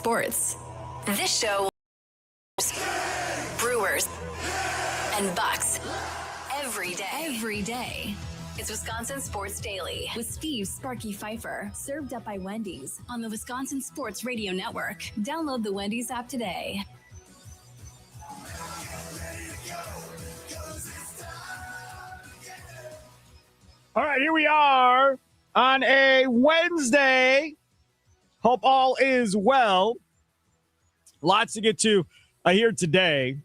sports. This show Brewers and Bucks every day. It's Wisconsin Sports Daily with Steve Sparky Pfeiffer, served up by Wendy's on the Wisconsin Sports Radio Network. Download the Wendy's app today. All right, here we are on a Wednesday. Hope all is well. Lots to get to here today.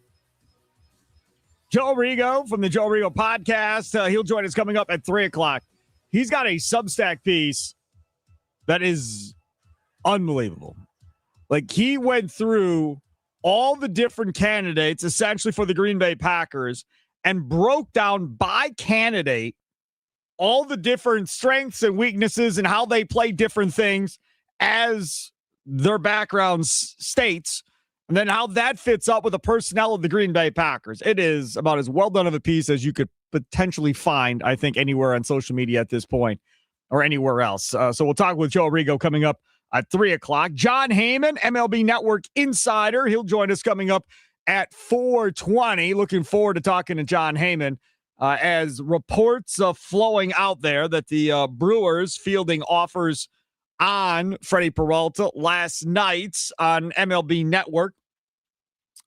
Joe Arrigo from the Joe Arrigo podcast. He'll join us coming up at 3 o'clock. He's got a Substack piece that is unbelievable. Like, he went through all the different candidates, essentially, for the Green Bay Packers and broke down by candidate all the different strengths and weaknesses and how they play different things as their backgrounds states, and then how that fits up with the personnel of the Green Bay Packers. It is about as well done of a piece as you could potentially find, I think, anywhere on social media at this point or anywhere else. So we'll talk with Joe Arrigo coming up at 3 o'clock. Jon Heyman, MLB Network insider. He'll join us coming up at 4:20. Looking forward to talking to Jon Heyman as reports flowing out there that the Brewers fielding offers on Freddie Peralta last night on MLB Network.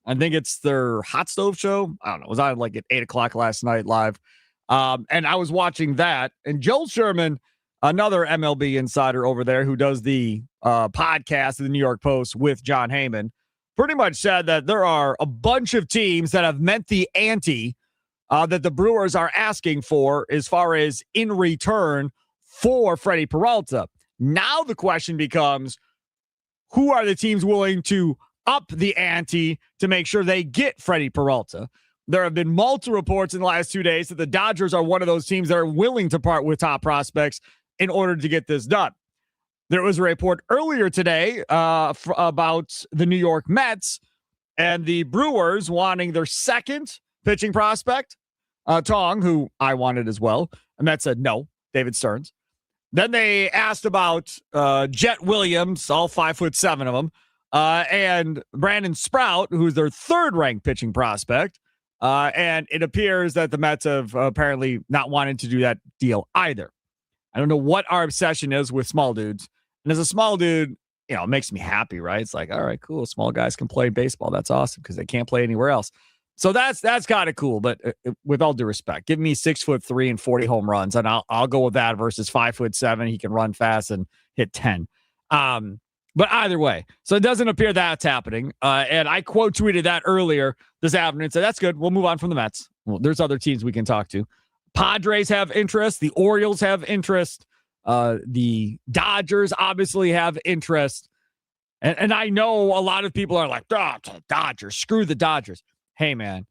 I think it's their hot stove show. I don't know. It was on like at 8 o'clock last night live. And I was watching that. And Joel Sherman, another MLB insider over there who does the podcast of the New York Post with Jon Heyman, pretty much said that there are a bunch of teams that have met the ante that the Brewers are asking for as far as in return for Freddie Peralta. Now the question becomes, who are the teams willing to up the ante to make sure they get Freddie Peralta? There have been multiple reports in the last 2 days that the Dodgers are one of those teams that are willing to part with top prospects in order to get this done. There was a report earlier today about the New York Mets and the Brewers wanting their second pitching prospect, Tong, who I wanted as well. And Mets said no, David Stearns. Then they asked about Jet Williams, all 5'7" of them, and Brandon Sprout, who's their third-ranked pitching prospect. And it appears that the Mets have apparently not wanted to do that deal either. I don't know what our obsession is with small dudes. And as a small dude, you know, it makes me happy, right? It's like, all right, cool. Small guys can play baseball. That's awesome because they can't play anywhere else. So that's kind of cool. But with all due respect, give me 6'3" and 40 home runs, and I'll go with that versus 5'7". He can run fast and hit 10. But either way, so it doesn't appear that's happening. And I quote tweeted that earlier this afternoon and said, that's good. We'll move on from the Mets. Well, there's other teams we can talk to. Padres have interest. The Orioles have interest. The Dodgers obviously have interest. And I know a lot of people are like, Dodgers, screw the Dodgers. Hey, man,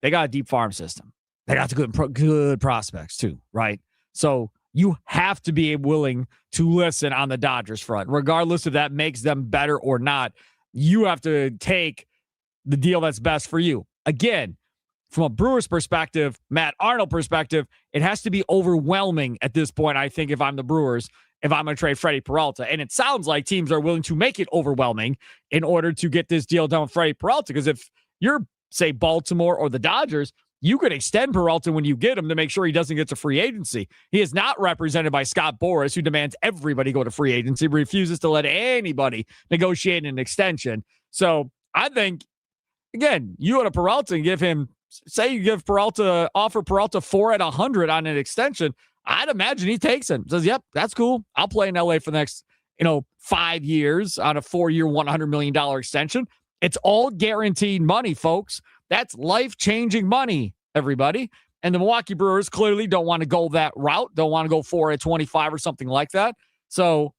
they got a deep farm system. They got the good prospects too, right? So you have to be willing to listen on the Dodgers front, regardless if that makes them better or not. You have to take the deal that's best for you. Again, from a Brewers perspective, Matt Arnold perspective, it has to be overwhelming at this point, I think, if I'm the Brewers, if I'm going to trade Freddie Peralta. And it sounds like teams are willing to make it overwhelming in order to get this deal done with Freddie Peralta. Because if you're, say, Baltimore or the Dodgers, you could extend Peralta when you get him to make sure he doesn't get to free agency. He is not represented by Scott Boras, who demands everybody go to free agency, refuses to let anybody negotiate an extension. So I think, again, you go to Peralta and give him, say you give Peralta, offer Peralta 4 at 100 on an extension, I'd imagine he takes it. Says, yep, that's cool. I'll play in LA for the next, 5 years on a 4-year, $100 million extension. It's all guaranteed money, folks. That's life-changing money, everybody. And the Milwaukee Brewers clearly don't want to go that route, don't want to go 4 at 25 or something like that. So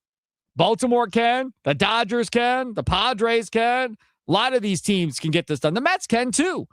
Baltimore can, the Dodgers can, the Padres can. A lot of these teams can get this done. The Mets can too,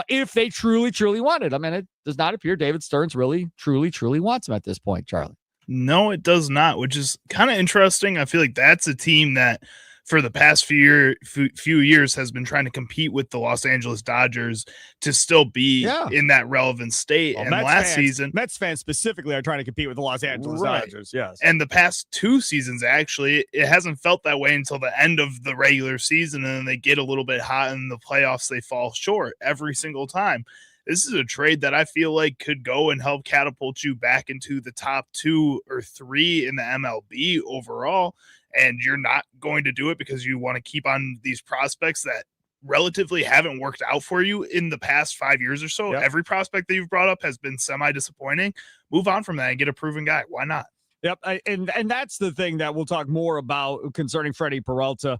if they truly, truly want it. I mean, it does not appear David Stearns really, truly, truly wants him at this point, Charlie. No, it does not, which is kind of interesting. I feel like that's a team that for the past few years has been trying to compete with the Los Angeles Dodgers to still be in that relevant state. Well, and season, Mets fans specifically are trying to compete with the Los Angeles Dodgers. Yes. And the past 2 seasons, actually, it hasn't felt that way until the end of the regular season. And then they get a little bit hot in the playoffs. They fall short every single time. This is a trade that I feel like could go and help catapult you back into the top 2 or 3 in the MLB overall. And you're not going to do it because you want to keep on these prospects that relatively haven't worked out for you in the past 5 years or so. Yep. Every prospect that you've brought up has been semi-disappointing. Move on from that and get a proven guy. Why not? Yep. And that's the thing that we'll talk more about concerning Freddie Peralta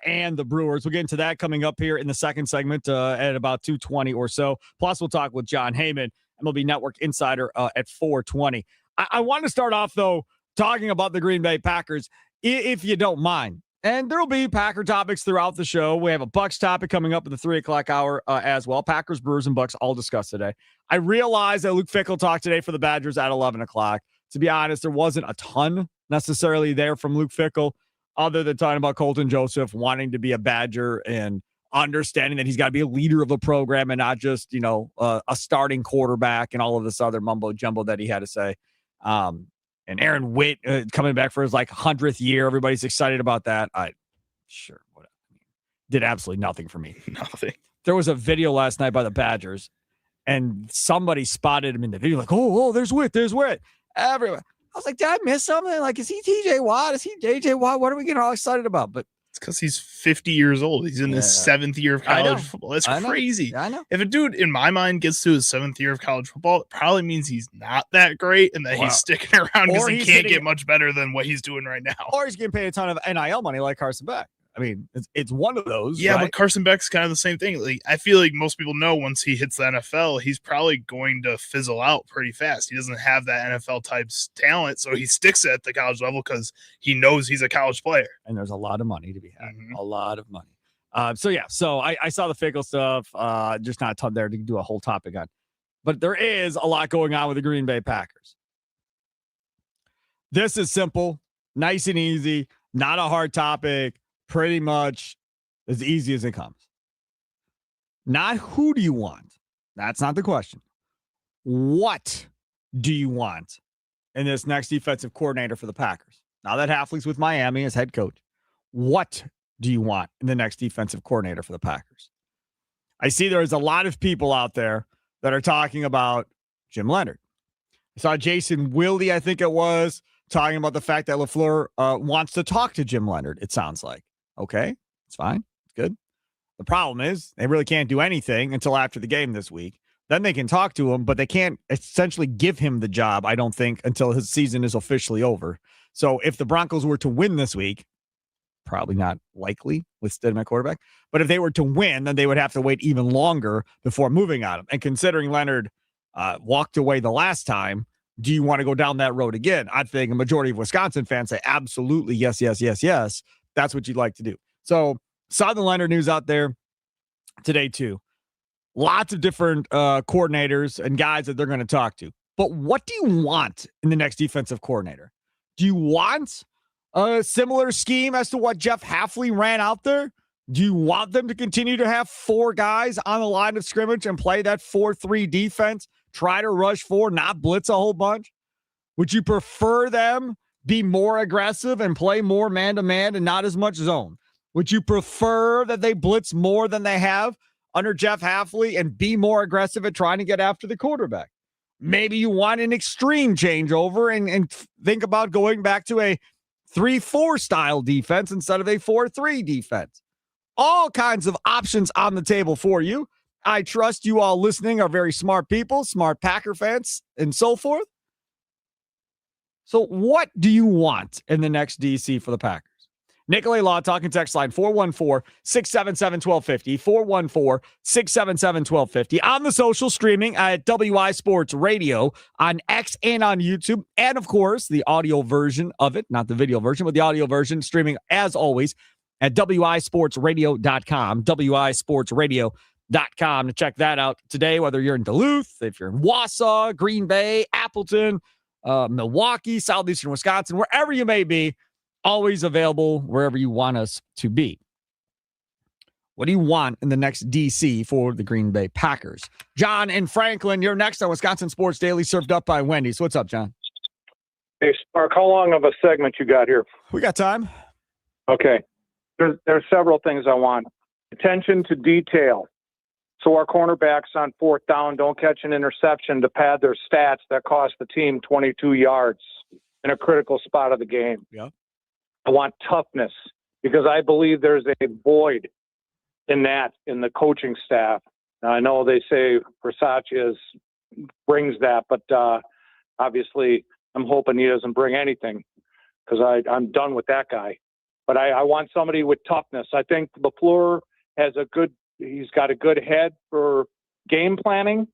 and the Brewers. We'll get into that coming up here in the second segment at about 2:20 or so. Plus, we'll talk with John Heyman, MLB Network Insider, at 4:20. I want to start off, though, talking about the Green Bay Packers, if you don't mind. And there will be Packer topics throughout the show. We have a Bucks topic coming up at the 3 o'clock hour as well. Packers, Brewers, and Bucks all discussed today. I realize that Luke Fickell talked today for the Badgers at 11 o'clock. To be honest, there wasn't a ton necessarily there from Luke Fickell, other than talking about Colton Joseph wanting to be a Badger and understanding that he's got to be a leader of the program and not just, a starting quarterback and all of this other mumbo jumbo that he had to say. And Aaron Witt coming back for his 100th year. Everybody's excited about that. Whatever. Did absolutely nothing for me. Nothing. There was a video last night by the Badgers, and somebody spotted him in the video oh, there's Witt, everyone. I was like, did I miss something? Is he TJ Watt? Is he JJ Watt? What are we getting all excited about? But it's because he's 50 years old. He's in his 7th year of college football. That's crazy. I know. If a dude, in my mind, gets to his 7th year of college football, it probably means he's not that great and that he's sticking around because he can't get much better than what he's doing right now. Or he's getting paid a ton of NIL money like Carson Beck. I mean, it's one of those. Yeah, right? But Carson Beck's kind of the same thing. I feel like most people know once he hits the NFL, he's probably going to fizzle out pretty fast. He doesn't have that NFL type talent, so he sticks at the college level because he knows he's a college player. And there's a lot of money to be had. A lot of money. So I saw the Fickell stuff. Just not a ton there to do a whole topic on. But there is a lot going on with the Green Bay Packers. This is simple, nice and easy, not a hard topic. Pretty much as easy as it comes. Not who do you want? That's not the question. What do you want in this next defensive coordinator for the Packers? Now that Hafley's with Miami as head coach, what do you want in the next defensive coordinator for the Packers? I see there's a lot of people out there that are talking about Jim Leonard. I saw Jason Wilde, I think it was, talking about the fact that LaFleur wants to talk to Jim Leonard, it sounds like. Okay, it's fine. It's good. The problem is they really can't do anything until after the game this week. Then they can talk to him, but they can't essentially give him the job, I don't think, until his season is officially over. So if the Broncos were to win this week, probably not likely with Stidham at quarterback, but if they were to win, then they would have to wait even longer before moving on him. And considering Leonard walked away the last time, do you want to go down that road again? I think a majority of Wisconsin fans say absolutely yes, yes, yes, yes. That's what you'd like to do. So saw the Leonard news out there today too. Lots of different coordinators and guys that they're going to talk to. But what do you want in the next defensive coordinator? Do you want a similar scheme as to what Jeff Hafley ran out there? Do you want them to continue to have 4 guys on the line of scrimmage and play that 4-3 defense? Try to rush 4, not blitz a whole bunch? Would you prefer them be more aggressive and play more man-to-man and not as much zone? Would you prefer that they blitz more than they have under Jeff Hafley and be more aggressive at trying to get after the quarterback? Maybe you want an extreme changeover and think about going back to a 3-4 style defense instead of a 4-3 defense. All kinds of options on the table for you. I trust you all listening are very smart people, smart Packer fans, and so forth. So what do you want in the next DC for the Packers? Nicolay Law, talking text line 414-677-1250, 414-677-1250. On the social, streaming at WI Sports Radio on X and on YouTube. And, of course, the audio version of it, not the video version, but the audio version, streaming, as always, at wisportsradio.com, wisportsradio.com to check that out today, whether you're in Duluth, if you're in Wausau, Green Bay, Appleton, Milwaukee, southeastern Wisconsin, wherever you may be, always available wherever you want us to be. What do you want in the next DC for the Green Bay Packers? John and Franklin, you're next on Wisconsin Sports Daily, served up by Wendy's. What's up, John? Hey, Spark, how long of a segment you got here? We got time. Okay. There's several things I want. Attention to detail. So our cornerbacks on fourth down don't catch an interception to pad their stats that cost the team 22 yards in a critical spot of the game. Yeah. I want toughness because I believe there's a void in the coaching staff. Now, I know they say Versace brings that, but obviously I'm hoping he doesn't bring anything because I'm done with that guy. But I want somebody with toughness. I think LaFleur he's got a good head for game planning,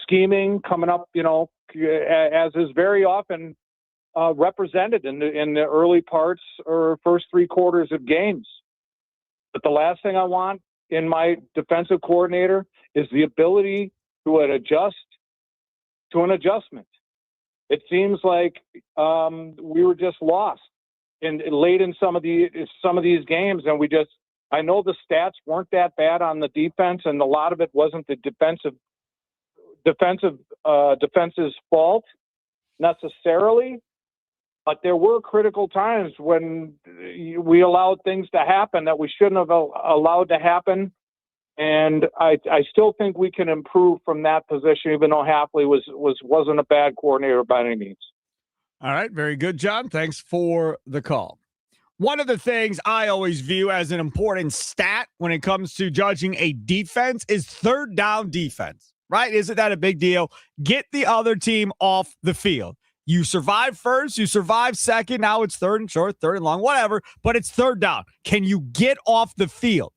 scheming, coming up, as is very often represented in the early parts or first three quarters of games. But the last thing I want in my defensive coordinator is the ability to adjust to an adjustment. It seems like we were just lost late in some of these games, and I know the stats weren't that bad on the defense, and a lot of it wasn't the defense's fault necessarily. But there were critical times when we allowed things to happen that we shouldn't have allowed to happen. And I still think we can improve from that position, even though Hafley wasn't a bad coordinator by any means. All right. Very good, John. Thanks for the call. One of the things I always view as an important stat when it comes to judging a defense is third down defense, right? Isn't that a big deal? Get the other team off the field. You survive first, you survive second. Now it's third and short, third and long, whatever, but it's third down. Can you get off the field?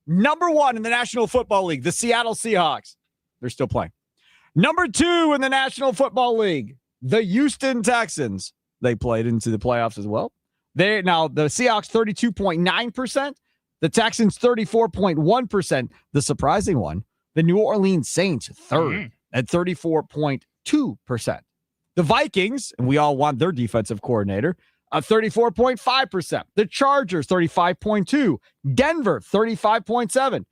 Number one in the National Football League, the Seattle Seahawks. They're still playing. Number two in the National Football League, the Houston Texans. They played into the playoffs as well. The Seahawks 32.9%, the Texans 34.1%. The surprising one, the New Orleans Saints third at 34.2%. The Vikings, and we all want their defensive coordinator, 34.5%. The Chargers, 35.2%. Denver, 35.7%.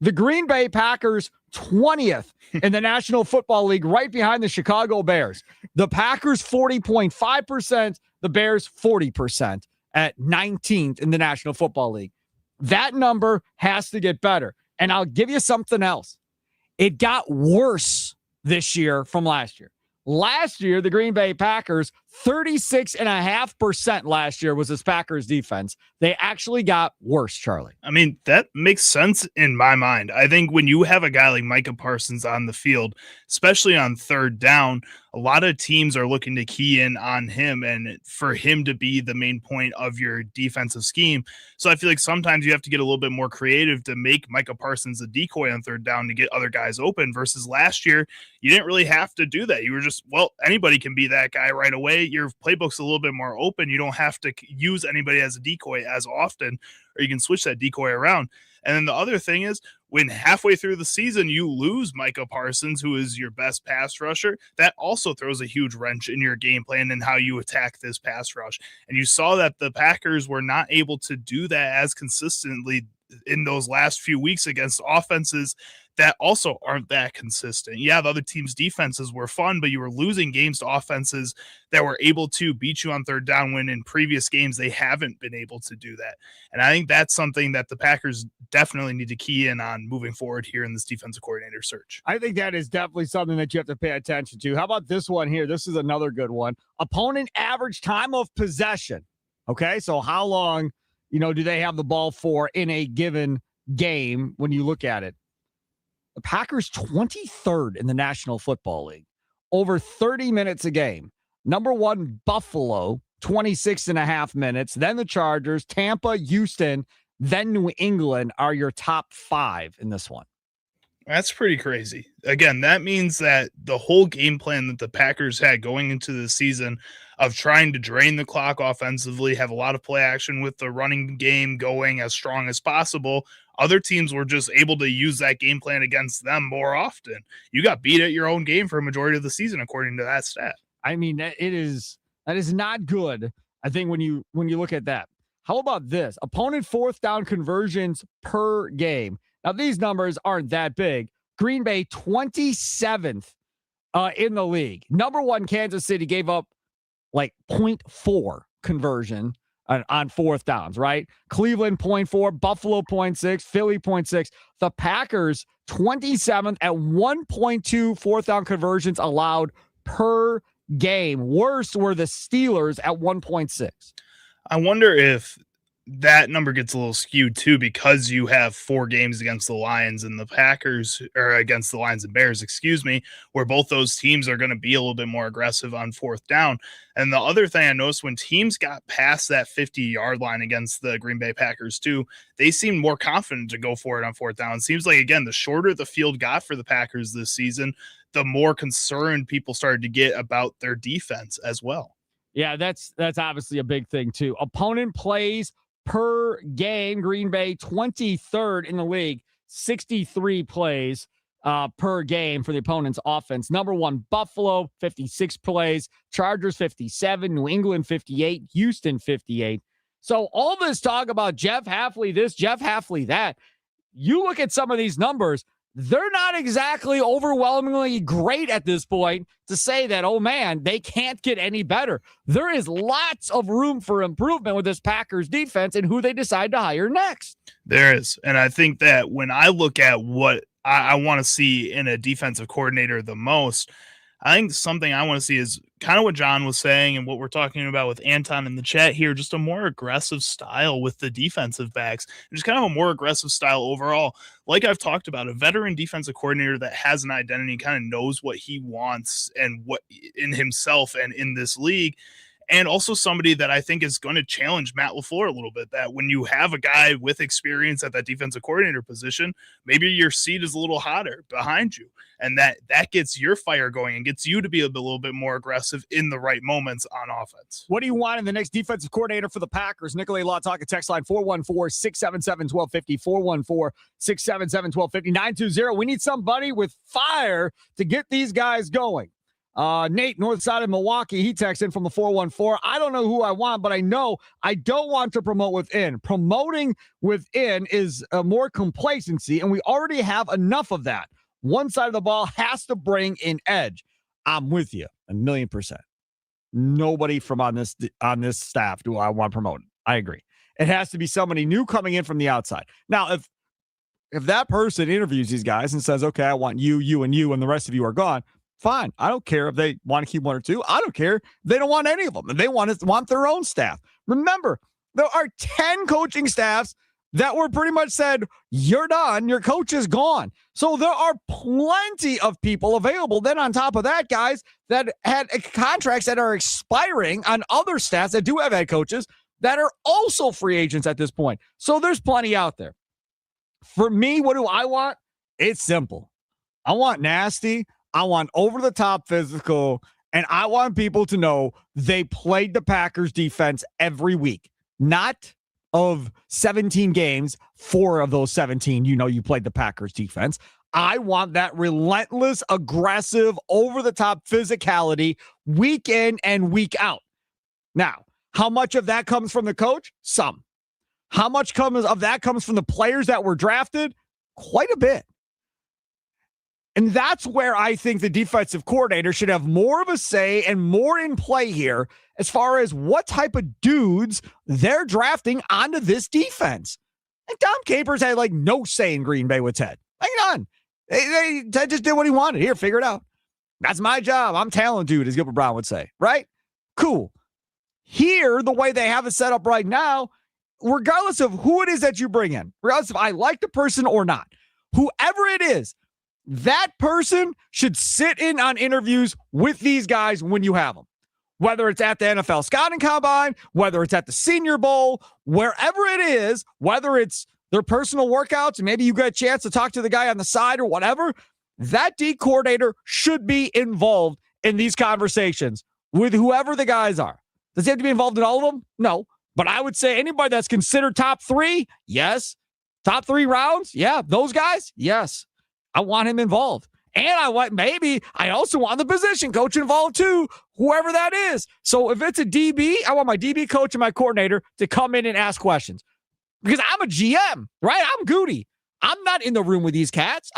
The Green Bay Packers, 20th in the National Football League, right behind the Chicago Bears. The Packers, 40.5%. The Bears, 40% at 19th in the National Football League. That number has to get better. And I'll give you something else. It got worse this year from last year. Last year, the Green Bay Packers, 36.5% last year was this Packers defense. They actually got worse, Charlie. I mean, that makes sense in my mind. I think when you have a guy like Micah Parsons on the field, especially on third down, a lot of teams are looking to key in on him and for him to be the main point of your defensive scheme. So I feel like sometimes you have to get a little bit more creative to make Micah Parsons a decoy on third down to get other guys open versus last year. You didn't really have to do that. You were just, anybody can be that guy right away. Your playbook's a little bit more open. You don't have to use anybody as a decoy as often, or you can switch that decoy around. And then the other thing is when halfway through the season, you lose Micah Parsons, who is your best pass rusher, that also throws a huge wrench in your game plan and how you attack this pass rush. And you saw that the Packers were not able to do that as consistently in those last few weeks against offenses that also aren't that consistent. Yeah, the other team's defenses were fun, but you were losing games to offenses that were able to beat you on third down when in previous games they haven't been able to do that. And I think that's something that the Packers definitely need to key in on moving forward here in this defensive coordinator search. I think that is definitely something that you have to pay attention to. How about this one here? This is another good one. Opponent average time of possession. Okay, so how long, do they have the ball for in a given game when you look at it? The Packers 23rd in the National Football League, over 30 minutes a game. Number one, Buffalo, 26.5 minutes. Then the Chargers, Tampa, Houston, then New England are your top five in this one. That's pretty crazy. Again, that means that the whole game plan that the Packers had going into the season of trying to drain the clock offensively, have a lot of play action with the running game going as strong as possible. Other teams were just able to use that game plan against them more often. You got beat at your own game for a majority of the season, according to that stat. I mean, that is not good. I think when you look at that. How about this? Opponent fourth down conversions per game. Now, these numbers aren't that big. Green Bay, 27th in the league. Number one, Kansas City gave up like 0.4 conversion on fourth downs, right? Cleveland, 0.4, Buffalo, 0.6, Philly, 0.6. The Packers, 27th at 1.2 fourth down conversions allowed per game. Worst were the Steelers at 1.6. I wonder if that number gets a little skewed too, because you have 4 games against the Lions and the Packers, or against the Lions and Bears, where both those teams are going to be a little bit more aggressive on fourth down. And the other thing I noticed, when teams got past that 50-yard line against the Green Bay Packers too, they seemed more confident to go for it on fourth down. It seems like, again, the shorter the field got for the Packers this season, the more concerned people started to get about their defense as well. Yeah, that's obviously a big thing too. Opponent plays per game, Green Bay 23rd in the league, 63 plays per game for the opponent's offense. Number one, Buffalo, 56 plays, Chargers 57, New England 58, Houston 58. So all this talk about Jeff Hafley this, Jeff Hafley that, you look at some of these numbers, they're not exactly overwhelmingly great at this point to say that, oh man, they can't get any better. There is lots of room for improvement with this Packers defense and who they decide to hire next. There is. And I think that when I look at what I want to see in a defensive coordinator the most, I think something I want to see is kind of what John was saying and what we're talking about with Anton in the chat here, just a more aggressive style with the defensive backs, and just kind of a more aggressive style overall. Like I've talked about, a veteran defensive coordinator that has an identity, kind of knows what he wants and what in himself and in this league. And also somebody that I think is going to challenge Matt LaFleur a little bit, that when you have a guy with experience at that defensive coordinator position, maybe your seat is a little hotter behind you. And that gets your fire going and gets you to be a little bit more aggressive in the right moments on offense. What do you want in the next defensive coordinator for the Packers? Nicolay Law Talk, text line 414-677-1250, 414-677-1250, 920. We need somebody with fire to get these guys going. Nate, north side of Milwaukee, he texts in from the 414. I don't know who I want, but I know I don't want to promote within. Promoting within is more complacency, and we already have enough of that. One side of the ball has to bring in edge. I'm with you 1,000,000%. Nobody from on this staff do I want promoted. I agree. It has to be somebody new coming in from the outside. Now, if that person interviews these guys and says, okay, I want you, you, and you, and the rest of you are gone, fine. I don't care if they want to keep one or two. I don't care. They don't want any of them. They want their own staff. Remember, there are 10 coaching staffs that were pretty much said, you're done. Your coach is gone. So there are plenty of people available. Then on top of that, guys that had contracts that are expiring on other staffs that do have head coaches that are also free agents at this point. So there's plenty out there. For me, what do I want? It's simple. I want nasty. I want over-the-top physical, and I want people to know they played the Packers defense every week. Not of 17 games, 4 of those 17, you played the Packers defense. I want that relentless, aggressive, over-the-top physicality week in and week out. Now, how much of that comes from the coach? Some. How much of that comes from the players that were drafted? Quite a bit. And that's where I think the defensive coordinator should have more of a say and more in play here as far as what type of dudes they're drafting onto this defense. And Tom Capers had no say in Green Bay with Ted. None. Ted just did what he wanted. Here, figure it out. That's my job. I'm talent dude, as Gilbert Brown would say. Right? Cool. Here, the way they have it set up right now, regardless of who it is that you bring in, regardless if I like the person or not, whoever it is, that person should sit in on interviews with these guys when you have them. Whether it's at the NFL Scouting Combine, whether it's at the Senior Bowl, wherever it is, whether it's their personal workouts, and maybe you get a chance to talk to the guy on the side or whatever, that D coordinator should be involved in these conversations with whoever the guys are. Does he have to be involved in all of them? No. But I would say anybody that's considered top 3, yes. Top 3 rounds? Yeah. Those guys? Yes. I want him involved. And I also want the position coach involved too, whoever that is. So if it's a DB, I want my DB coach and my coordinator to come in and ask questions. Because I'm a GM, right? I'm Goody. I'm not in the room with these cats.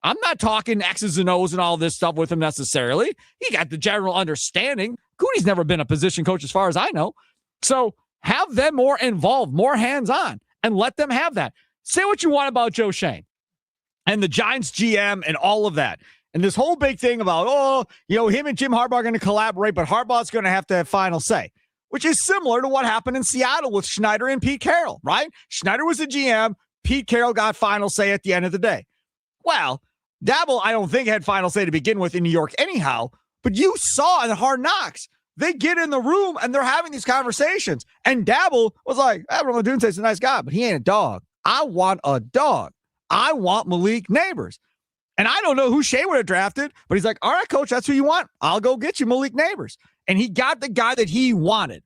I'm not talking X's and O's and all this stuff with him necessarily. He got the general understanding. Goody's never been a position coach as far as I know. So have them more involved, more hands-on, and let them have that. Say what you want about Joe Schoen and the Giants GM and all of that. And this whole big thing about, him and Jim Harbaugh are going to collaborate, but Harbaugh's going to have final say, which is similar to what happened in Seattle with Schneider and Pete Carroll, right? Schneider was the GM. Pete Carroll got final say at the end of the day. Well, Dabble, I don't think, had final say to begin with in New York anyhow, but you saw in Hard Knocks, they get in the room and they're having these conversations. And Dabble was like, Romo Dunse's a nice guy, but he ain't a dog. I want a dog. I want Malik Neighbors. And I don't know who Shea would have drafted, but he's like, all right, coach, that's who you want. I'll go get you Malik Neighbors. And he got the guy that he wanted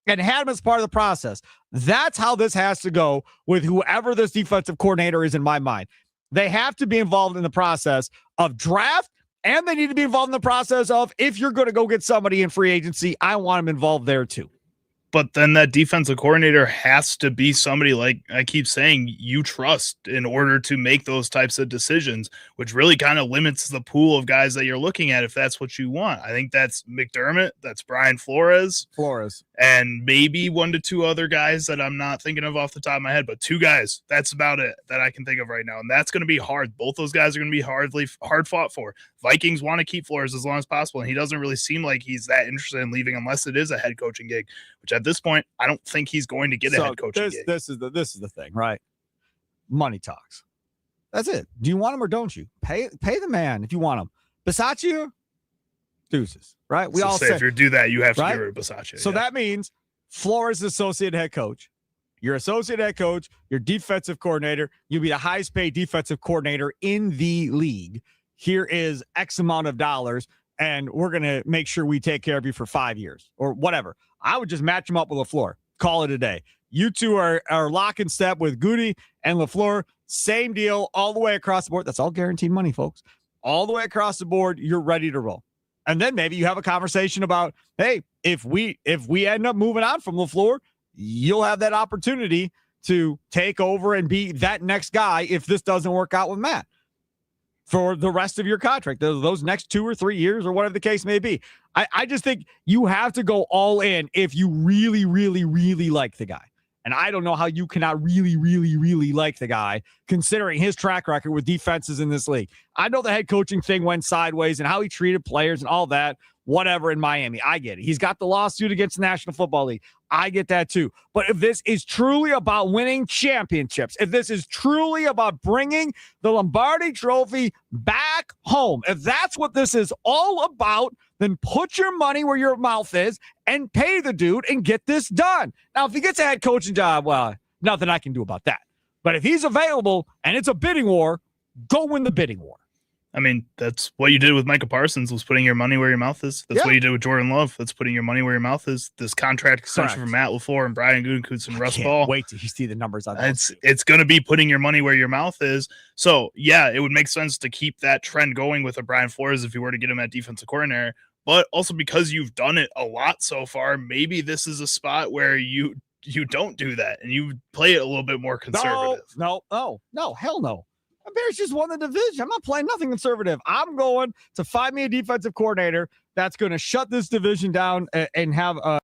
and had him as part of the process. That's how this has to go with whoever this defensive coordinator is in my mind. They have to be involved in the process of draft, and they need to be involved in the process of, if you're going to go get somebody in free agency, I want them involved there too. But then that defensive coordinator has to be somebody, like I keep saying, you trust in order to make those types of decisions, which really kind of limits the pool of guys that you're looking at if that's what you want. I think that's McDermott, that's Brian Flores, and maybe 1 to 2 other guys that I'm not thinking of off the top of my head, but 2 guys, that's about it that I can think of right now. And that's going to be hard. Both those guys are going to be hard fought for. Vikings want to keep Flores as long as possible, and he doesn't really seem like he's that interested in leaving unless it is a head coaching gig, which at this point, I don't think he's going to get a head coaching gig. This is the thing, right? Money talks. That's it. Do you want him or don't you? Pay the man if you want him. Bisaccia, deuces, right? We all say if you do that, you have to get rid of Bisaccia. So that means Flores is associate head coach. Your associate head coach, your defensive coordinator, you'll be the highest paid defensive coordinator in the league. Here is X amount of dollars, and we're going to make sure we take care of you for 5 years or whatever. I would just match him up with LaFleur. Call it a day. You two are lock and step with Goody and LaFleur. Same deal all the way across the board. That's all guaranteed money, folks. All the way across the board, you're ready to roll. And then maybe you have a conversation about, hey, if we end up moving on from LaFleur, you'll have that opportunity to take over and be that next guy if this doesn't work out with Matt for the rest of your contract, those next 2 or 3 years or whatever the case may be. I just think you have to go all in if you really, really, really like the guy. And I don't know how you cannot really, really, really like the guy, considering his track record with defenses in this league. I know the head coaching thing went sideways and how he treated players and all that, whatever, in Miami. I get it. He's got the lawsuit against the National Football League. I get that too. But if this is truly about winning championships, if this is truly about bringing the Lombardi Trophy back home, if that's what this is all about, then put your money where your mouth is and pay the dude and get this done. Now, if he gets a head coaching job, well, nothing I can do about that. But if he's available and it's a bidding war, go win the bidding war. I mean, that's what you did with Micah Parsons, was putting your money where your mouth is. That's what you did with Jordan Love. That's putting your money where your mouth is. This contract extension for Matt LaFleur and Brian Gutekunst and Russ Ball. Wait till you see the numbers on that. It's going to be putting your money where your mouth is. So, yeah, it would make sense to keep that trend going with a Brian Flores if you were to get him at defensive coordinator. But also because you've done it a lot so far, maybe this is a spot where you don't do that and you play it a little bit more conservative. No, hell no. The Bears just won the division. I'm not playing nothing conservative. I'm going to find me a defensive coordinator that's going to shut this division down and have a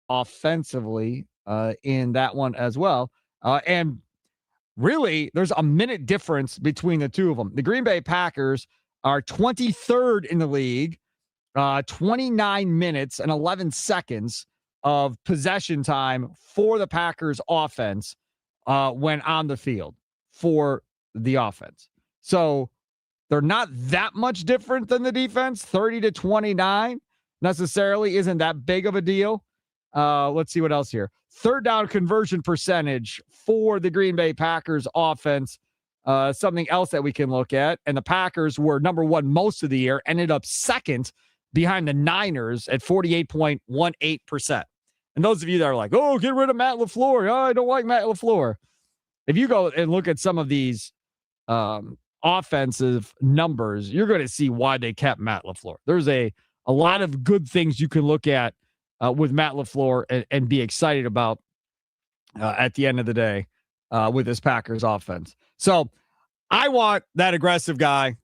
offensively in that one as well. And really, there's a minute difference between the two of them. The Green Bay Packers are 23rd in the league, 29 minutes and 11 seconds of possession time for the Packers offense. when on the field for the offense. So they're not that much different than the defense. 30-29 necessarily isn't that big of a deal. Let's see what else here. Third down conversion percentage for the Green Bay Packers offense. Something else that we can look at. And the Packers were number one most of the year, ended up second behind the Niners at 48.18%. And those of you that are like, oh, get rid of Matt LaFleur. Oh, I don't like Matt LaFleur. If you go and look at some of these offensive numbers, you're going to see why they kept Matt LaFleur. There's a lot of good things you can look at with Matt LaFleur and be excited about at the end of the day with this Packers offense. So I want that aggressive guy.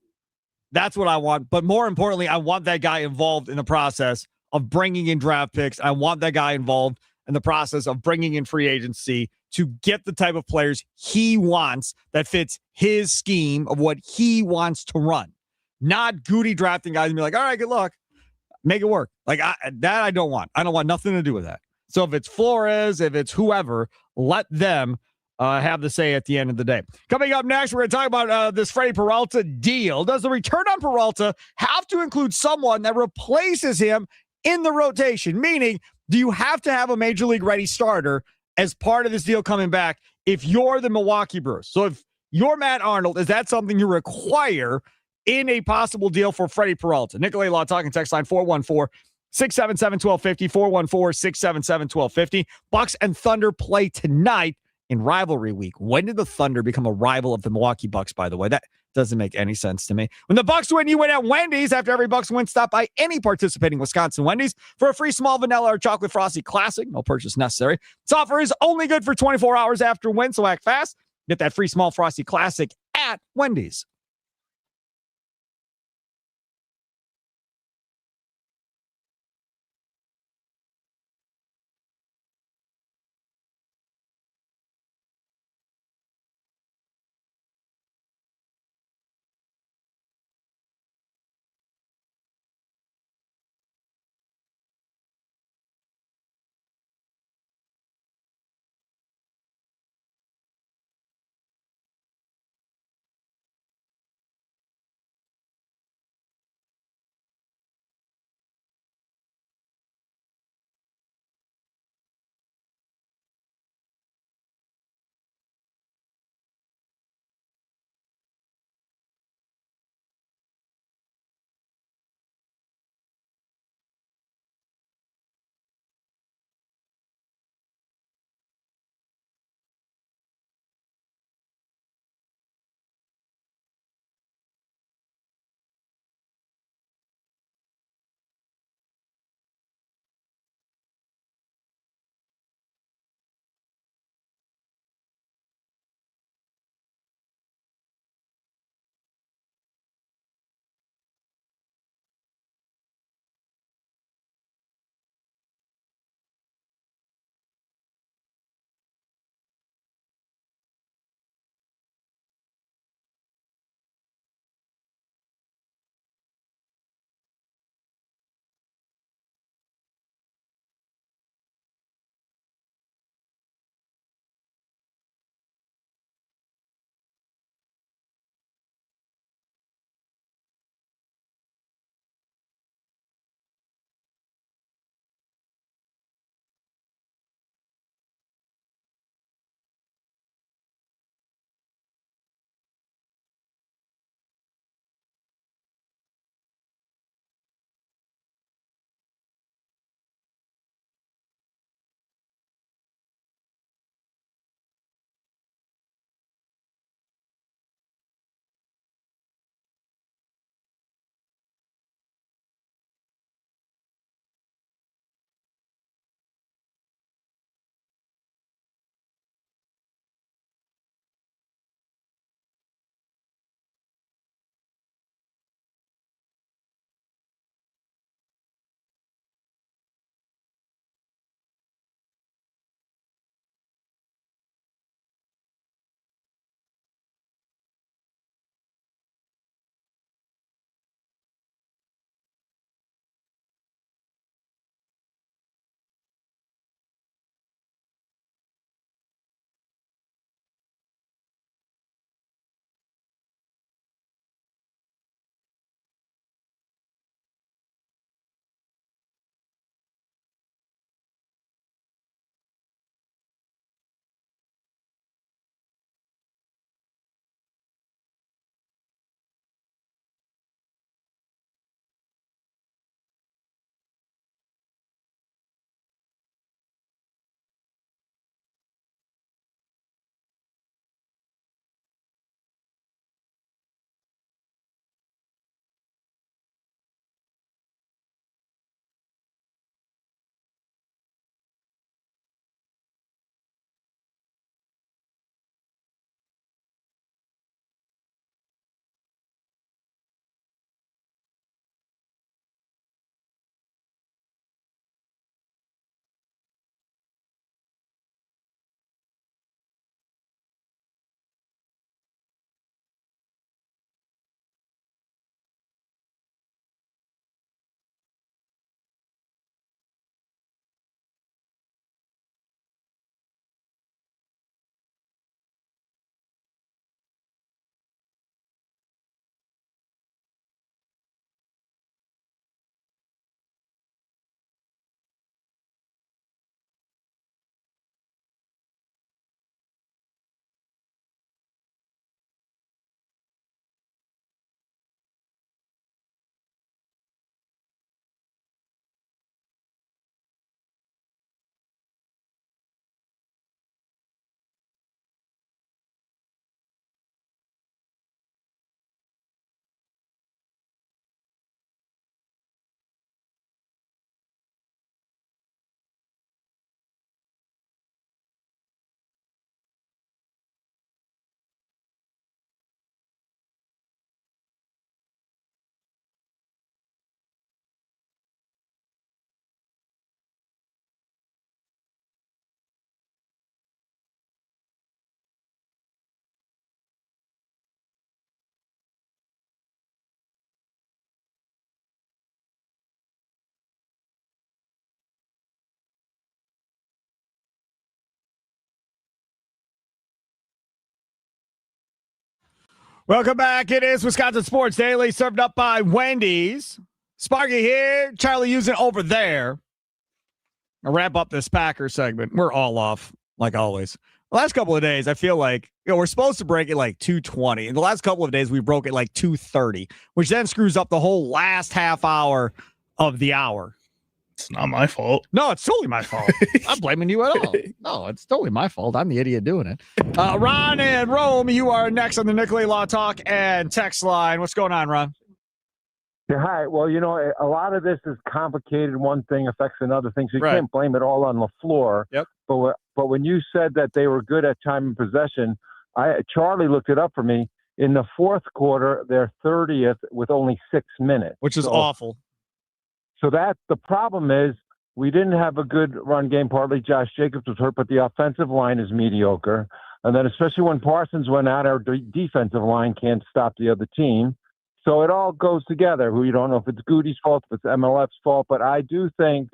That's what I want. But more importantly, I want that guy involved in the process of bringing in draft picks. I want that guy involved in the process of bringing in free agency to get the type of players he wants that fits his scheme of what he wants to run. Not Goody drafting guys and be like, all right, good luck. Make it work. Like that I don't want. I don't want nothing to do with that. So if it's Flores, if it's whoever, let them have the say at the end of the day. Coming up next, we're going to talk about this Freddie Peralta deal. Does the return on Peralta have to include someone that replaces him in the rotation? Meaning, do you have to have a major league ready starter as part of this deal coming back if you're the Milwaukee Brewers? So if you're Matt Arnold, is that something you require in a possible deal for Freddie Peralta? Nicolay Law talking text line 414-677-1250, 414-677-1250. Bucks and Thunder play tonight in rivalry week. When did the Thunder become a rival of the Milwaukee Bucks, by the way? That doesn't make any sense to me. When the Bucks win, you win at Wendy's. After every Bucks win, stop by any participating Wisconsin Wendy's for a free small vanilla or chocolate frosty classic. No purchase necessary. This offer is only good for 24 hours after win, so act fast. Get that free small frosty classic at Wendy's. Welcome back. It is Wisconsin Sports Daily, served up by Wendy's. Sparky here, Charlie using over there. I'll wrap up this Packers segment. We're all off, like always. The last couple of days, I feel like we're supposed to break it like 2:20. In the last couple of days, we broke it like 2:30, which then screws up the whole last half hour of the hour. It's not my fault. No, it's totally my fault. I'm not blaming you at all. No, it's totally my fault. I'm the idiot doing it. Ron and Rome, you are next on the Nicolay Law Talk and text line. What's going on, Ron? Yeah, hi. Well, a lot of this is complicated. One thing affects another thing, so you Right. can't blame it all on LaFleur. Yep. But when you said that they were good at time and possession, Charlie looked it up for me. In the fourth quarter, they're 30th with only 6 minutes, Which is awful. So that the problem is we didn't have a good run game. Partly Josh Jacobs was hurt, but the offensive line is mediocre. And then especially when Parsons went out, our defensive line can't stop the other team. So it all goes together. You don't know if it's Goody's fault, if it's MLF's fault, but I do think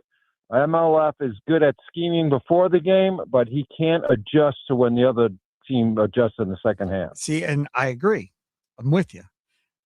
MLF is good at scheming before the game, but he can't adjust to when the other team adjusts in the second half. See, and I agree. I'm with you.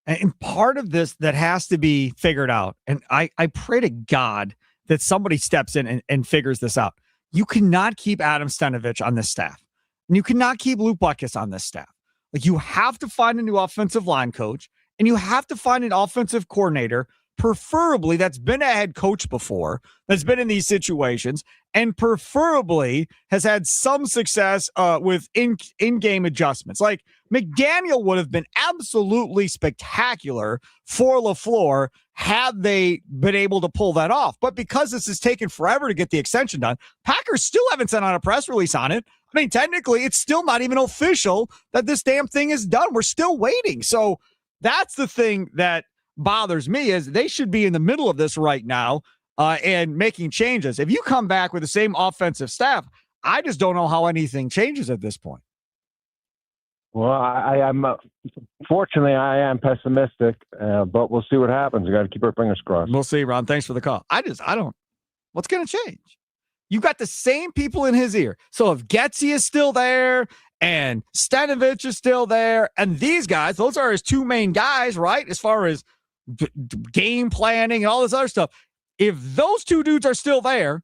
And part of this that has to be figured out, and I pray to God that somebody steps in and figures this out. You cannot keep Adam Stenavich on this staff. And you cannot keep Luke Butkus on this staff. Like, you have to find a new offensive line coach, and you have to find an offensive coordinator, preferably that's been a head coach before, that's been in these situations, and preferably has had some success with in-game adjustments. Like, McDaniel would have been absolutely spectacular for LaFleur had they been able to pull that off. But because this has taken forever to get the extension done, Packers still haven't sent out a press release on it. I mean, technically, it's still not even official that this damn thing is done. We're still waiting. So that's the thing that bothers me, is they should be in the middle of this right now and making changes. If you come back with the same offensive staff, I just don't know how anything changes at this point. Well, I'm fortunately I am pessimistic, but we'll see what happens. We got to keep our fingers crossed. We'll see, Ron. Thanks for the call. I don't. What's going to change? You got the same people in his ear. So if Getsy is still there and Stenavich is still there, and these guys, those are his two main guys, right? As far as game planning and all this other stuff. If those two dudes are still there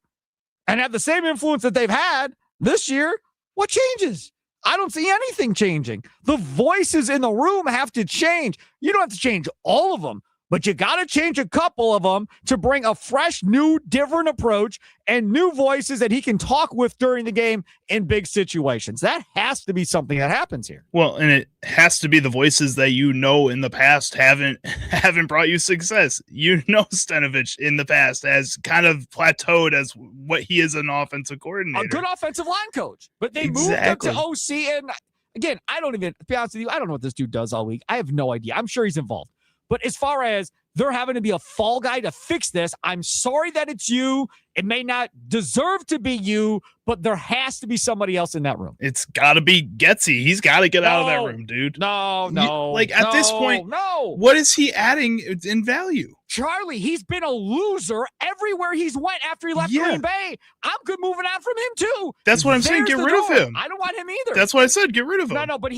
and have the same influence that they've had this year, what changes? I don't see anything changing. The voices in the room have to change. You don't have to change all of them, but you got to change a couple of them to bring a fresh, new, different approach and new voices that he can talk with during the game in big situations. That has to be something that happens here. Well, and it has to be the voices that in the past haven't brought you success. Stenavich in the past has kind of plateaued as what he is, an offensive coordinator. A good offensive line coach, but they moved up to OC. And again, to be honest with you, I don't know what this dude does all week. I have no idea. I'm sure he's involved. But as far as they're having to be a fall guy to fix this, I'm sorry that it's you. It may not deserve to be you, but there has to be somebody else in that room. It's got to be Getsy. He's got to get out of that room, dude. No. At this point, what is he adding in value? Charlie, he's been a loser everywhere he's went after he left Green Bay. I'm good moving on from him, too. That's what I'm saying. Get rid of him. I don't want him either. That's what I said. Get rid of him. No, but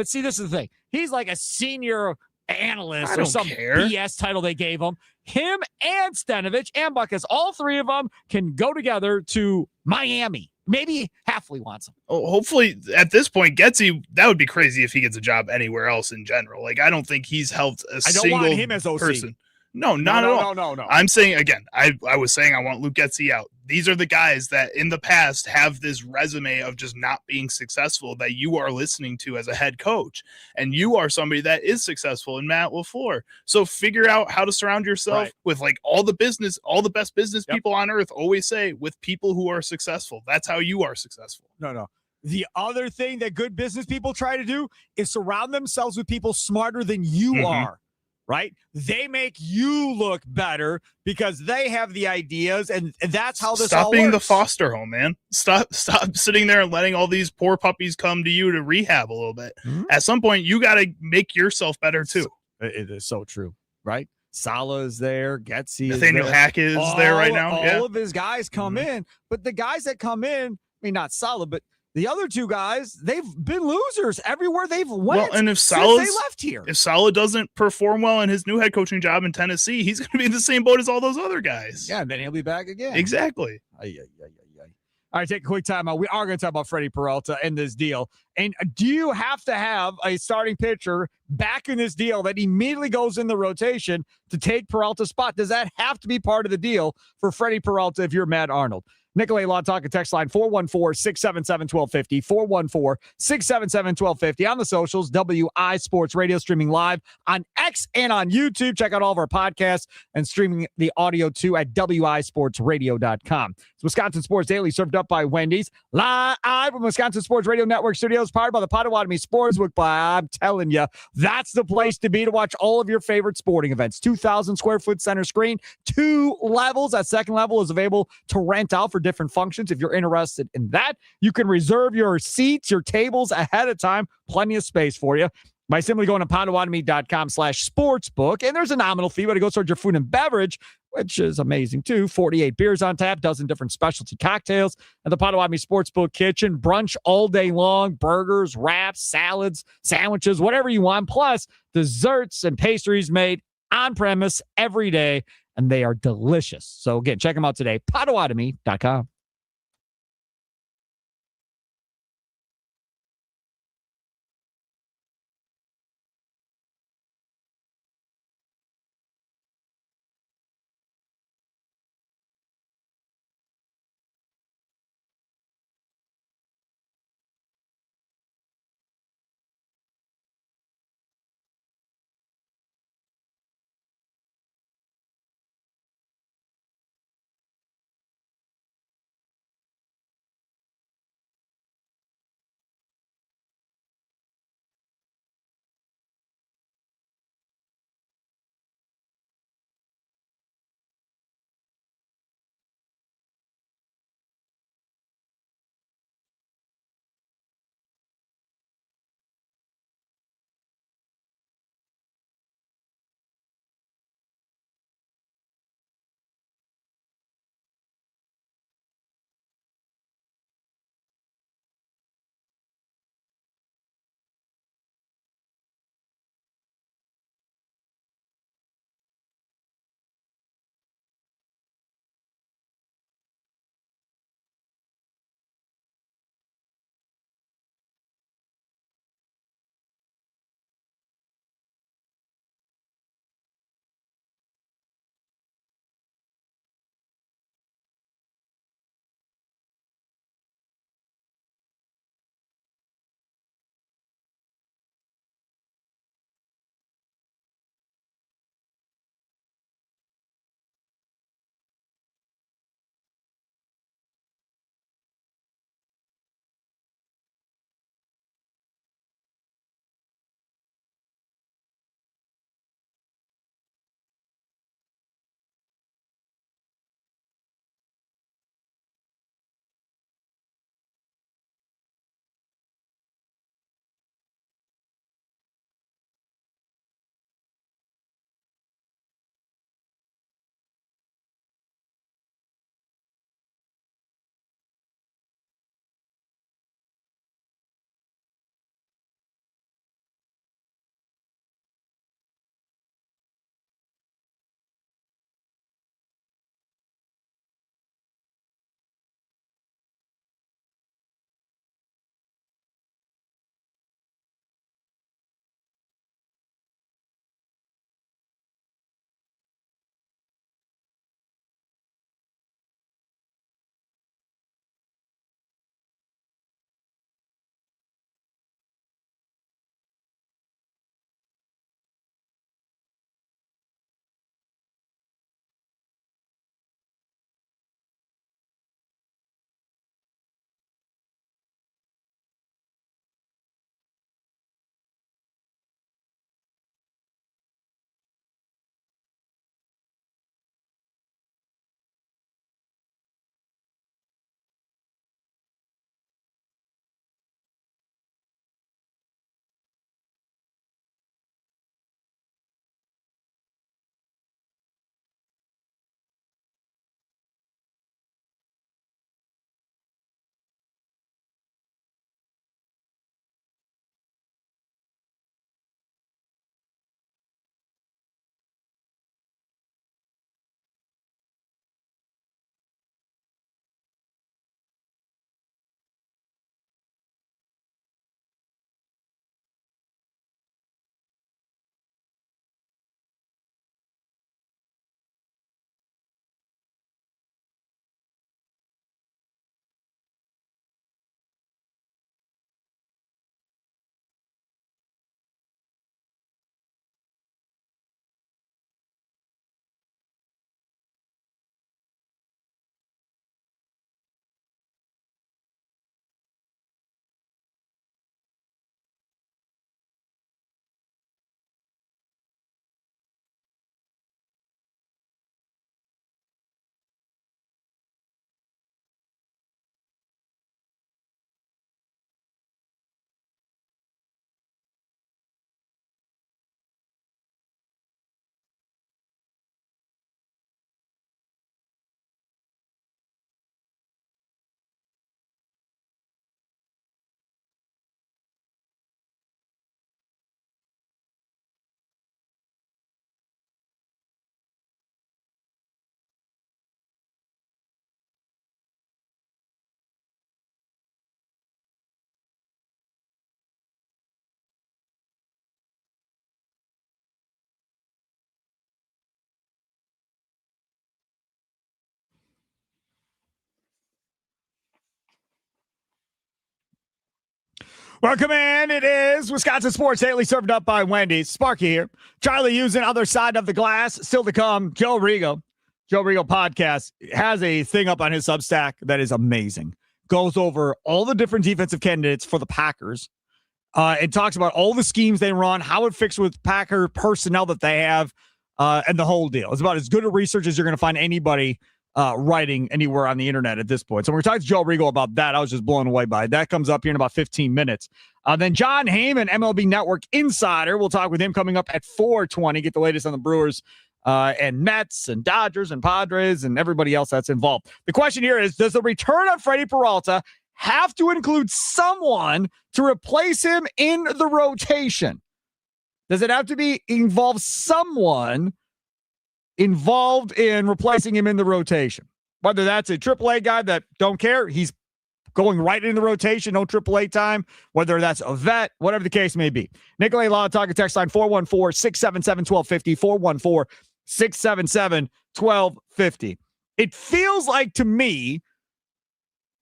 see, this is the thing. He's like a senior analyst or some BS title they gave him. Him and Stenavich and Butkus, all three of them can go together to Miami. Maybe Halfley wants him. Oh, hopefully, at this point, Getsy, that would be crazy if he gets a job anywhere else in general. Like, I don't think he's helped a single want him as OC. person. No, not at all. No. I'm saying, again, I was saying I want Luke Getsy out. These are the guys that in the past have this resume of just not being successful that you are listening to as a head coach. And you are somebody that is successful in Matt LaFleur. So figure out how to surround yourself with like all the best business people on earth always say, with people who are successful. That's how you are successful. No. The other thing that good business people try to do is surround themselves with people smarter than you are. Right? They make you look better because they have the ideas, and that's how this all works. Stop being the foster home, man. Stop sitting there and letting all these poor puppies come to you to rehab a little bit. Mm-hmm. At some point, you got to make yourself better too. It is so true, right? Salah is there. Getsy is Nathaniel there. Hackett is there right now. All of his guys come in, but the guys that come in, I mean, not Salah, but The other two guys, they've been losers everywhere they've went. Well, and if since they left here. If Saleh doesn't perform well in his new head coaching job in Tennessee, he's going to be in the same boat as all those other guys. Yeah, and then he'll be back again. Exactly. All right, take a quick time out. We are going to talk about Freddie Peralta and this deal. And do you have to have a starting pitcher back in this deal that immediately goes in the rotation to take Peralta's spot? Does that have to be part of the deal for Freddie Peralta if you're Matt Arnold? Nicolay Law Talk and text line 414-677-1250, 414-677-1250 on the socials, WI Sports Radio, streaming live on X and on YouTube. Check out all of our podcasts and streaming the audio too at wisportsradio.com. It's Wisconsin Sports Daily, served up by Wendy's, live from Wisconsin Sports Radio Network Studios, powered by the Potawatomi Sportsbook. I'm telling you, that's the place to be to watch all of your favorite sporting events. 2,000 square foot center screen, 2 levels. That second level is available to rent out for different functions. If you're interested in that, you can reserve your seats, your tables ahead of time. Plenty of space for you by simply going to potawatomi.com/sportsbook. And there's a nominal fee, but it goes towards your food and beverage, which is amazing too. 48 beers on tap, dozen different specialty cocktails at the Potawatomi Sportsbook kitchen. Brunch all day long, burgers, wraps, salads, sandwiches, whatever you want. Plus desserts and pastries made on premise every day, and they are delicious. So again, check them out today, potawatomi.com. Welcome in. It is Wisconsin Sports Daily, served up by Wendy's. Sparky here. Charlie using other side of the glass. Still to come, Joe Arrigo. Joe Arrigo podcast has a thing up on his Substack that is amazing. Goes over all the different defensive candidates for the Packers. It talks about all the schemes they run, how it fits with Packer personnel that they have, and the whole deal. It's about as good a research as you're going to find anybody writing anywhere on the internet at this point. So when we talked to Joe Arrigo about that, I was just blown away by it. That comes up here in about 15 minutes. Then John Heyman, MLB Network Insider. We'll talk with him coming up at 4:20. Get the latest on the Brewers and Mets and Dodgers and Padres and everybody else that's involved. The question here is, does the return of Freddie Peralta have to include someone to replace him in the rotation? Does it have to involve someone involved in replacing him in the rotation? Whether that's a AAA guy that don't care, he's going right in the rotation, no AAA time, whether that's a vet, whatever the case may be. Nikolay Law, talking text line 414-677-1250, 414-677-1250. It feels like to me,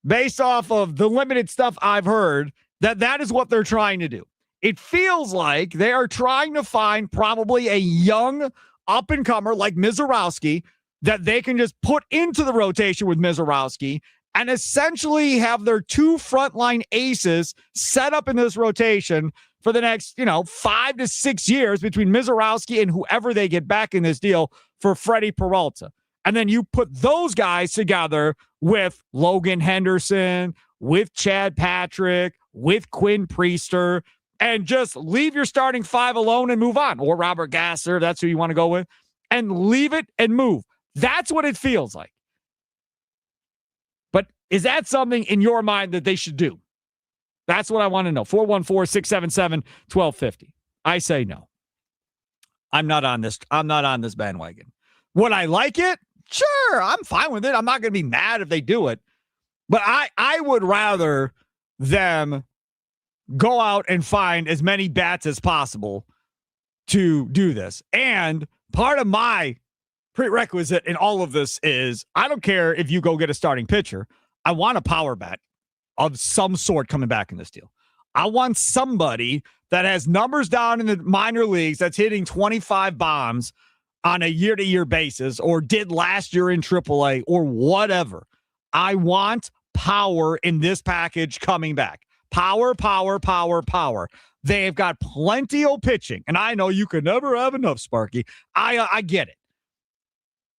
based off of the limited stuff I've heard, that is what they're trying to do. It feels like they are trying to find probably a young up-and-comer like Mizorowski that they can just put into the rotation with Mizorowski and essentially have their two frontline aces set up in this rotation for the next, 5 to 6 years between Mizorowski and whoever they get back in this deal for Freddie Peralta. And then you put those guys together with Logan Henderson, with Chad Patrick, with Quinn Priester, and just leave your starting five alone and move on. Or Robert Gasser, that's who you want to go with. And leave it and move. That's what it feels like. But is that something in your mind that they should do? That's what I want to know. 414-677-1250. I say no. I'm not on this bandwagon. Would I like it? Sure, I'm fine with it. I'm not going to be mad if they do it. But I would rather them go out and find as many bats as possible to do this. And part of my prerequisite in all of this is I don't care if you go get a starting pitcher. I want a power bat of some sort coming back in this deal. I want somebody that has numbers down in the minor leagues that's hitting 25 bombs on a year-to-year basis or did last year in AAA or whatever. I want power in this package coming back. Power, power, power, power. They've got plenty of pitching. And I know you could never have enough, Sparky. I get it.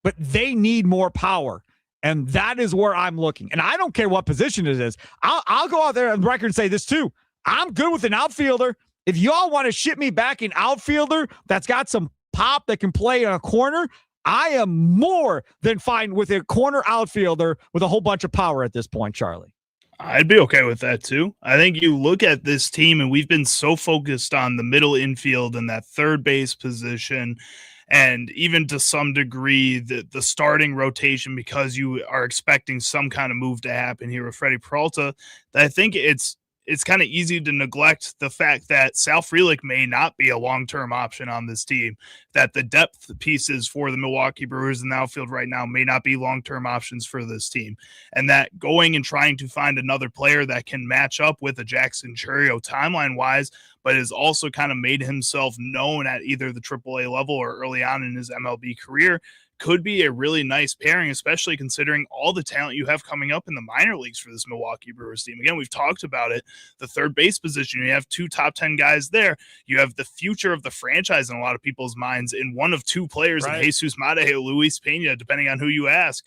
But they need more power. And that is where I'm looking. And I don't care what position it is. I'll go out there on the record and say this too. I'm good with an outfielder. If y'all want to ship me back an outfielder that's got some pop that can play in a corner, I am more than fine with a corner outfielder with a whole bunch of power at this point, Charlie. I'd be okay with that too. I think you look at this team and we've been so focused on the middle infield and that third base position and even to some degree the starting rotation because you are expecting some kind of move to happen here with Freddie Peralta, that I think it's kind of easy to neglect the fact that Sal Frelick may not be a long-term option on this team, that the depth pieces for the Milwaukee Brewers in the outfield right now may not be long-term options for this team, and that going and trying to find another player that can match up with a Jackson Chourio timeline-wise, but has also kind of made himself known at either the AAA level or early on in his MLB career, could be a really nice pairing, especially considering all the talent you have coming up in the minor leagues for this Milwaukee Brewers team. Again, we've talked about it. The third base position, you have two top 10 guys there. You have the future of the franchise in a lot of people's minds in one of two players, right, in Jesus Mate or Luis Pena, depending on who you ask.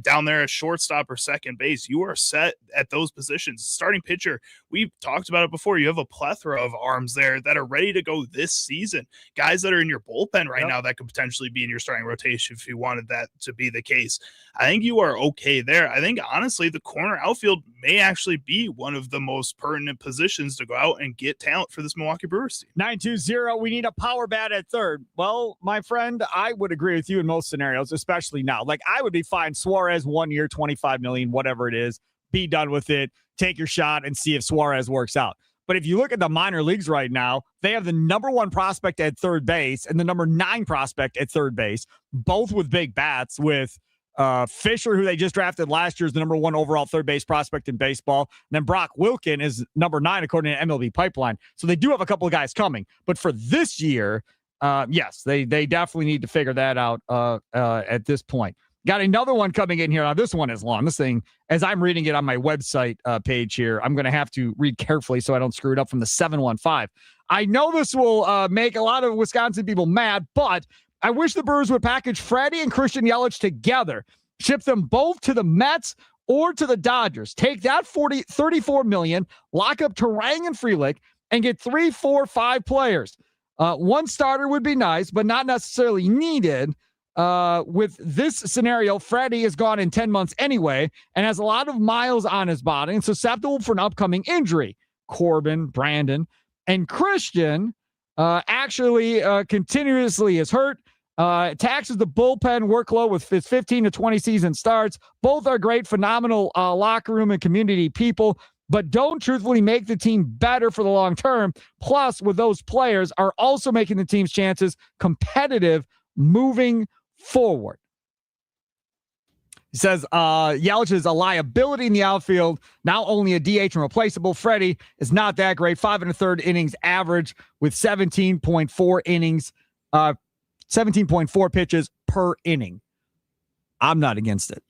Down there at shortstop or second base, you are set at those positions. Starting pitcher, we've talked about it before. You have a plethora of arms there that are ready to go this season. Guys that are in your bullpen right now that could potentially be in your starting rotation if you wanted that to be the case. I think you are okay there. I think, honestly, the corner outfield may actually be one of the most pertinent positions to go out and get talent for this Milwaukee Brewers team. 920, we need a power bat at third. Well, my friend, I would agree with you in most scenarios, especially now. Like, I would be fine Suarez 1 year, $25 million, whatever it is, be done with it, take your shot and see if Suarez works out. But if you look at the minor leagues right now, they have the number 1 prospect at third base and the number 9 prospect at third base, both with big bats with Fisher, who they just drafted last year, is the number 1 overall third base prospect in baseball. And then Brock Wilken is number 9, according to MLB Pipeline. So they do have a couple of guys coming. But for this year, yes, they definitely need to figure that out at this point. Got another one coming in here. Now, this one is long. This thing, as I'm reading it on my website page here, I'm going to have to read carefully so I don't screw it up, from the 715. I know this will make a lot of Wisconsin people mad, but I wish the Brewers would package Freddie and Christian Yelich together, ship them both to the Mets or to the Dodgers. Take that $34 million, lock up Terang and Frelick, and get 3, 4, 5 players. One starter would be nice, but not necessarily needed. With this scenario, Freddie is gone in 10 months anyway and has a lot of miles on his body and susceptible for an upcoming injury. Corbin, Brandon, and Christian actually continuously is hurt. Taxes the bullpen workload with his 15 to 20 season starts. Both are great, phenomenal locker room and community people, but don't truthfully make the team better for the long term. Plus, with those players, are also making the team's chances competitive moving forward. He says Yelich is a liability in the outfield, not only a DH and replaceable. Freddie is not that great. 5 1/3 innings average with 17.4 innings, 17.4 pitches per inning. I'm not against it.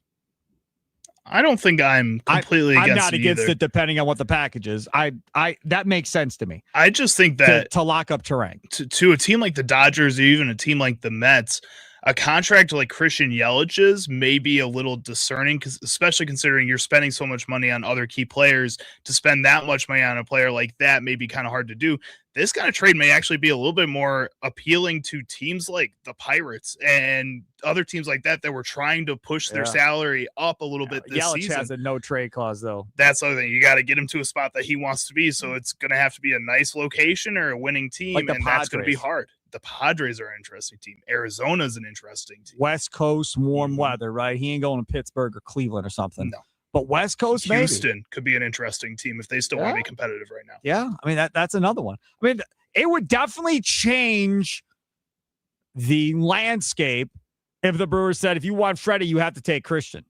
I don't think I'm completely against it. I'm not against either. it, depending on what the package is. I that makes sense to me. I just think that to lock up Terang to a team like the Dodgers, or even a team like the Mets, a contract like Christian Yelich's may be a little discerning, because especially considering you're spending so much money on other key players, to spend that much money on a player like that may be kind of hard to do. This kind of trade may actually be a little bit more appealing to teams like the Pirates and other teams like that were trying to push their salary up a little bit this Yelich season. has a no trade clause, though. That's the other thing. You got to get him to a spot that he wants to be. So it's going to have to be a nice location or a winning team, Like and that's going to be hard. The Padres are an interesting team. Arizona is an interesting team. West Coast, warm weather, right? He ain't going to Pittsburgh or Cleveland or something. No. But West Coast, Houston maybe. Could be an interesting team if they still want to be competitive right now. Yeah, I mean, that's another one. I mean, it would definitely change the landscape if the Brewers said, if you want Freddie, you have to take Christian.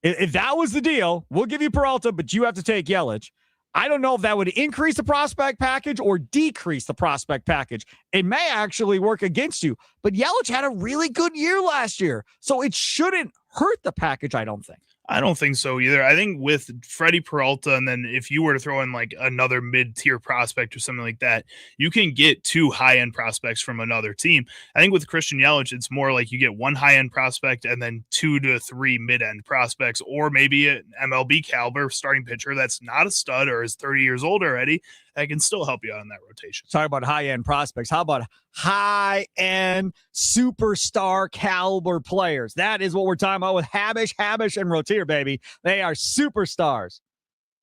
If that was the deal, we'll give you Peralta, but you have to take Yelich. I don't know if that would increase the prospect package or decrease the prospect package. It may actually work against you, but Yelich had a really good year last year, so it shouldn't hurt the package, I don't think. I don't think so either. I think with Freddie Peralta, and then if you were to throw in like another mid-tier prospect or something like that, you can get 2 high-end prospects from another team. I think with Christian Yelich, it's more like you get 1 high-end prospect and then 2 to 3 mid-end prospects, or maybe an MLB caliber starting pitcher that's not a stud or is 30 years old already that can still help you out in that rotation. Talk about high-end prospects. How about high-end superstar caliber players? That is what we're talking about with Habish, and Rotier, baby. They are superstars.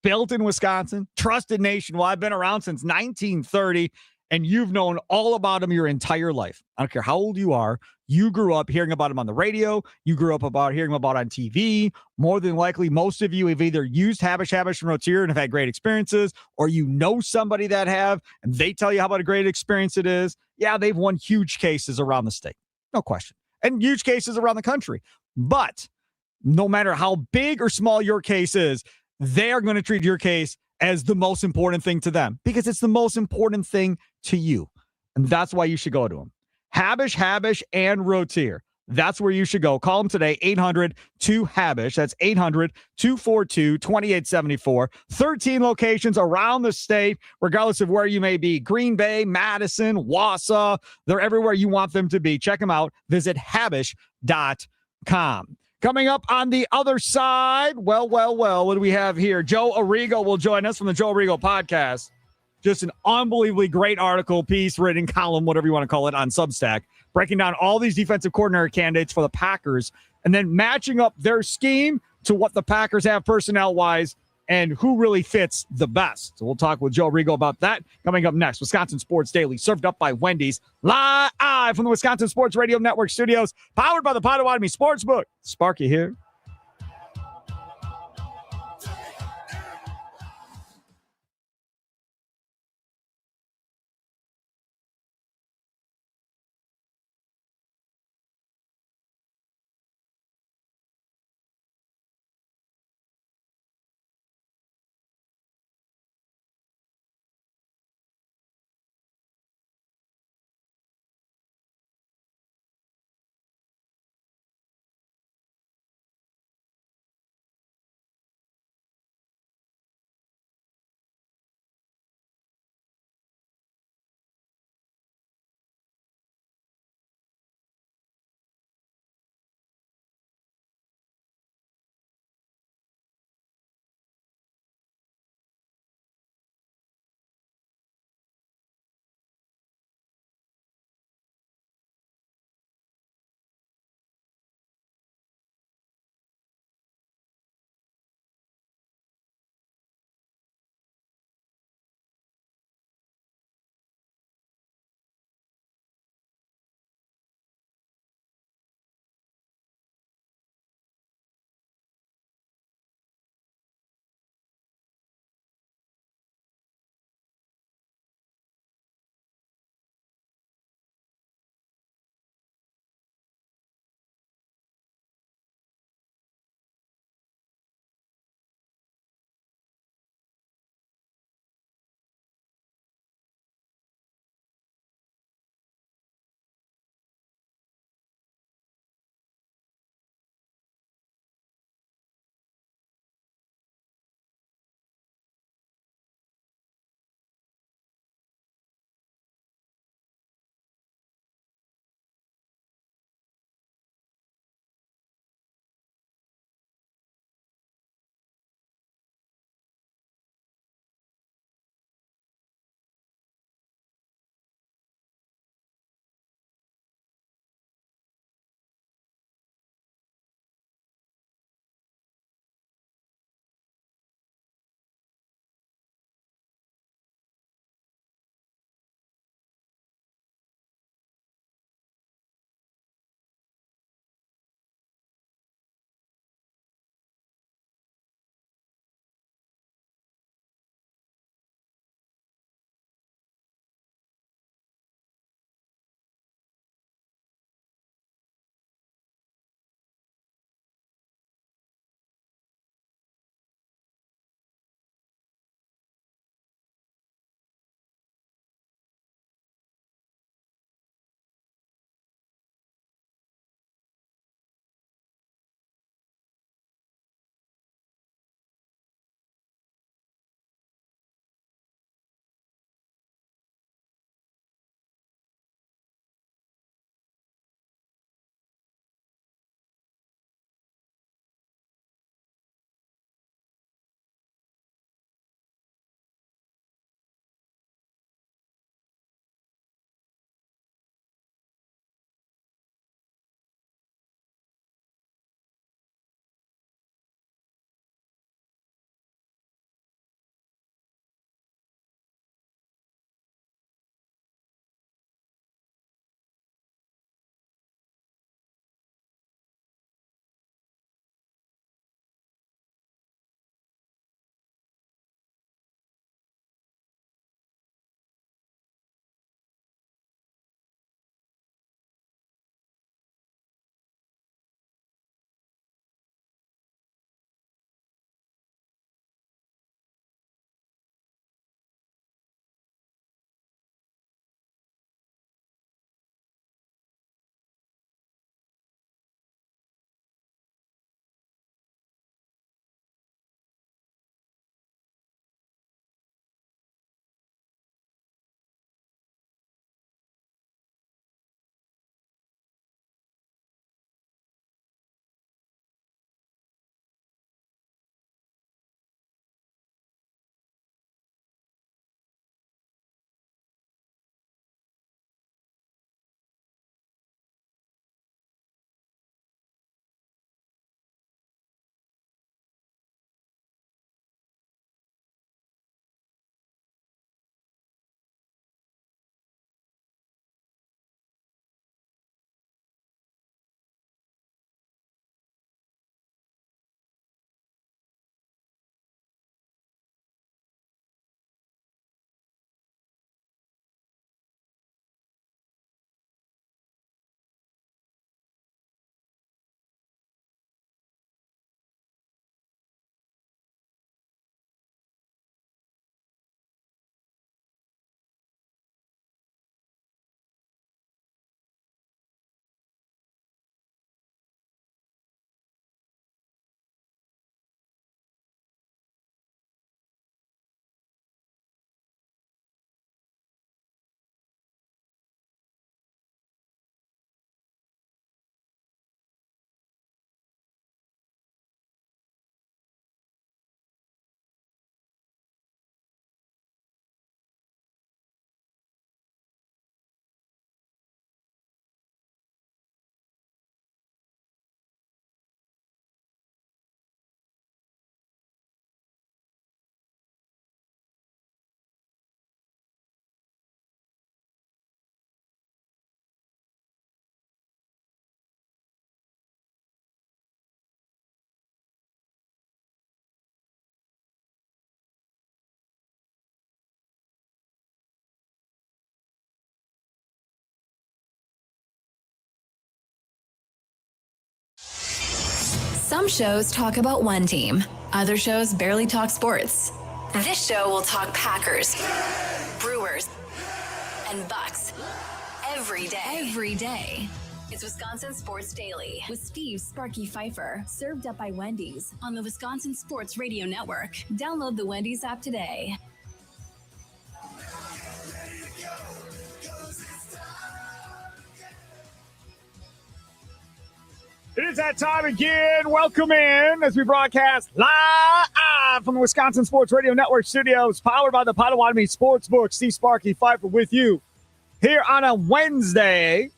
Built in Wisconsin, trusted nationwide, been around since 1930, and you've known all about them your entire life. I don't care how old you are. You grew up hearing about them on the radio. You grew up hearing about on TV. More than likely, most of you have either used Habish, and Rotier and have had great experiences, or you know somebody that have, and they tell you how about a great experience it is. Yeah, they've won huge cases around the state. No question. And huge cases around the country. But no matter how big or small your case is, they are going to treat your case as the most important thing to them, because it's the most important thing to you. And that's why you should go to them. Habish, and Rotier. That's where you should go. Call them today, 800-2HABISH. That's 800-242-2874. 13 locations around the state, regardless of where you may be. Green Bay, Madison, Wausau. They're everywhere you want them to be. Check them out. Visit Habish.com. Coming up on the other side, well, what do we have here? Joe Arrigo will join us from the Joe Arrigo podcast. Just an unbelievably great article, piece, written, column, whatever you want to call it, on Substack, breaking down all these defensive coordinator candidates for the Packers and then matching up their scheme to what the Packers have personnel-wise and who really fits the best. So we'll talk with Joe Arrigo about that coming up next. Wisconsin Sports Daily, served up by Wendy's, live from the Wisconsin Sports Radio Network studios, powered by the Potawatomi Sportsbook. Sparky here. Some shows talk about one team. Other shows barely talk sports. This show will talk Packers, Brewers, and Bucks every day. Every day. It's Wisconsin Sports Daily with Steve Sparky Pfeiffer, served up by Wendy's on the Wisconsin Sports Radio Network. Download the Wendy's app today. It is that time again. Welcome in as we broadcast live from the Wisconsin Sports Radio Network studios, powered by the Potawatomi Sportsbook. Steve Sparky Pfeiffer with you here on a Wednesday.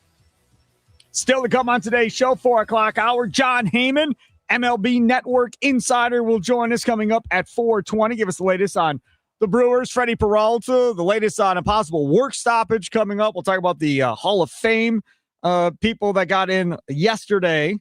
Still to come on today's show, 4 o'clock hour, John Heyman, MLB Network Insider, will join us coming up at 4:20. Give us the latest on the Brewers, Freddie Peralta, the latest on a possible work stoppage coming up. We'll talk about the Hall of Fame people that got in yesterday.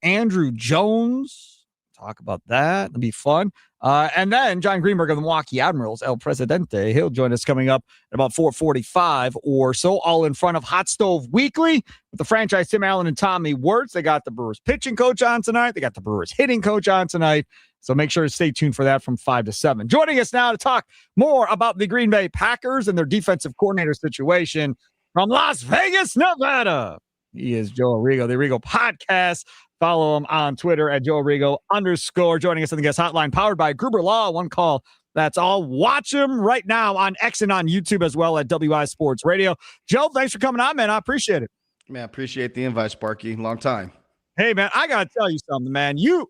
Andrew Jones, talk about that. It'll be fun. And then John Greenberg of the Milwaukee Admirals, El Presidente, he'll join us coming up at about 4:45 or so, all in front of Hot Stove Weekly with the franchise Tim Allen and Tommy Wirtz. They got the Brewers pitching coach on tonight. They got the Brewers hitting coach on tonight. So make sure to stay tuned for that from 5 to 7. Joining us now to talk more about the Green Bay Packers and their defensive coordinator situation from Las Vegas, Nevada. He is Joe Arrigo, the Arrigo Podcast. Follow him on Twitter at Joe Arrigo _. Joining us on the guest hotline, powered by Gruber Law. One call. That's all. Watch him right now on X and on YouTube as well at WI Sports Radio. Joe, thanks for coming on, man. I appreciate it. Man, I appreciate the invite, Sparky. Long time. Hey, man, I got to tell you something, man. You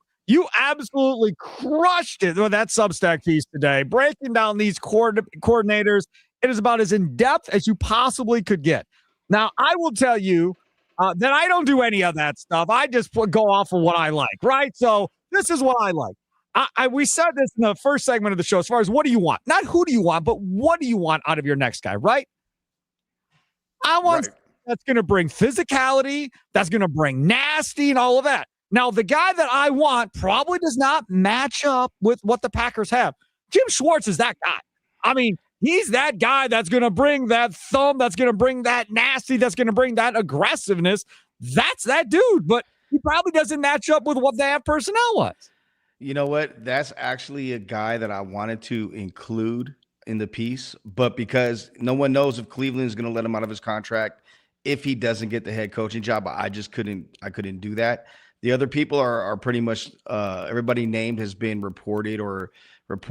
absolutely crushed it with that Substack piece today, breaking down these coordinators. It is about as in-depth as you possibly could get. Now, I will tell you, that I don't do any of that stuff. I just go off of what I like, right? So this is what I like. We said this in the first segment of the show as far as what do you want? Not who do you want, but what do you want out of your next guy, right? I want that's going to bring physicality, that's going to bring nasty and all of that. Now, the guy that I want probably does not match up with what the Packers have. Jim Schwartz is that guy. I mean, he's that guy that's going to bring that thumb, that's going to bring that nasty, that's going to bring that aggressiveness. That's that dude, but he probably doesn't match up with what they have personnel-wise. You know what? That's actually a guy that I wanted to include in the piece, but because no one knows if Cleveland is going to let him out of his contract if he doesn't get the head coaching job, I couldn't do that. The other people are pretty much everybody named has been reported or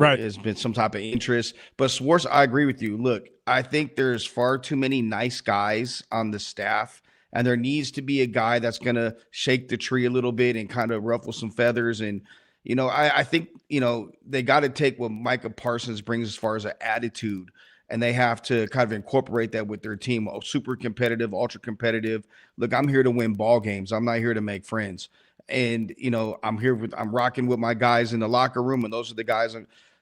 has been some type of interest. But Schwartz, I agree with you. Look, I think there's far too many nice guys on the staff, and there needs to be a guy that's going to shake the tree a little bit and kind of ruffle some feathers. And, you know, I think, you know, they got to take what Micah Parsons brings as far as an attitude, and they have to kind of incorporate that with their team. Oh, super competitive, ultra competitive. Look, I'm here to win ball games. I'm not here to make friends. And, you know, I'm rocking with my guys in the locker room, and those are the guys,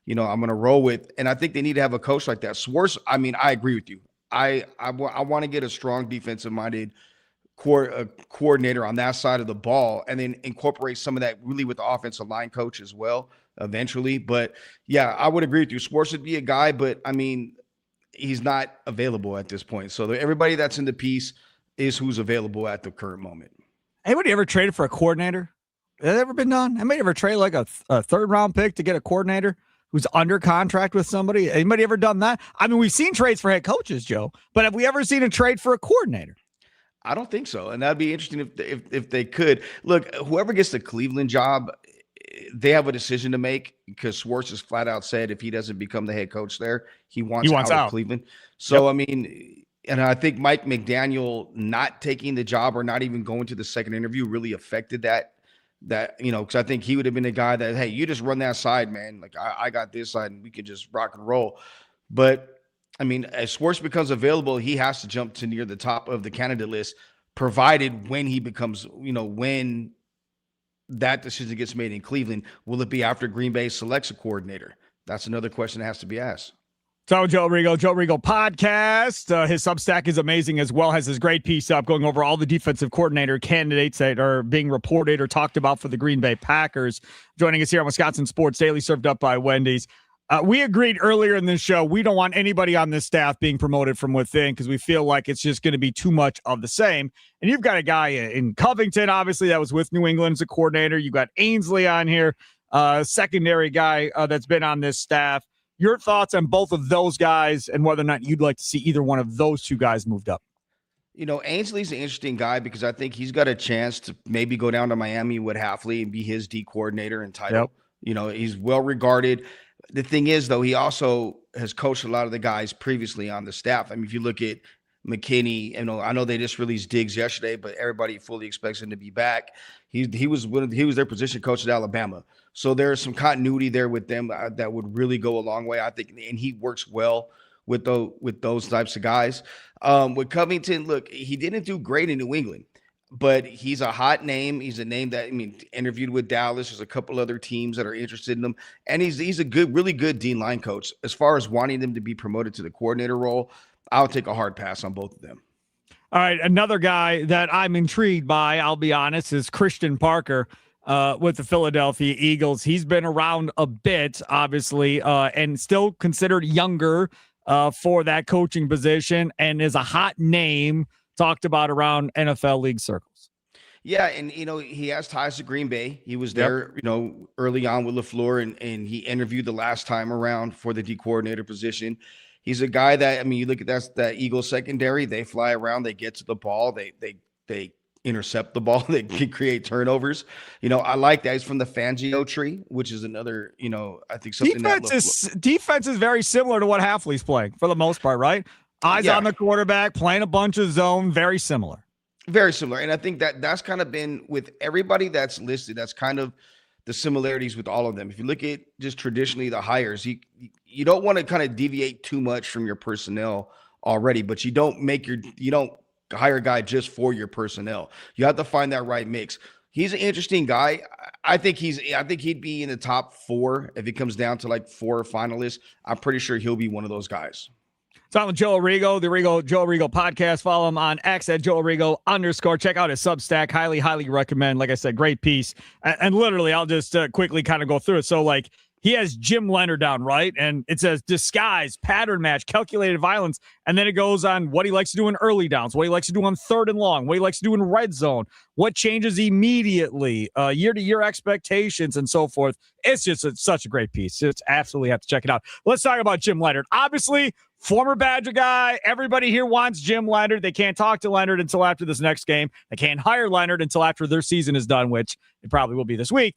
you know, I'm going to roll with. And I think they need to have a coach like that. Schwartz, I mean, I agree with you. I want to get a strong defensive-minded coordinator on that side of the ball, and then incorporate some of that really with the offensive line coach as well eventually. But, yeah, I would agree with you. Schwartz would be a guy, but, I mean, he's not available at this point. So everybody that's in the piece is who's available at the current moment. Anybody ever traded for a coordinator? Has that ever been done? Anybody ever trade like a third-round pick to get a coordinator who's under contract with somebody? Anybody ever done that? I mean, we've seen trades for head coaches, Joe, but have we ever seen a trade for a coordinator? I don't think so, and that'd be interesting if they could. Look, whoever gets the Cleveland job, they have a decision to make, because Schwartz has flat out said if he doesn't become the head coach there, he wants out of Cleveland. So, yep. I mean, and I think Mike McDaniel not taking the job or not even going to the second interview really affected that, you know, because I think he would have been a guy that, hey, you just run that side, man. Like, I got this side and we can just rock and roll. But, I mean, as Schwartz becomes available, he has to jump to near the top of the candidate list, provided when he becomes, you know, when that decision gets made in Cleveland, will it be after Green Bay selects a coordinator? That's another question that has to be asked. So Joe Arrigo Podcast. His Substack is amazing as well. Has his great piece up going over all the defensive coordinator candidates that are being reported or talked about for the Green Bay Packers. Joining us here on Wisconsin Sports Daily, served up by Wendy's. We agreed earlier in this show, we don't want anybody on this staff being promoted from within because we feel like it's just going to be too much of the same. And you've got a guy in Covington, obviously, that was with New England as a coordinator. You got Ainsley on here, secondary guy that's been on this staff. Your thoughts on both of those guys and whether or not you'd like to see either one of those two guys moved up? Ainsley's an interesting guy because I think he's got a chance to maybe go down to Miami with Hafley and be his D coordinator and title. Yep. He's well regarded. The thing is, though, he also has coached a lot of the guys previously on the staff. I mean, if you look at McKinney, I know they just released Diggs yesterday, but everybody fully expects him to be back. He was their position coach at Alabama. So there's some continuity there with them that would really go a long way, I think. And he works well with those types of guys. With Covington, look, he didn't do great in New England, but he's a hot name. He's a name that, interviewed with Dallas. There's a couple other teams that are interested in him. And he's a really good D-line coach. As far as wanting them to be promoted to the coordinator role, I'll take a hard pass on both of them. All right, another guy that I'm intrigued by, I'll be honest, is Christian Parker with the Philadelphia Eagles. He's been around a bit, obviously, and still considered younger for that coaching position, and is a hot name talked about around NFL league circles. Yeah, and he has ties to Green Bay. He was there, early on with LaFleur, and he interviewed the last time around for the D coordinator position. He's a guy that, you look at that Eagles secondary, they fly around, they get to the ball, they intercept the ball, they can create turnovers. I like that. He's from the Fangio tree, which is another, I think something defense is very similar to what Hafley's playing for the most part, right? Eyes on the quarterback, playing a bunch of zone, very similar. Very similar. And I think that's kind of been with everybody that's listed, that's kind of the similarities with all of them. If you look at just traditionally the hires, you don't want to kind of deviate too much from your personnel already, but you don't hire a guy just for your personnel. You have to find that right mix. He's an interesting guy. I think he'd be in the top 4 if it comes down to like 4 finalists. I'm pretty sure he'll be one of those guys. Talking with Joe Arrigo, the Joe Arrigo podcast. Follow him on X at Joe Arrigo_. Check out his Substack. Highly, highly recommend. Like I said, great piece. And literally, I'll just quickly kind of go through it. So, like, he has Jim Leonard down, right? And it says disguise, pattern match, calculated violence. And then it goes on what he likes to do in early downs, what he likes to do on 3rd and long, what he likes to do in red zone, what changes immediately, year-to-year expectations, and so forth. It's just such a great piece. It's absolutely have to check it out. Let's talk about Jim Leonard. Obviously, former Badger guy. Everybody here wants Jim Leonard. They can't talk to Leonard until after this next game. They can't hire Leonard until after their season is done, which it probably will be this week.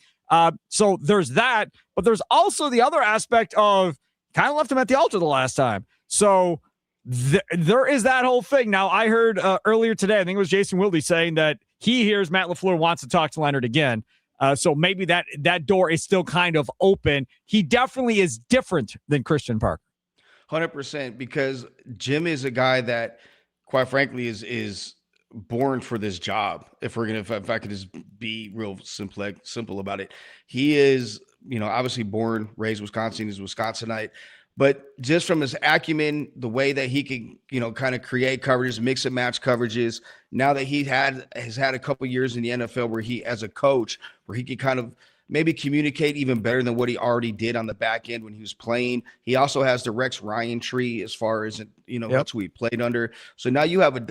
So there's that, but there's also the other aspect of kind of left him at the altar the last time. So there is that whole thing. Now, I heard earlier today, I think it was Jason Wilde saying that he hears Matt LaFleur wants to talk to Leonard again. So maybe that door is still kind of open. He definitely is different than Christian Parker. 100%, because Jim is a guy that, quite frankly, is born for this job. If I could just be real simple about it, he is, obviously born, raised Wisconsin, he's Wisconsinite, but just from his acumen, the way that he can, kind of create coverages, mix and match coverages. Now that has had a couple years in the NFL where he, as a coach, where he can kind of maybe communicate even better than what he already did on the back end when he was playing. He also has the Rex Ryan tree as far as, that's who he played under. So now you have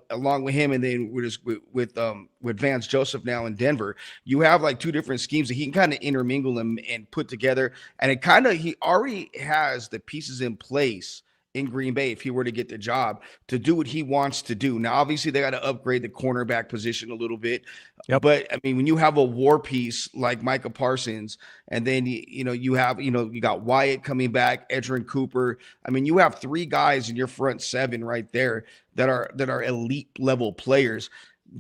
along with him, and then with Vance Joseph now in Denver, you have like 2 different schemes that he can kind of intermingle them and put together. And he already has the pieces in place in Green Bay if he were to get the job to do what he wants to do. Now, obviously, they got to upgrade the cornerback position a little bit. Yep. But, when you have a war piece like Micah Parsons, and then, you got Wyatt coming back, Edgerrin Cooper. You have 3 guys in your front 7 right there that are elite level players.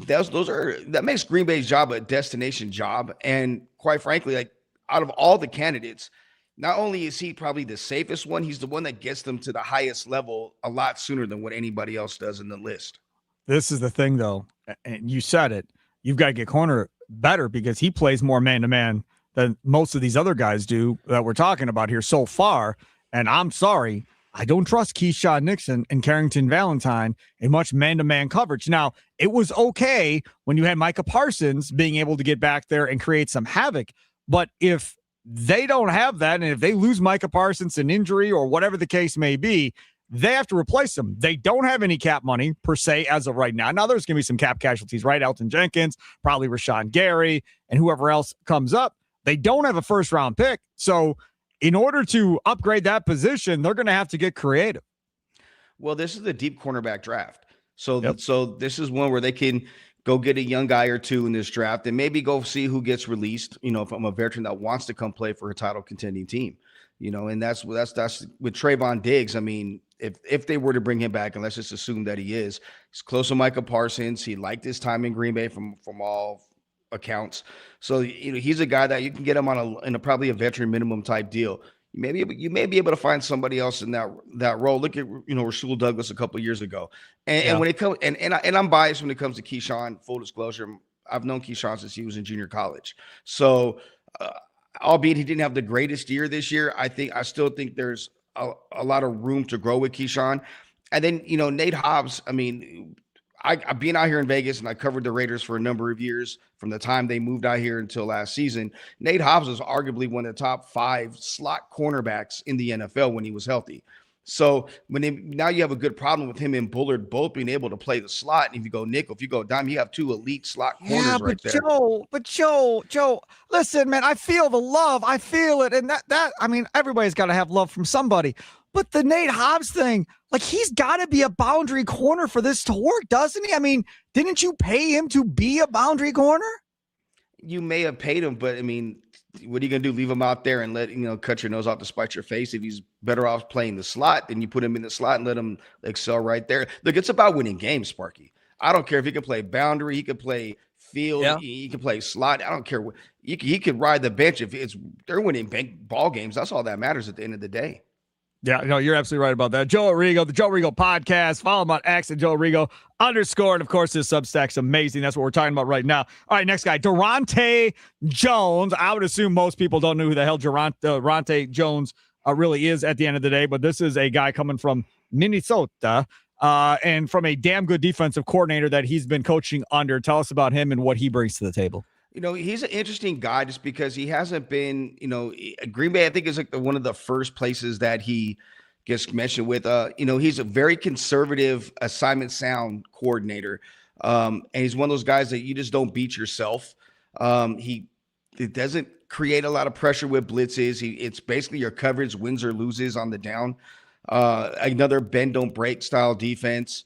That makes Green Bay's job a destination job. And quite frankly, like, out of all the candidates, not only is he probably the safest one, he's the one that gets them to the highest level a lot sooner than what anybody else does in the list. This is the thing, though, and you said it. You've got to get corner better because he plays more man-to-man than most of these other guys do that we're talking about here so far. And I'm sorry, I don't trust Keyshawn Nixon and Carrington Valentine in much man-to-man coverage. Now, it was okay when you had Micah Parsons being able to get back there and create some havoc, but if They don't have that. And if they lose Micah Parsons an injury or whatever the case may be, they have to replace him. They don't have any cap money per se as of right now. Now there's going to be some cap casualties, right? Elton Jenkins, probably Rashawn Gary, and whoever else comes up. They don't have a first round pick. So in order to upgrade that position, they're going to have to get creative. Well, this is the deep cornerback draft. So this is one where they can go get a young guy or two in this draft and maybe go see who gets released, if I'm a veteran that wants to come play for a title contending team, and that's with Trayvon Diggs. I mean, if they were to bring him back, and let's just assume that he's close to Micah Parsons. He liked his time in Green Bay from all accounts. So, he's a guy that you can get him in probably a veteran minimum type deal. You may be able to find somebody else in that role. Look at Rasul Douglas a couple of years ago, and when it comes and I'm biased when it comes to Keyshawn. Full disclosure, I've known Keyshawn since he was in junior college. So, albeit he didn't have the greatest year this year, I still think there's a lot of room to grow with Keyshawn. And then Nate Hobbs. I mean, I've been out here in Vegas and I covered the Raiders for a number of years from the time they moved out here until last season. Nate Hobbs was arguably one of the top 5 slot cornerbacks in the NFL when he was healthy. So now you have a good problem with him and Bullard both being able to play the slot. And if you go nickel, if you go dime, you have 2 elite slot corners right there. Joe, listen, man, I feel the love. I feel it. And I mean, everybody's got to have love from somebody. But the Nate Hobbs thing, like, he's got to be a boundary corner for this to work, doesn't he? I mean, didn't you pay him to be a boundary corner? You may have paid him, but I mean, what are you going to do? Leave him out there and let, cut your nose off to spite your face? If he's better off playing the slot, then you put him in the slot and let him excel right there. Look, it's about winning games, Sparky. I don't care if he can play boundary, he could play field, he can play slot. I don't care what he could ride the bench. If they're winning ball games, that's all that matters at the end of the day. Yeah, no, you're absolutely right about that. Joe Arrigo, the Joe Arrigo podcast. Follow him on X at Joe Arrigo _ And of course, his Substack's amazing. That's what we're talking about right now. All right, next guy, Durante Jones. I would assume most people don't know who the hell Durante Jones really is at the end of the day, but this is a guy coming from Minnesota and from a damn good defensive coordinator that he's been coaching under. Tell us about him and what he brings to the table. He's an interesting guy just because he hasn't been, Green Bay, I think, is like one of the first places that he gets mentioned with. He's a very conservative assignment sound coordinator. And he's one of those guys that you just don't beat yourself. It doesn't create a lot of pressure with blitzes. It's basically your coverage wins or loses on the down. Another bend, don't break style defense.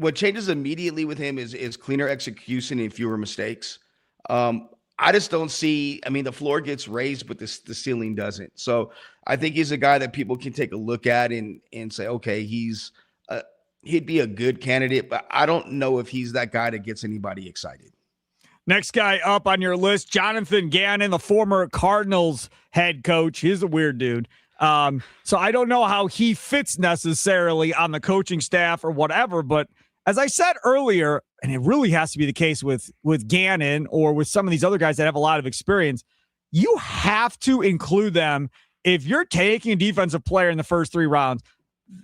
What changes immediately with him is cleaner execution and fewer mistakes. I just don't see, the floor gets raised, but the ceiling doesn't. So I think he's a guy that people can take a look at and say, okay, he'd be a good candidate, but I don't know if he's that guy that gets anybody excited. Next guy up on your list, Jonathan Gannon, the former Cardinals head coach. He's a weird dude. So I don't know how he fits necessarily on the coaching staff or whatever, but as I said earlier, and it really has to be the case with Gannon or with some of these other guys that have a lot of experience, you have to include them. If you're taking a defensive player in the first 3 rounds,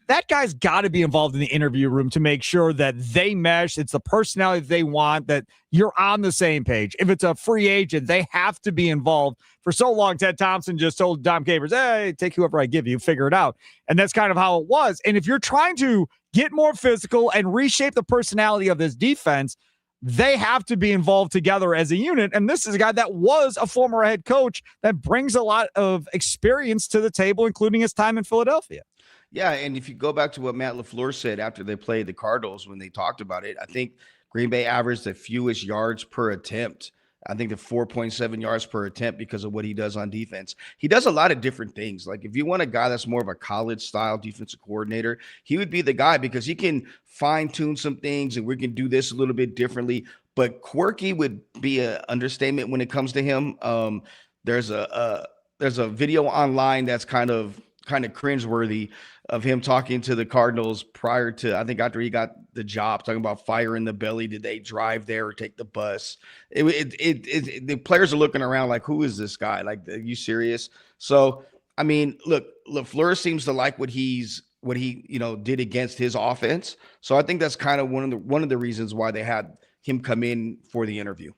that guy's got to be involved in the interview room to make sure that they mesh. It's the personality that they want, that you're on the same page. If it's a free agent, they have to be involved. For so long, Ted Thompson just told Dom Capers, hey, take whoever I give you, figure it out. And that's kind of how it was. And if you're trying to get more physical and reshape the personality of this defense, they have to be involved together as a unit. And this is a guy that was a former head coach that brings a lot of experience to the table, including his time in Philadelphia. Yeah, and if you go back to what Matt LaFleur said after they played the Cardinals when they talked about it, I think Green Bay averaged the fewest yards per attempt. I think the 4.7 yards per attempt because of what he does on defense. He does a lot of different things. Like if you want a guy that's more of a college-style defensive coordinator, he would be the guy because he can fine-tune some things and we can do this a little bit differently. But quirky would be an understatement when it comes to him. There's a video online that's kind of cringeworthy of him talking to the Cardinals prior to, I think after he got the job, talking about fire in the belly. Did they drive there or take the bus? The players are looking around like, who is this guy? Like, are you serious? So, look, LaFleur seems to like what he did against his offense. So I think that's kind of one of the reasons why they had him come in for the interview.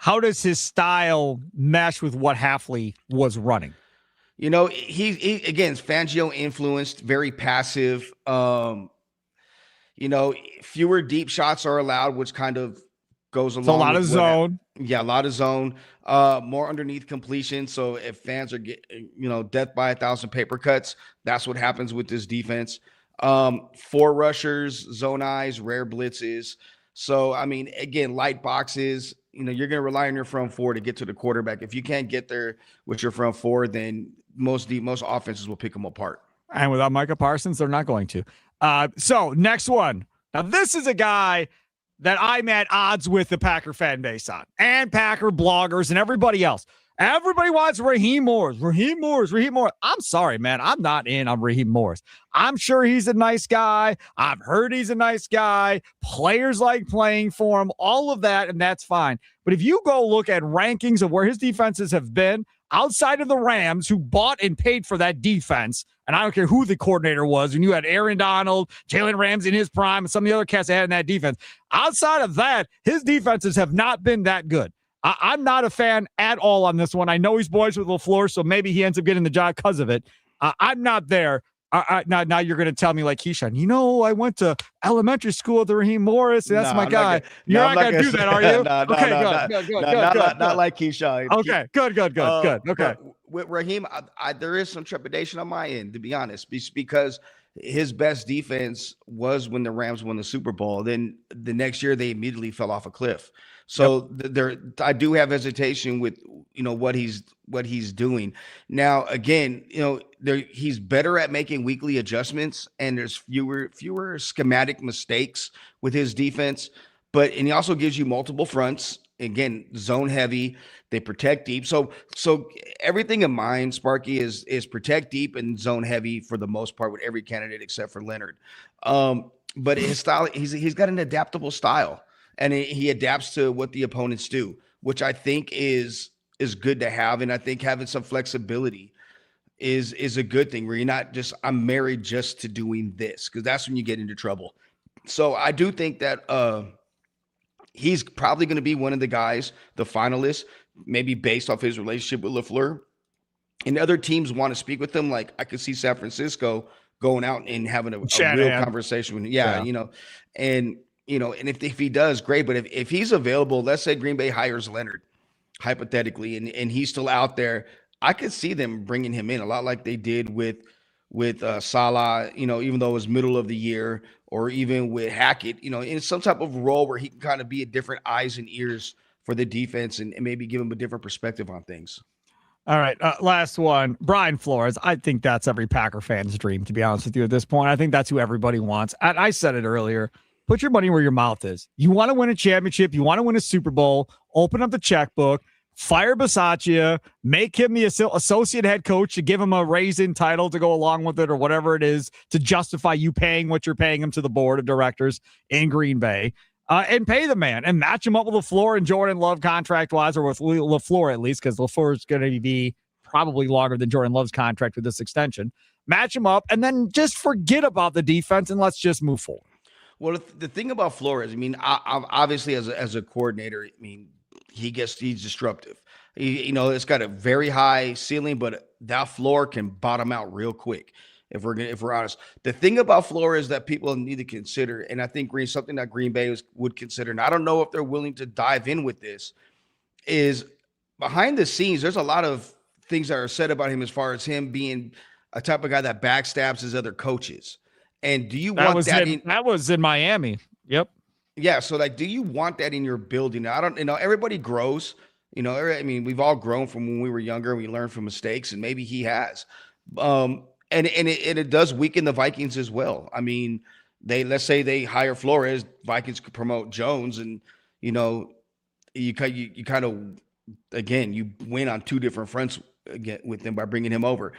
how does his style mesh with what Hafley was running? You know, he again, Fangio influenced, very passive. You know, fewer deep shots are allowed, which kind of goes along. So a lot of zone. Yeah, a lot of zone. More underneath completion. So if fans are death by 1,000 paper cuts, that's what happens with this defense. 4 rushers, zone eyes, rare blitzes. So I mean, again, light boxes. You know, you're going to rely on your front 4 to get to the quarterback. If you can't get there with your front 4, then most offenses will pick them apart. And without Micah Parsons, they're not going to. So next one. Now, this is a guy that I'm at odds with the Packer fan base on, and Packer bloggers and everybody else. Everybody wants Raheem Morris. I'm sorry, man. I'm not in on Raheem Morris. I'm sure he's a nice guy. I've heard he's a nice guy. Players like playing for him, all of that, and that's fine. But if you go look at rankings of where his defenses have been, outside of the Rams, who bought and paid for that defense, and I don't care who the coordinator was, when you had Aaron Donald, Jalen Ramsey in his prime, and some of the other cats that had in that defense, outside of that, his defenses have not been that good. I'm not a fan at all on this one. I know he's boys with LaFleur, so maybe he ends up getting the job because of it. I'm not there. Now you're going to tell me like Keyshawn, I went to elementary school with Raheem Morris. That's my guy. You're not going to do that, are you? Good. Not like Keyshawn. Okay, good. Okay. With Raheem, there is some trepidation on my end, to be honest, because his best defense was when the Rams won the Super Bowl. Then the next year they immediately fell off a cliff. So I do have hestation with what he's doing now. Again, he's better at making weekly adjustments, and there's fewer schematic mistakes with his defense. And he also gives you multiple fronts. Again, zone heavy. They protect deep. So everything in mind, Sparky, is protect deep and zone heavy for the most part with every candidate except for Leonard. But his style, he's got an adaptable style. And he adapts to what the opponents do, which I think is good to have. And I think having some flexibility is a good thing, where you're not just, I'm married just to doing this, because that's when you get into trouble. So I do think that he's probably going to be one of the guys, the finalists, maybe based off his relationship with LaFleur. And other teams want to speak with him. Like I could see San Francisco going out and having a real conversation with him. Yeah. And if he does, great. But if he's available, let's say Green Bay hires Leonard, hypothetically, and he's still out there, I could see them bringing him in a lot like they did with Salah, even though it was middle of the year, or even with Hackett, in some type of role where he can kind of be a different eyes and ears for the defense and maybe give him a different perspective on things. All right, last one. Brian Flores. I think that's every Packer fan's dream, to be honest with you at this point. I think that's who everybody wants. And I said it earlier. Put your money where your mouth is. You want to win a championship. You want to win a Super Bowl. Open up the checkbook. Fire Bisaccia. Make him the associate head coach to give him a raise-in title to go along with it, or whatever it is to justify you paying what you're paying him to the board of directors in Green Bay. And pay the man and match him up with LaFleur and Jordan Love contract-wise, or with LaFleur at least, because LaFleur is going to be probably longer than Jordan Love's contract with this extension. Match him up, and then just forget about the defense and let's just move forward. Well, the thing about Flores, I obviously as a coordinator, he's disruptive. It's got a very high ceiling, but that floor can bottom out real quick. If we're honest, the thing about Flores that people need to consider, and I think something that Green Bay would consider, and I don't know if they're willing to dive in with this, is behind the scenes. There's a lot of things that are said about him as far as him being a type of guy that backstabs his other coaches. And do you want that? That was in Miami. Yep. Yeah. So do you want that in your building? I don't, everybody grows, we've all grown from when we were younger. We learned from mistakes, and maybe he has. And it does weaken the Vikings as well. Let's say they hire Flores, Vikings could promote Jones, and, you kind of, again, you win on two different fronts again with them by bringing him over.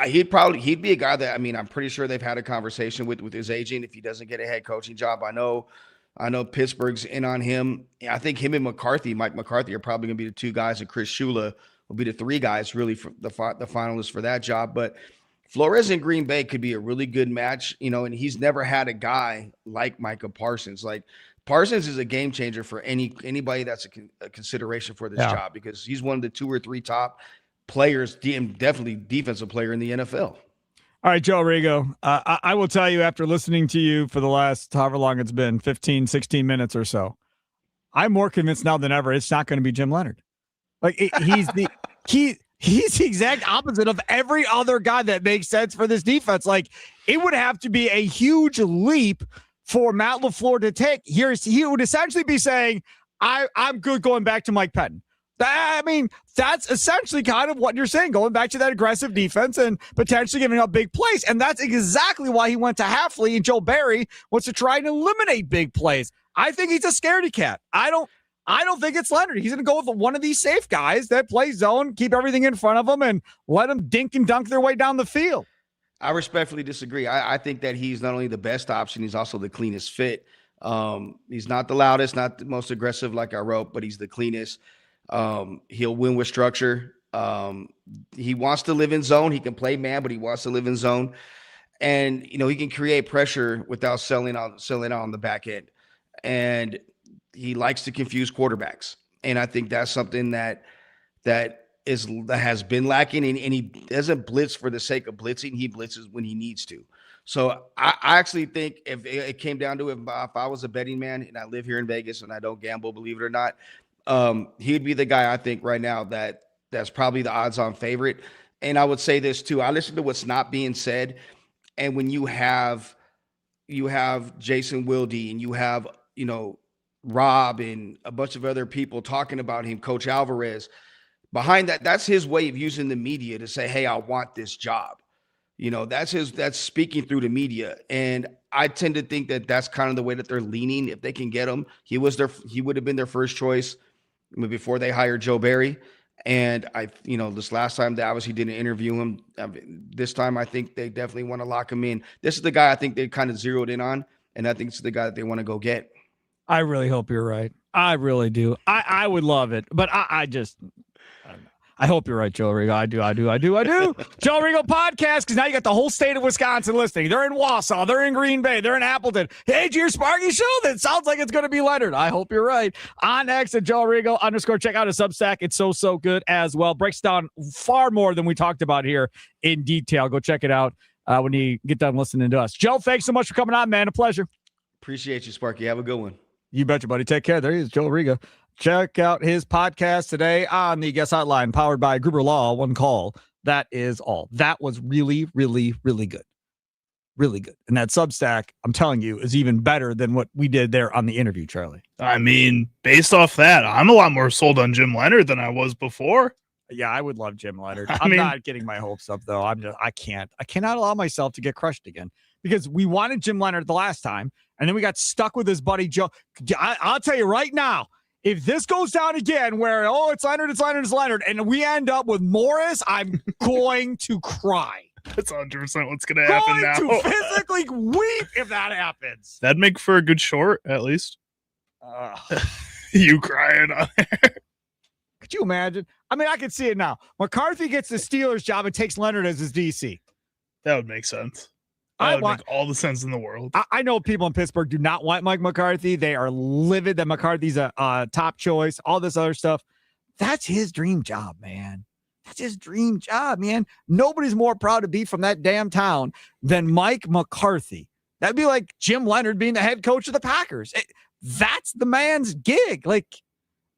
He'd be a guy that, I'm pretty sure they've had a conversation with his agent if he doesn't get a head coaching job. I know Pittsburgh's in on him. I think him and Mike McCarthy are probably going to be the two guys, and Chris Shula will be the three guys really for the finalists for that job. But Flores in Green Bay could be a really good match, and he's never had a guy like Micah Parsons. Like, Parsons is a game changer for anybody that's a consideration for this job, because he's one of the 2 or 3 top players, definitely defensive player in the NFL. All right, Joe Arrigo, I will tell you, after listening to you for the last however long it's been, 15, 16 minutes or so, I'm more convinced now than ever it's not going to be Jim Leonard. Like, he's the exact opposite of every other guy that makes sense for this defense. Like, it would have to be a huge leap for Matt LaFleur to take. He would essentially be saying, I'm good going back to Mike Pettin. I mean, that's essentially kind of what you're saying, going back to that aggressive defense and potentially giving up big plays. And that's exactly why he went to Hafley, and Joe Barry wants to try and eliminate big plays. I think he's a scaredy cat. I don't think it's Leonard. He's going to go with one of these safe guys that play zone, keep everything in front of him, and let them dink and dunk their way down the field. I respectfully disagree. I think that he's not only the best option, he's also the cleanest fit. He's not the loudest, not the most aggressive like I wrote, but he's the cleanest. He'll win with structure. He wants to live in zone. He can play man, but he wants to live in zone. And, he can create pressure without selling out on the back end. And he likes to confuse quarterbacks. And I think that's something that has been lacking. And he doesn't blitz for the sake of blitzing. He blitzes when he needs to. So I actually think if it came down to it, if I was a betting man and I live here in Vegas and I don't gamble, believe it or not, he'd be the guy I think right now that's probably the odds-on favorite. And I would say this too. I listen to what's not being said, and when you have Jason Wilde and you have Rob and a bunch of other people talking about him, Coach Alvarez, behind that's his way of using the media to say, hey, I want this job. That's speaking through the media. And I tend to think that that's kind of the way that they're leaning. If they can get him, he would have been their first choice before they hired Joe Barry. And this last time that obviously didn't interview him. This time, I think they definitely want to lock him in. This is the guy I think they kind of zeroed in on. And I think it's the guy that they want to go get. I really hope you're right. I really do. I would love it, but I hope you're right, Joe Arrigo. I do. Joe Arrigo podcast, because now you got the whole state of Wisconsin listening. They're in Wausau. They're in Green Bay. They're in Appleton. Hey, it's your Sparky show. That sounds like it's going to be Leonard. I hope you're right. On X at Joe Arrigo _ check out his Substack. It's so good as well. Breaks down far more than we talked about here in detail. Go check it out when you get done listening to us. Joe, thanks so much for coming on, man. A pleasure. Appreciate you, Sparky. Have a good one. You betcha, buddy. Take care. There he is, Joe Arrigo. Check out his podcast today on the Guest Hotline, powered by Gruber Law. One call. That is all. That was really, really, really good. Really good. And that Substack, I'm telling you, is even better than what we did there on the interview, Charlie. I mean, based off that, I'm a lot more sold on Jim Leonard than I was before. Yeah, I would love Jim Leonard. I'm not getting my hopes up, though. I cannot allow myself to get crushed again, because we wanted Jim Leonard the last time, and then we got stuck with his buddy Joe. I'll tell you right now, if this goes down again where, it's Leonard, and we end up with Morris, I'm going to cry. That's 100% what's going to happen now. To physically weep if that happens. That'd make for a good short, at least. You crying on there. Could you imagine? I mean, I could see it now. McCarthy gets the Steelers job and takes Leonard as his DC. That would make sense. That would make all the sense in the world. I know people in Pittsburgh do not want Mike McCarthy. They are livid that McCarthy's a top choice, all this other stuff. That's his dream job, man. That's his dream job, man. Nobody's more proud to be from that damn town than Mike McCarthy. That'd be like Jim Leonard being the head coach of the Packers. That's the man's gig. Like,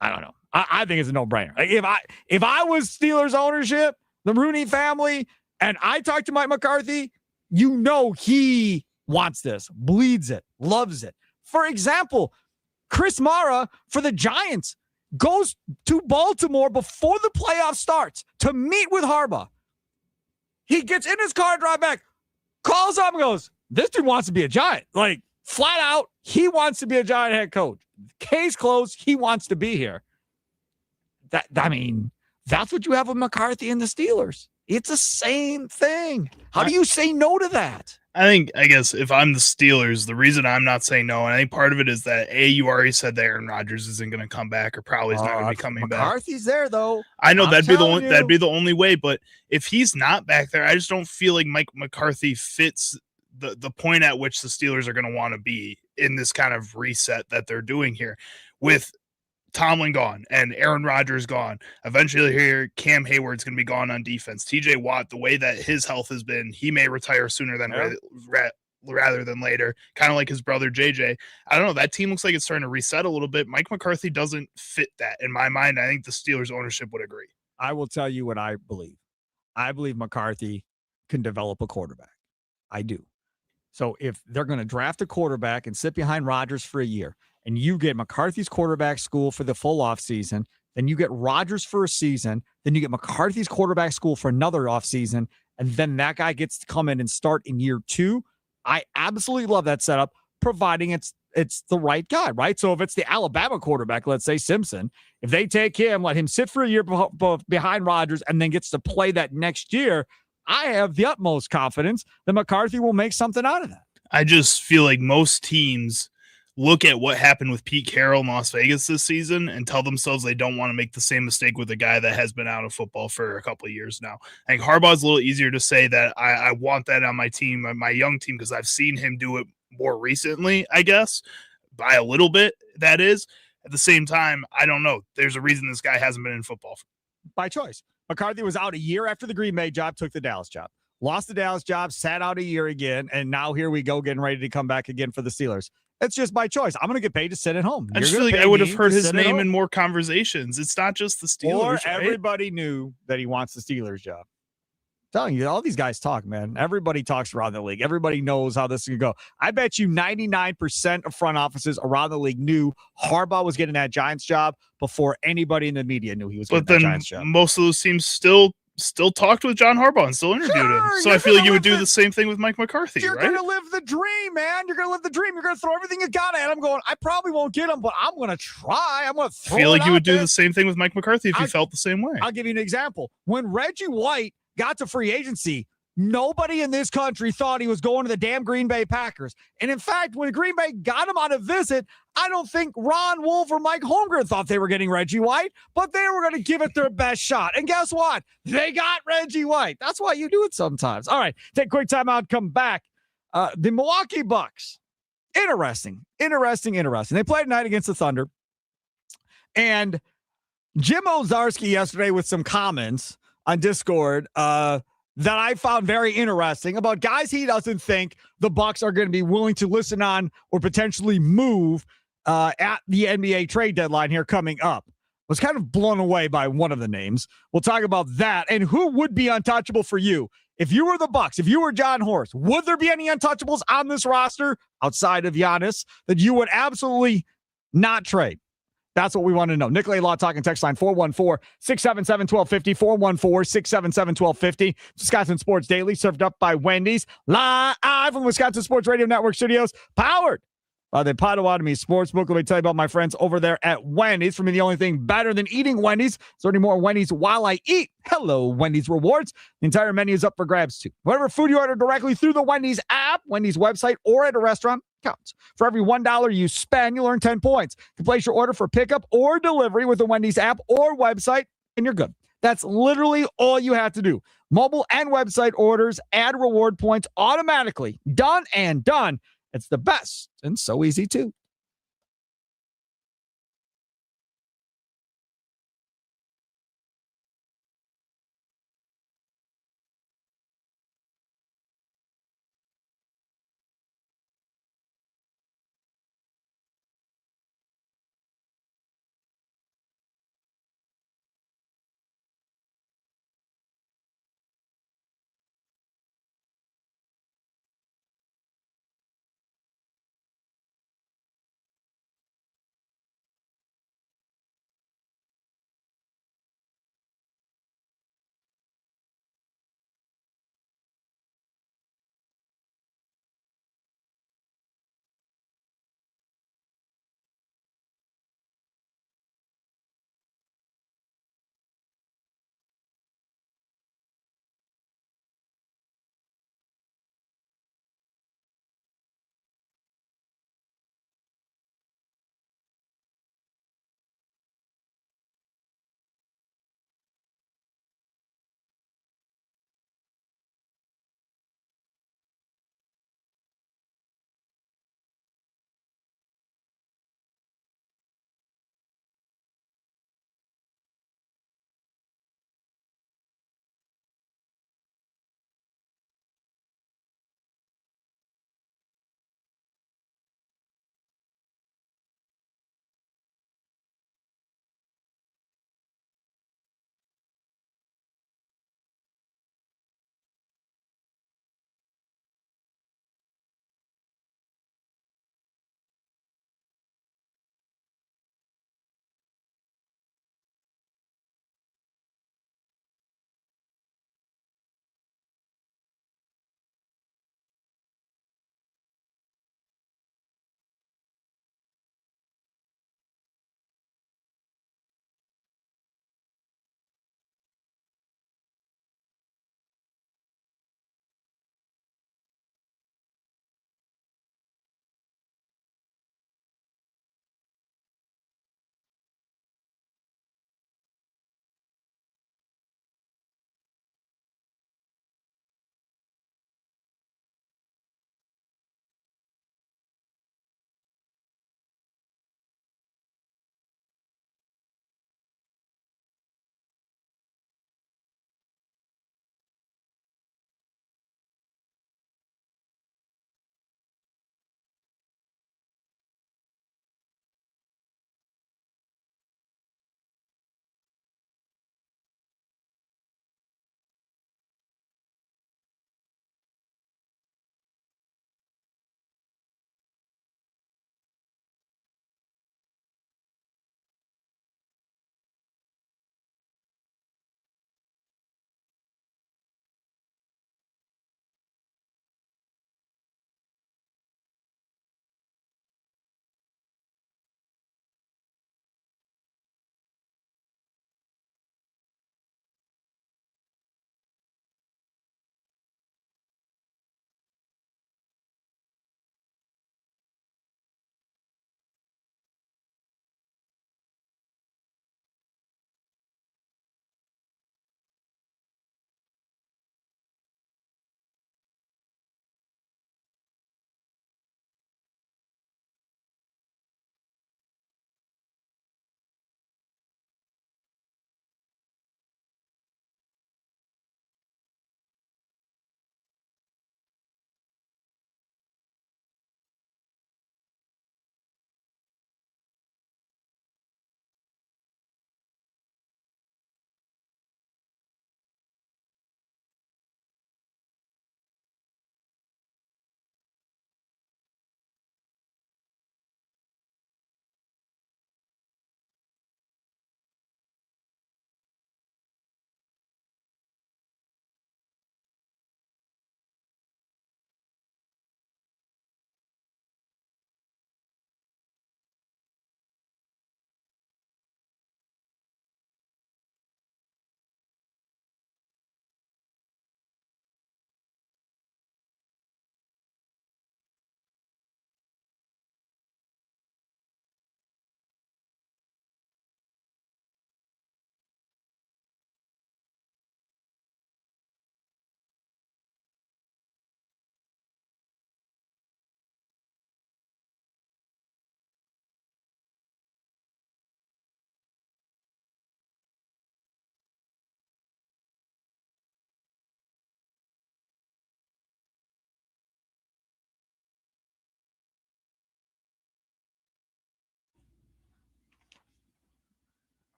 I don't know. I think it's a no-brainer. Like, if I was Steelers ownership, the Rooney family, and I talked to Mike McCarthy, he wants this, bleeds it, loves it. For example, Chris Mara for the Giants goes to Baltimore before the playoff starts to meet with Harbaugh. He gets in his car, drive back, calls up and goes, this dude wants to be a Giant. Like, flat out, he wants to be a Giant head coach. Case closed. He wants to be here. That's what you have with McCarthy and the Steelers. It's the same thing. How do you say no to that? I guess if I'm the Steelers, the reason I'm not saying no, and I think part of it is that you already said that Aaron Rodgers isn't going to come back, or probably is not going to be coming back. McCarthy's there though. I know that'd be the only way, but if he's not back there, I just don't feel like Mike McCarthy fits the point at which the Steelers are going to want to be in this kind of reset that they're doing here with Tomlin gone and Aaron Rodgers gone. Eventually here, Cam Hayward's going to be gone on defense. TJ Watt, the way that his health has been, he may retire sooner than rather than later, kind of like his brother JJ. I don't know. That team looks like it's starting to reset a little bit. Mike McCarthy doesn't fit that in my mind. I think the Steelers ownership would agree. I will tell you what I believe. I believe McCarthy can develop a quarterback. I do. So if they're going to draft a quarterback and sit behind Rodgers for a year, and you get McCarthy's quarterback school for the full offseason, then you get Rodgers for a season, then you get McCarthy's quarterback school for another offseason, and then that guy gets to come in and start in year 2. I absolutely love that setup, providing it's the right guy, right? So if it's the Alabama quarterback, let's say Simpson, if they take him, let him sit for a year behind Rodgers, and then gets to play that next year, I have the utmost confidence that McCarthy will make something out of that. I just feel like most teams look at what happened with Pete Carroll in Las Vegas this season and tell themselves they don't want to make the same mistake with a guy that has been out of football for a couple of years now. I think Harbaugh's a little easier to say that I want that on my team, my young team, because I've seen him do it more recently, I guess, by a little bit, that is. At the same time, I don't know. There's a reason this guy hasn't been in football. By choice. McCarthy was out a year after the Green Bay job, took the Dallas job. Lost the Dallas job, sat out a year again, and now here we go getting ready to come back again for the Steelers. It's just my choice. I'm going to get paid to sit at home. I just feel like I would have heard his name in more conversations. It's not just the Steelers. Or right? everybody knew that he wants the Steelers job. I'm telling you, all these guys talk, man. Everybody talks around the league. Everybody knows how this is going to go. I bet you 99% of front offices around the league knew Harbaugh was getting that Giants job before anybody in the media knew he was getting that Giants job. Most of those teams still talked with John Harbaugh and still interviewed him. So I feel like you would do the same thing with Mike McCarthy, You're right? going to live the dream, man. You're going to live the dream. You're going to throw everything you got at him going, I probably won't get him, but I'm going to try. I'm going to throw I feel like you would there. do the same thing with Mike McCarthy if you felt the same way. I'll give you an example. When Reggie White got to free agency, nobody in this country thought he was going to the damn Green Bay Packers. And in fact, when Green Bay got him on a visit, I don't think Ron Wolf or Mike Holmgren thought they were getting Reggie White, but they were going to give it their best shot. And guess what? They got Reggie White. That's why you do it sometimes. All right, take a quick time out, come back. The Milwaukee Bucks. Interesting. They played tonight against the Thunder. And Jim Ozarski yesterday with some comments on Discord that I found very interesting about guys he doesn't think the Bucks are going to be willing to listen on or potentially move at the NBA trade deadline here coming up. I was kind of blown away by one of the names. We'll talk about that and who would be untouchable for you. If you were the Bucks, if you were John Horst, would there be any untouchables on this roster outside of Giannis that you would absolutely not trade? That's what we want to know. Nicolay Law Talking text line 414-677-1250, 414-677-1250. Wisconsin Sports Daily, served up by Wendy's, live from Wisconsin Sports Radio Network studios, powered by the Potawatomi Sportsbook. Let me tell you about my friends over there at Wendy's. For me, the only thing better than eating Wendy's is learning more Wendy's while I eat. Hello, Wendy's Rewards. The entire menu is up for grabs, too. Whatever food you order directly through the Wendy's app, Wendy's website, or at a restaurant, counts. For every $1 you spend, you'll earn 10 points. You can place your order for pickup or delivery with the Wendy's app or website, and you're good. That's literally all you have to do. Mobile and website orders add reward points automatically. Done and done. It's the best and so easy, too.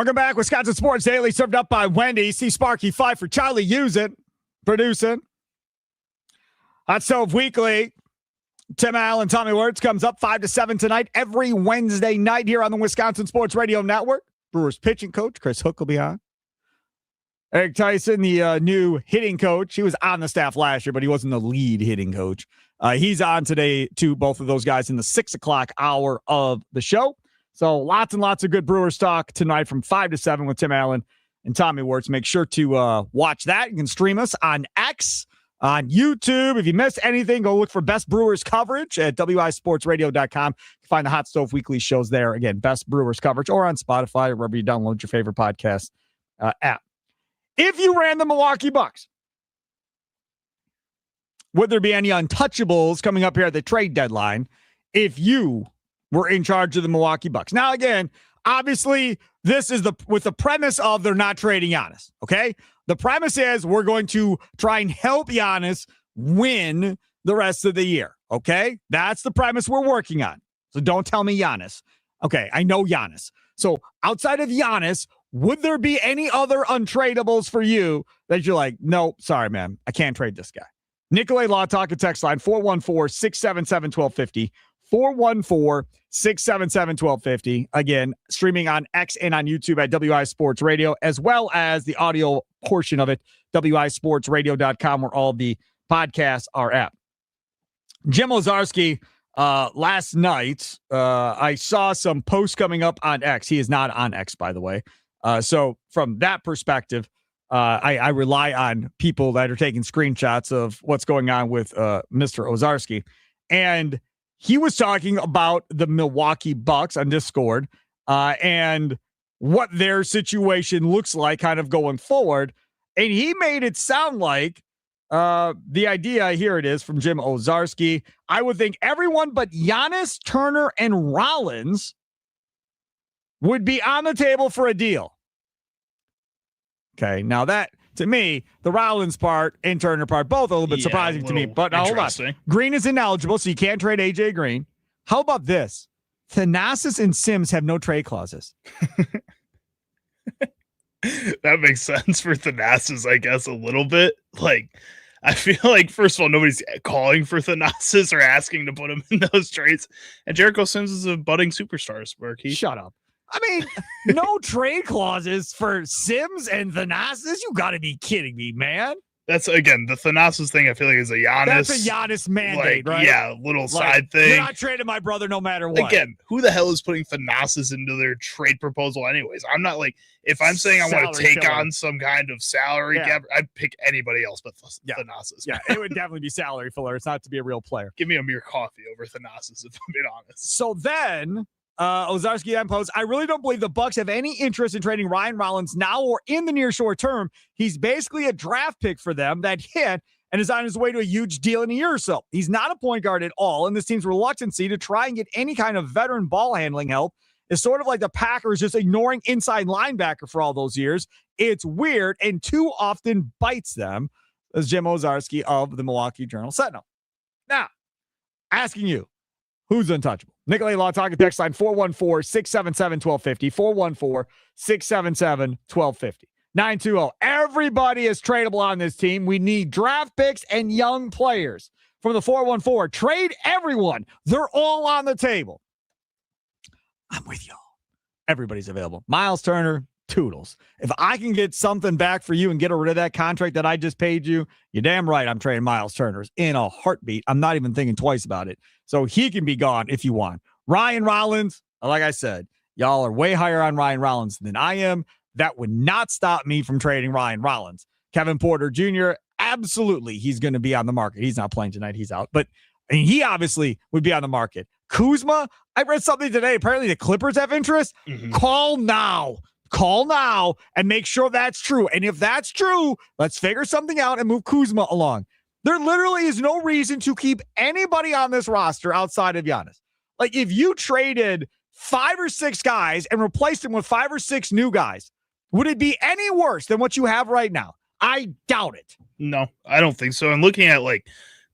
Welcome back. Wisconsin Sports Daily, served up by Wendy. See Sparky Pfeiffer, Charlie Use It, producing. Hot Stove Weekly. Tim Allen, Tommy Wirtz comes up 5 to 7 tonight, every Wednesday night here on the Wisconsin Sports Radio Network. Brewers pitching coach Chris Hook will be on. Eric Tyson, the new hitting coach. He was on the staff last year, but he wasn't the lead hitting coach. He's on today, too, both of those guys in the 6 o'clock hour of the show. So lots and lots of good Brewers talk tonight from 5 to 7 with Tim Allen and Tommy Wirtz. Make sure to watch that. You can stream us on X, on YouTube. If you missed anything, go look for Best Brewers coverage at wisportsradio.com. You can find the Hot Stove Weekly shows there. Again, Best Brewers coverage, or on Spotify or wherever you download your favorite podcast app. If you ran the Milwaukee Bucks, would there be any untouchables coming up here at the trade deadline if you were in charge of the Milwaukee Bucks? Now, again, obviously, this is with the premise of they're not trading Giannis, okay? The premise is we're going to try and help Giannis win the rest of the year, okay? That's the premise we're working on. So don't tell me Giannis. Okay, I know Giannis. So outside of Giannis, would there be any other untradables for you that you're like, no, sorry, man, I can't trade this guy? Nicolay Law Talk and text line 414-677-1250. 414-677-1250. Again, streaming on X and on YouTube at WI Sports Radio, as well as the audio portion of it, wisportsradio.com, where all the podcasts are at. Jim Ozarski, last night, I saw some posts coming up on X. He is not on X, by the way. So from that perspective, I rely on people that are taking screenshots of what's going on with Mr. Ozarski. And he was talking about the Milwaukee Bucks on Discord and what their situation looks like kind of going forward. And he made it sound like the idea, here it is from Jim Ozarski, I would think everyone but Giannis, Turner, and Rollins would be on the table for a deal. Okay, now that, to me, the Rollins part and Turner part, both a little bit surprising to me. But now, hold on. Green is ineligible, so you can't trade AJ Green. How about this? Thanasis and Sims have no trade clauses. That makes sense for Thanasis, I guess, a little bit. Like, I feel like, first of all, nobody's calling for Thanasis or asking to put him in those trades. And Jericho Sims is a budding superstar, Sparky. Shut up. I mean, no trade clauses for Sims and Thanasis? You got to be kidding me, man. That's, again, the Thanasis thing, I feel like, is a Giannis. That's a Giannis mandate, right? Yeah, little side thing. You're not trading my brother no matter what. Again, who the hell is putting Thanasis into their trade proposal anyways? I'm not like, if I'm saying I want to take on some kind of salary cap, I'd pick anybody else but Thanasis. Yeah, it would definitely be salary filler. It's not to be a real player. Give me a mere coffee over Thanasis, if I'm being honest. So then... Ozarski then posts, I really don't believe the Bucks have any interest in trading Ryan Rollins now or in the near short term. He's basically a draft pick for them that hit and is on his way to a huge deal in a year or so. He's not a point guard at all, and this team's reluctancy to try and get any kind of veteran ball handling help is sort of like the Packers just ignoring inside linebacker for all those years. It's weird and too often bites them, as Jim Ozarski of the Milwaukee Journal-Sentinel. Now, asking you, who's untouchable? Nicolay Law Talk text line 414-677-1250. 414-677-1250. 920. Everybody is tradable on this team. We need draft picks and young players. From the 414, trade everyone. They're all on the table. I'm with y'all. Everybody's available. Miles Turner, toodles. If I can get something back for you and get rid of that contract that I just paid you, you're damn right I'm trading Miles Turner's in a heartbeat. I'm not even thinking twice about it. So he can be gone if you want. Ryan Rollins, like I said, y'all are way higher on Ryan Rollins than I am. That would not stop me from trading Ryan Rollins. Kevin Porter Jr., absolutely, he's going to be on the market. He's not playing tonight. He's out. But he obviously would be on the market. Kuzma, I read something today. Apparently the Clippers have interest. Mm-hmm. Call now and make sure that's true. And if that's true, let's figure something out and move Kuzma along. There literally is no reason to keep anybody on this roster outside of Giannis. Like, if you traded 5 or 6 guys and replaced them with 5 or 6 new guys, would it be any worse than what you have right now? I doubt it. No, I don't think so. And looking at, like,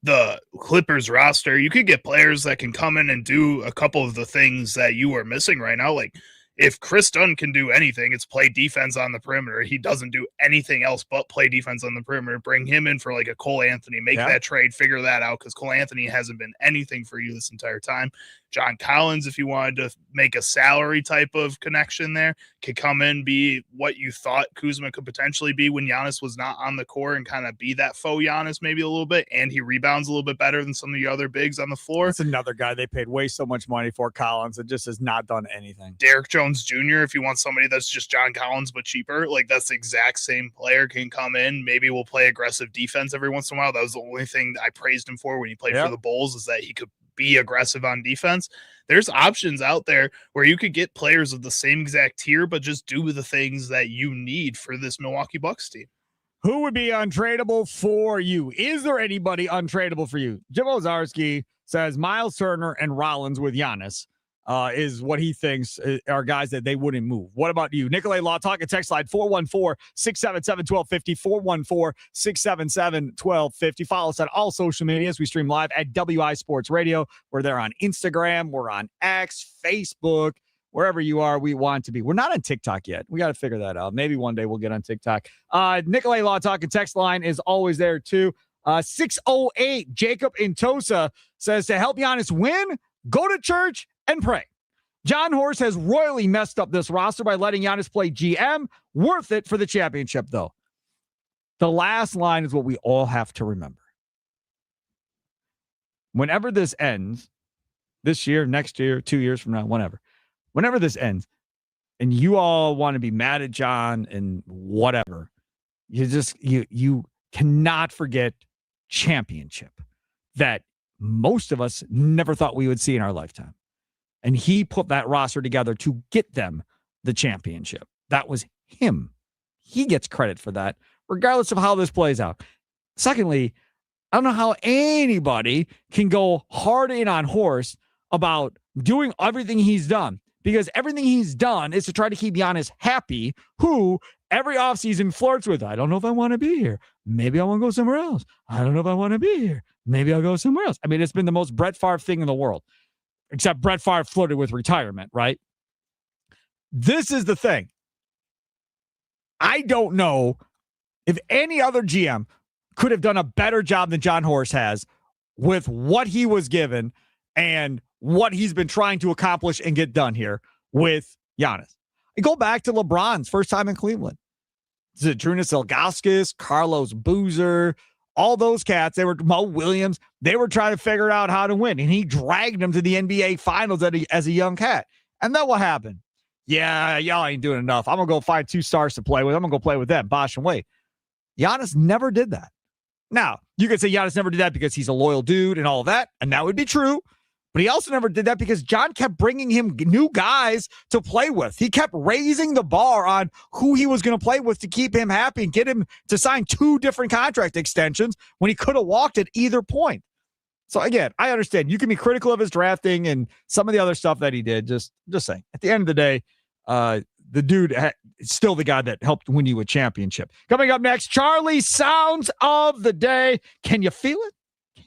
the Clippers roster, you could get players that can come in and do a couple of the things that you are missing right now. Like, if Chris Dunn can do anything, it's play defense on the perimeter. He doesn't do anything else but play defense on the perimeter. Bring him in for like a Cole Anthony, make that trade, figure that out, because Cole Anthony hasn't been anything for you this entire time. John Collins, if you wanted to make a salary type of connection there, could come in, be what you thought Kuzma could potentially be when Giannis was not on the court, and kind of be that faux Giannis maybe a little bit, and he rebounds a little bit better than some of the other bigs on the floor. That's another guy they paid way so much money for, Collins, and just has not done anything. Derek Jones Jr., if you want somebody that's just John Collins but cheaper, like that's the exact same player, can come in. Maybe we'll play aggressive defense every once in a while. That was the only thing I praised him for when he played for the Bulls, is that he could be aggressive on defense. There's options out there where you could get players of the same exact tier, but just do the things that you need for this Milwaukee Bucks team. Who would be untradeable for you? Is there anybody untradeable for you? Jim Ozarski says Miles Turner and Rollins with Giannis is what he thinks are guys that they wouldn't move. What about you? Nikolay Law, talk at text line 414-677-1250, 414-677-1250. Follow us on all social medias. We stream live at WI Sports Radio. We're there on Instagram. We're on X, Facebook, wherever you are, we want to be. We're not on TikTok yet. We got to figure that out. Maybe one day we'll get on TikTok. Nikolay Law, talk at text line is always there too. 608, Jacob in Tosa says, to help Giannis win, go to church and pray. John Horst has royally messed up this roster by letting Giannis play GM. Worth it for the championship, though. The last line is what we all have to remember. Whenever this ends, this year, next year, 2 years from now, whenever this ends, and you all want to be mad at John and whatever, you cannot forget championship that most of us never thought we would see in our lifetime. And he put that roster together to get them the championship. That was him. He gets credit for that, regardless of how this plays out. Secondly, I don't know how anybody can go hard in on Horst about doing everything he's done, because everything he's done is to try to keep Giannis happy, who every offseason flirts with, I don't know if I want to be here. Maybe I want to go somewhere else. I don't know if I want to be here. Maybe I'll go somewhere else. I mean, it's been the most Brett Favre thing in the world, except Brett Favre flirted with retirement, right? This is the thing. I don't know if any other GM could have done a better job than John Horst has with what he was given and what he's been trying to accomplish and get done here with Giannis. I go back to LeBron's first time in Cleveland. Zydrunas Ilgauskas, Carlos Boozer, all those cats, Mo Williams, they were trying to figure out how to win, and he dragged them to the NBA Finals as a young cat. And then what happened? Yeah, y'all ain't doing enough. I'm going to go find 2 stars to play with. I'm going to go play with them, Bosh and Wade. Giannis never did that. Now, you could say Giannis never did that because he's a loyal dude and all of that, and that would be true. But he also never did that because John kept bringing him new guys to play with. He kept raising the bar on who he was going to play with to keep him happy and get him to sign 2 different contract extensions when he could have walked at either point. So again, I understand you can be critical of his drafting and some of the other stuff that he did. Just saying, at the end of the day, the dude is still the guy that helped win you a championship. Coming up next, Charlie Sounds of the Day. Can you feel it?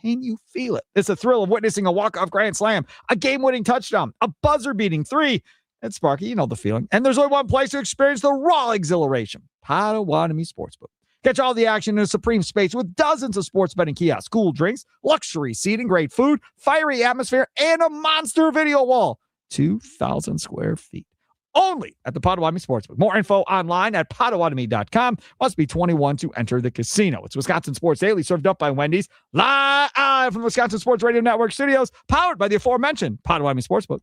Can you feel it? It's the thrill of witnessing a walk-off grand slam, a game-winning touchdown, a buzzer-beating 3. And Sparky, you know the feeling. And there's only one place to experience the raw exhilaration. Potawatomi Sportsbook. Catch all the action in a supreme space with dozens of sports betting kiosks, cool drinks, luxury seating, great food, fiery atmosphere, and a monster video wall. 2,000 square feet. Only at the Potawatomi Sportsbook. More info online at Potawatomi.com. Must be 21 to enter the casino. It's Wisconsin Sports Daily, served up by Wendy's, live from the Wisconsin Sports Radio Network studios, powered by the aforementioned Potawatomi Sportsbook.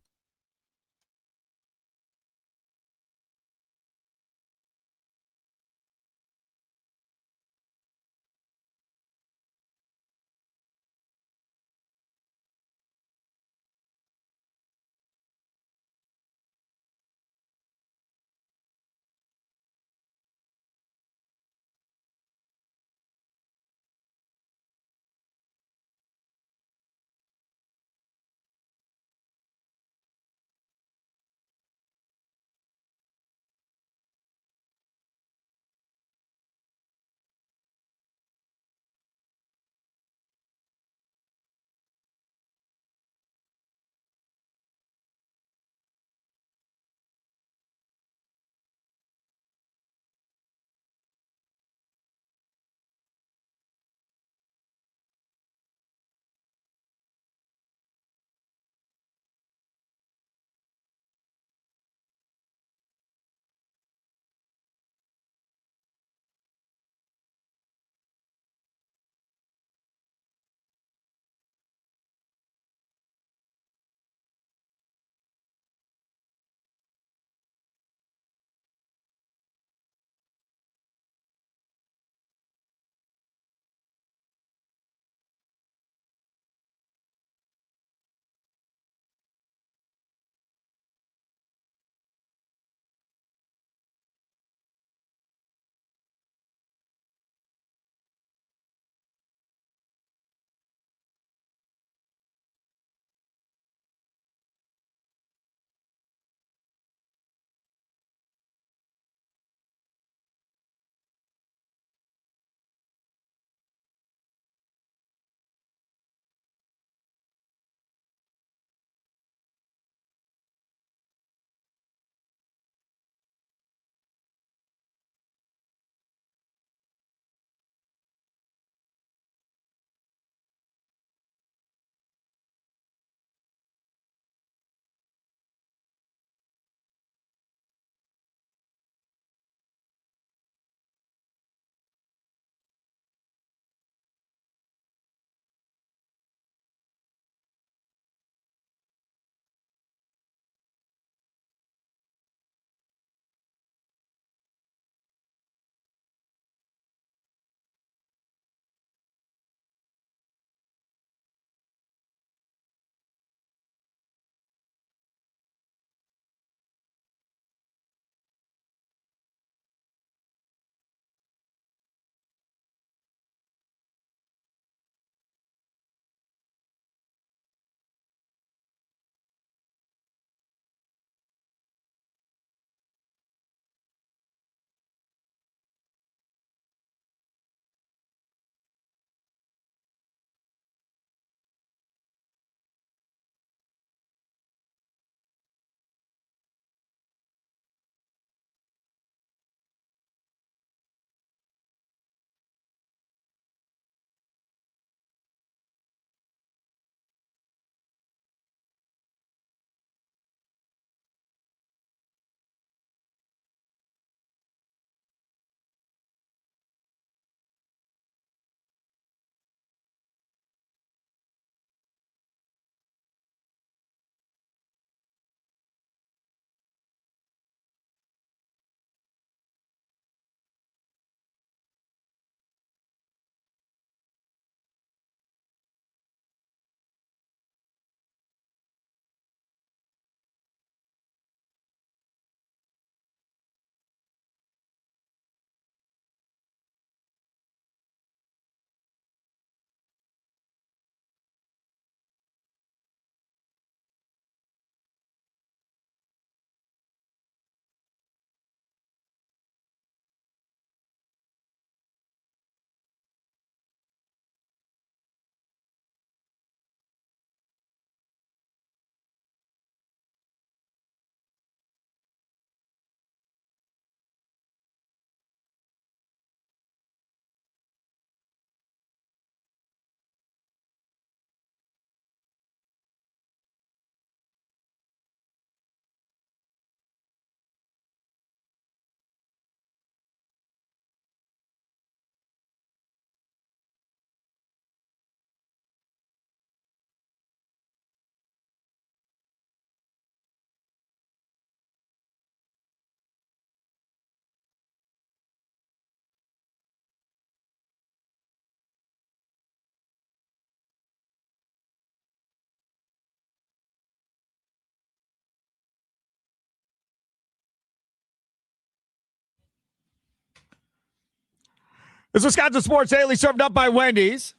This Wisconsin Sports Daily served up by Wendy's.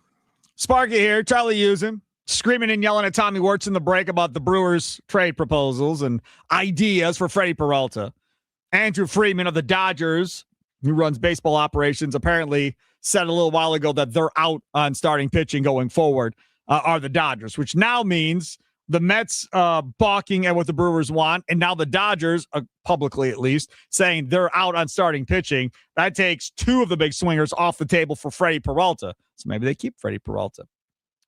Sparky here, Charlie Usen, screaming and yelling at Tommy Wirtz in the break about the Brewers trade proposals and ideas for Freddie Peralta. Andrew Freeman of the Dodgers, who runs baseball operations, apparently said a little while ago that they're out on starting pitching going forward, are the Dodgers, which now means the Mets balking at what the Brewers want, and now the Dodgers, publicly at least, saying they're out on starting pitching. That takes two of the big swingers off the table for Freddie Peralta. So maybe they keep Freddie Peralta.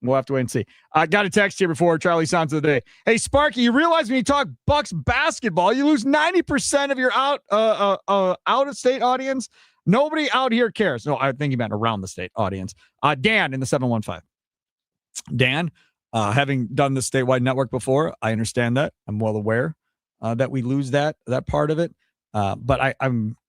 We'll have to wait and see. I got a text here before Charlie Sounds of the Day. Hey, Sparky, you realize when you talk Bucks basketball, you lose 90% of your out-of-state audience? Nobody out here cares. No, I think you meant around the state audience. Dan in the 715. Dan, having done the statewide network before, I understand that. I'm well aware that we lose that part of it. But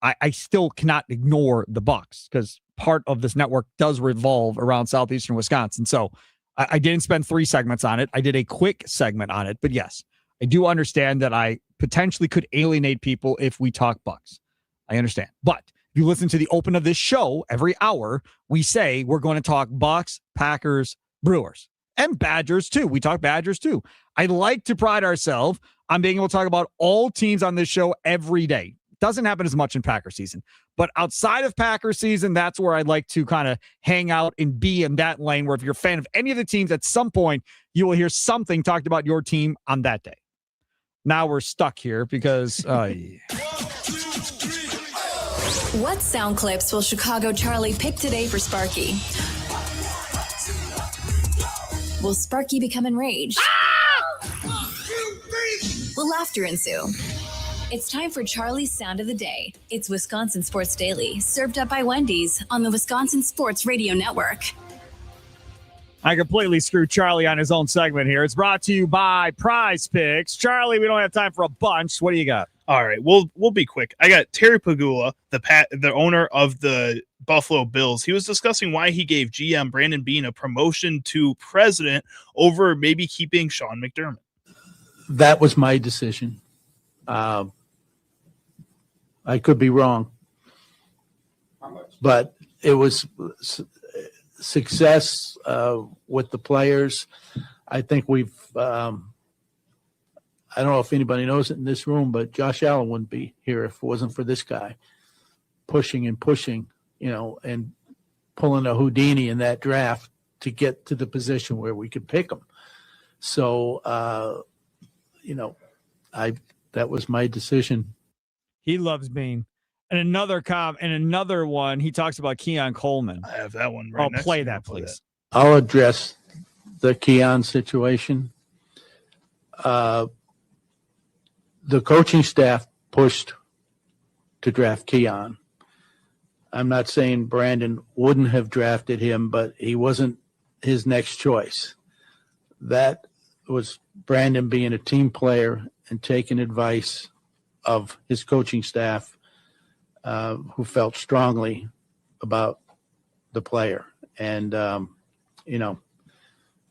I still cannot ignore the Bucks because part of this network does revolve around southeastern Wisconsin. So I didn't spend 3 segments on it. I did a quick segment on it. But yes, I do understand that I potentially could alienate people if we talk Bucks. I understand. But if you listen to the open of this show every hour, we say we're going to talk Bucks, Packers, Brewers, and Badgers too. We talk Badgers too. I like to pride ourselves on being able to talk about all teams on this show every day. Doesn't happen as much in Packer season, but outside of Packer season, that's where I'd like to kind of hang out and be in that lane where if you're a fan of any of the teams, at some point you will hear something talked about your team on that day. Now we're stuck here because What sound clips will Chicago Charlie pick today for Sparky? Will Sparky become enraged? Will laughter ensue? It's time for Charlie's Sound of the Day. It's Wisconsin Sports Daily, served up by Wendy's on the Wisconsin Sports Radio Network. I completely screwed Charlie on his own segment here. It's brought to you by Prize Picks. Charlie, we don't have time for a bunch. What do you got? All right, we'll be quick. I got Terry Pagula, the owner of the Buffalo Bills. He was discussing why he gave GM Brandon Beane a promotion to president over maybe keeping Sean McDermott. That was my decision. I could be wrong, but it was success with the players. I think we've I don't know if anybody knows it in this room, but Josh Allen wouldn't be here if it wasn't for this guy pushing, and pulling a Houdini in that draft to get to the position where we could pick him. So, that was my decision. He loves Bean. And another one, he talks about Keon Coleman. I have that one right next play to that, please. I'll address the Keon situation. The coaching staff pushed to draft Keon. I'm not saying Brandon wouldn't have drafted him, but he wasn't his next choice. That was Brandon being a team player and taking advice of his coaching staff, who felt strongly about the player. And,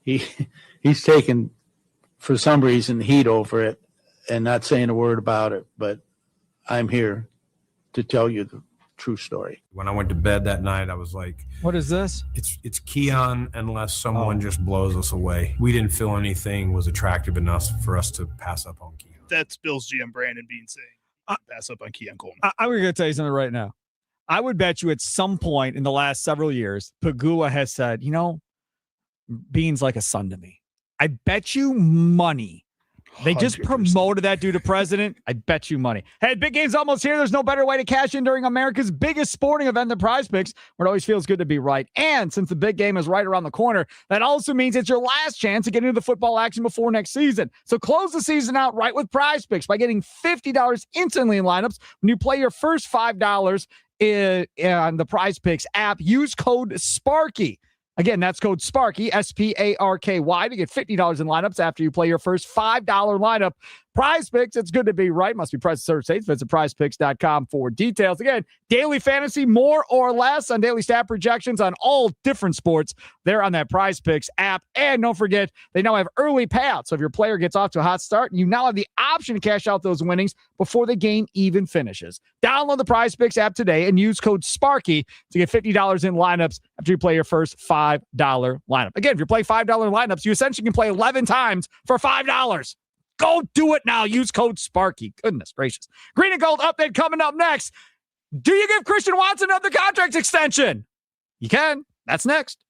he's taken, for some reason, heat over it and not saying a word about it. But I'm here to tell you the true story. When I went to bed that night, I was like, what is this? It's Keon unless someone just blows us away. We didn't feel anything was attractive enough for us to pass up on Keon. That's Bills GM Brandon Beane saying pass up on Keon Coleman. I'm going to tell you something right now. I would bet you at some point in the last several years, Pagula has said, Beane's like a son to me. I bet you money. They just 100%. promoted that dude to president. I bet you money. Hey, big game's almost here. There's no better way to cash in during America's biggest sporting event than Prize Picks, where it always feels good to be right. And since the big game is right around the corner, that also means it's your last chance to get into the football action before next season. So close the season out right with Prize Picks by getting $50 instantly in lineups when you play your first $5 on the Prize Picks app. Use code SPARKY. Again, that's code SPARKY, SPARKY, to get $50 in lineups after you play your first $5 lineup. Prize Picks, it's good to be right. Must be present certain states. Visit prizepicks.com for details. Again, daily fantasy, more or less on daily stat projections on all different sports. They're on that Prize Picks app. And don't forget, they now have early payouts. So if your player gets off to a hot start, you now have the option to cash out those winnings before the game even finishes. Download the Prize Picks app today and use code SPARKY to get $50 in lineups after you play your first $5 lineup. Again, if you play $5 lineups, you essentially can play 11 times for $5. Go do it now. Use code SPARKY. Goodness gracious. Green and Gold update coming up next. Do you give Christian Watson another contract extension? You can. That's next.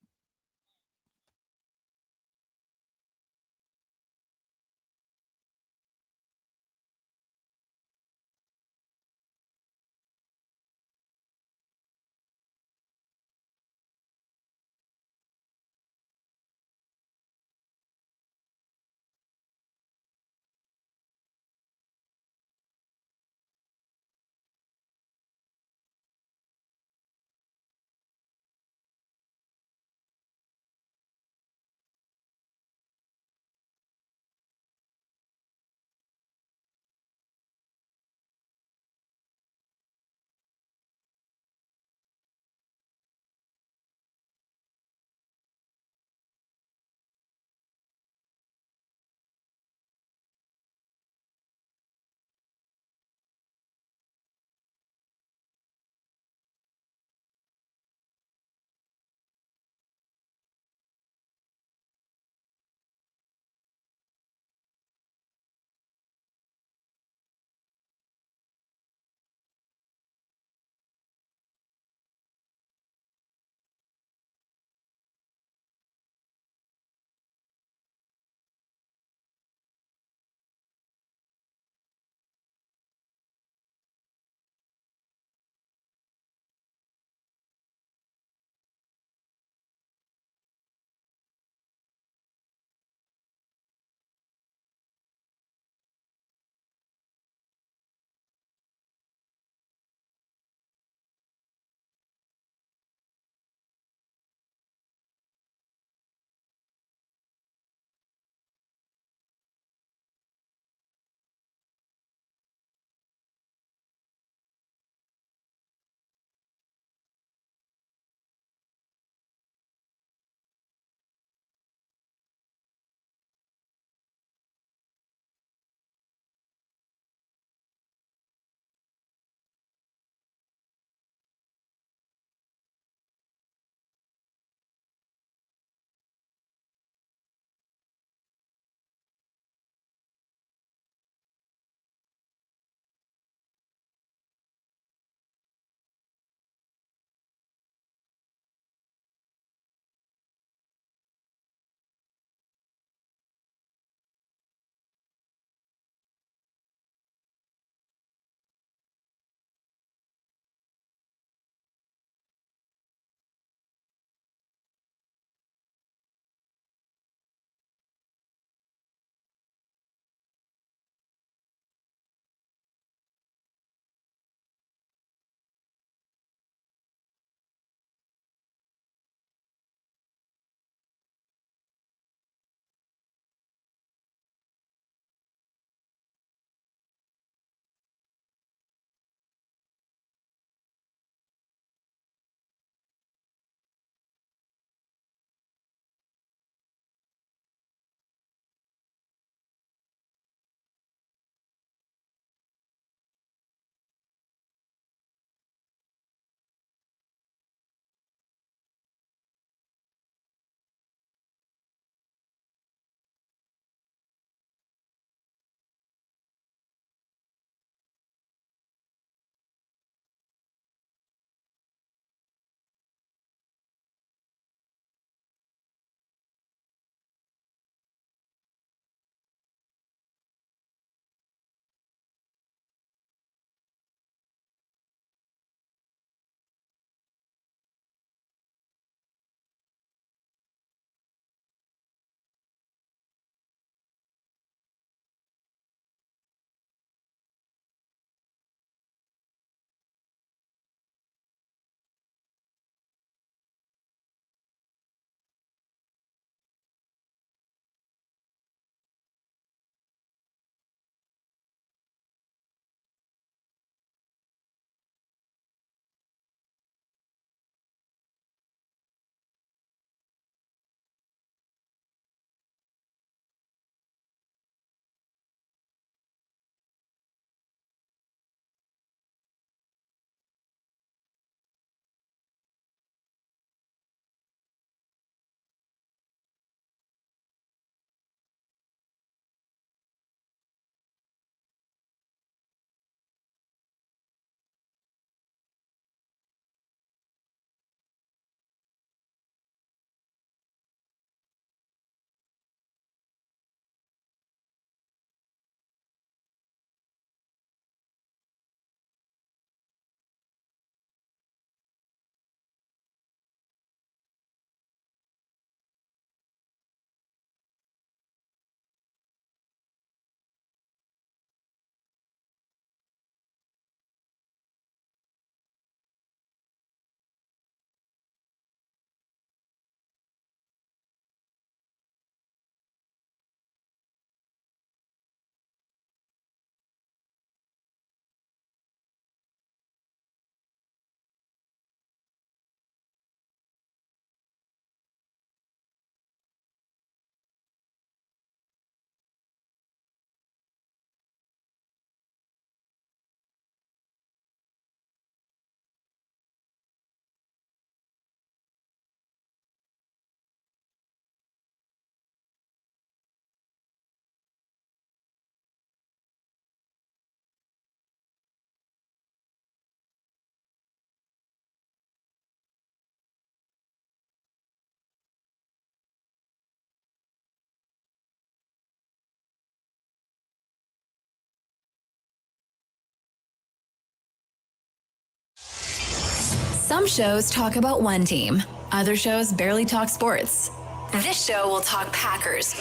Some shows talk about one team. Other shows barely talk sports. This show will talk Packers,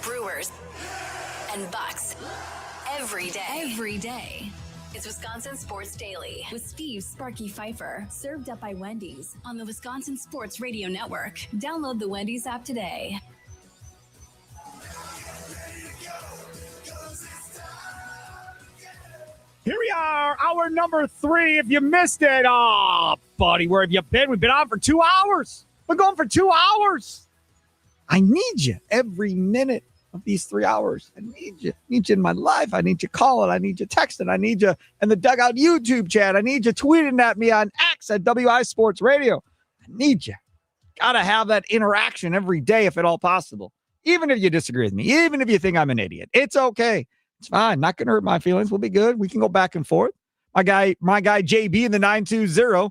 Brewers, and Bucks every day. Every day. It's Wisconsin Sports Daily with Steve Sparky Pfeiffer, served up by Wendy's on the Wisconsin Sports Radio Network. Download the Wendy's app today. Here we are, hour number 3. If you missed it, buddy, where have you been? We've been on for 2 hours. We're going for 2 hours. I need you every minute of these 3 hours. I need you. I need you in my life. I need you calling. I need you texting. I need you in the Dugout YouTube chat. I need you tweeting at me on X at WI Sports Radio. I need you. Got to have that interaction every day if at all possible. Even if you disagree with me, even if you think I'm an idiot, it's okay. It's fine. Not going to hurt my feelings. We'll be good. We can go back and forth. My guy JB in the 920.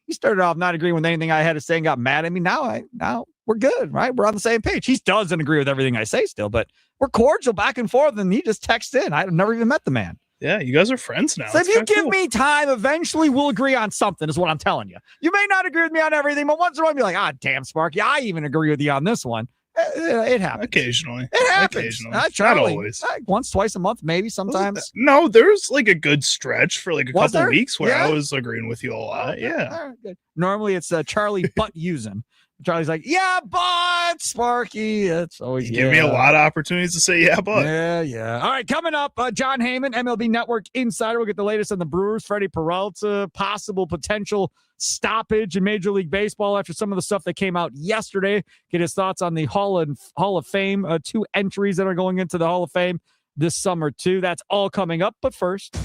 He started off not agreeing with anything I had to say and got mad at me. Now we're good, right? We're on the same page. He doesn't agree with everything I say still, but we're cordial back and forth, and he just texts in. I've never even met the man. Yeah, you guys are friends now. So if you give me time, eventually we'll agree on something, is what I'm telling you. You may not agree with me on everything, but once in a while you'll be like, damn, Sparky, I even agree with you on this one. It happens. Occasionally. It happens. Occasionally. Not always. Once, twice a month, maybe sometimes. No, there's like a good stretch for like a couple there? weeks where Yeah. I was agreeing with you a lot. Yeah. All right, good. Normally it's Charlie butt using. Charlie's like, yeah, but Sparky. It's always You give me a lot of opportunities to say yeah, but. Yeah. All right, coming up, John Heyman, MLB Network Insider. We'll get the latest on the Brewers, Freddie Peralta, possible potential stoppage in Major League Baseball after some of the stuff that came out yesterday. Get his thoughts on the Hall of Fame, 2 entries that are going into the Hall of Fame this summer, too. That's all coming up, but first...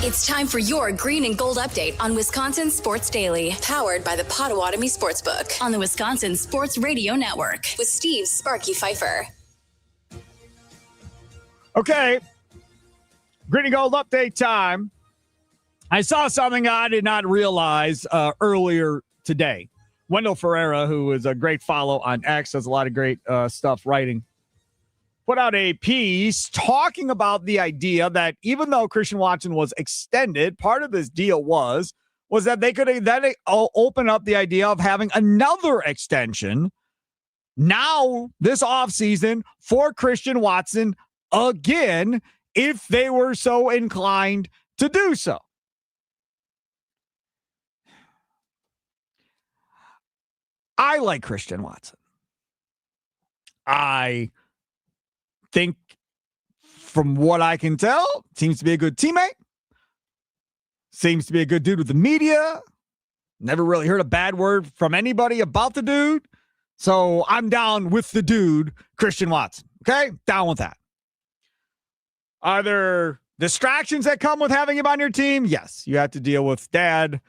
It's time for your green and gold update on Wisconsin Sports Daily, powered by the Potawatomi Sportsbook on the Wisconsin Sports Radio Network with Steve Sparky Pfeiffer. Okay, green and gold update time. I saw something I did not realize earlier today. Wendell Ferreira, who is a great follow on X, does a lot of great stuff writing, put out a piece talking about the idea that even though Christian Watson was extended, part of this deal was that they could then open up the idea of having another extension now this offseason for Christian Watson again, if they were so inclined to do so. I like Christian Watson. I think from what I can tell, seems to be a good teammate. Seems to be a good dude with the media. Never really heard a bad word from anybody about the dude. So I'm down with the dude, Christian Watson. Okay? Down with that. Are there distractions that come with having him on your team? Yes. You have to deal with dad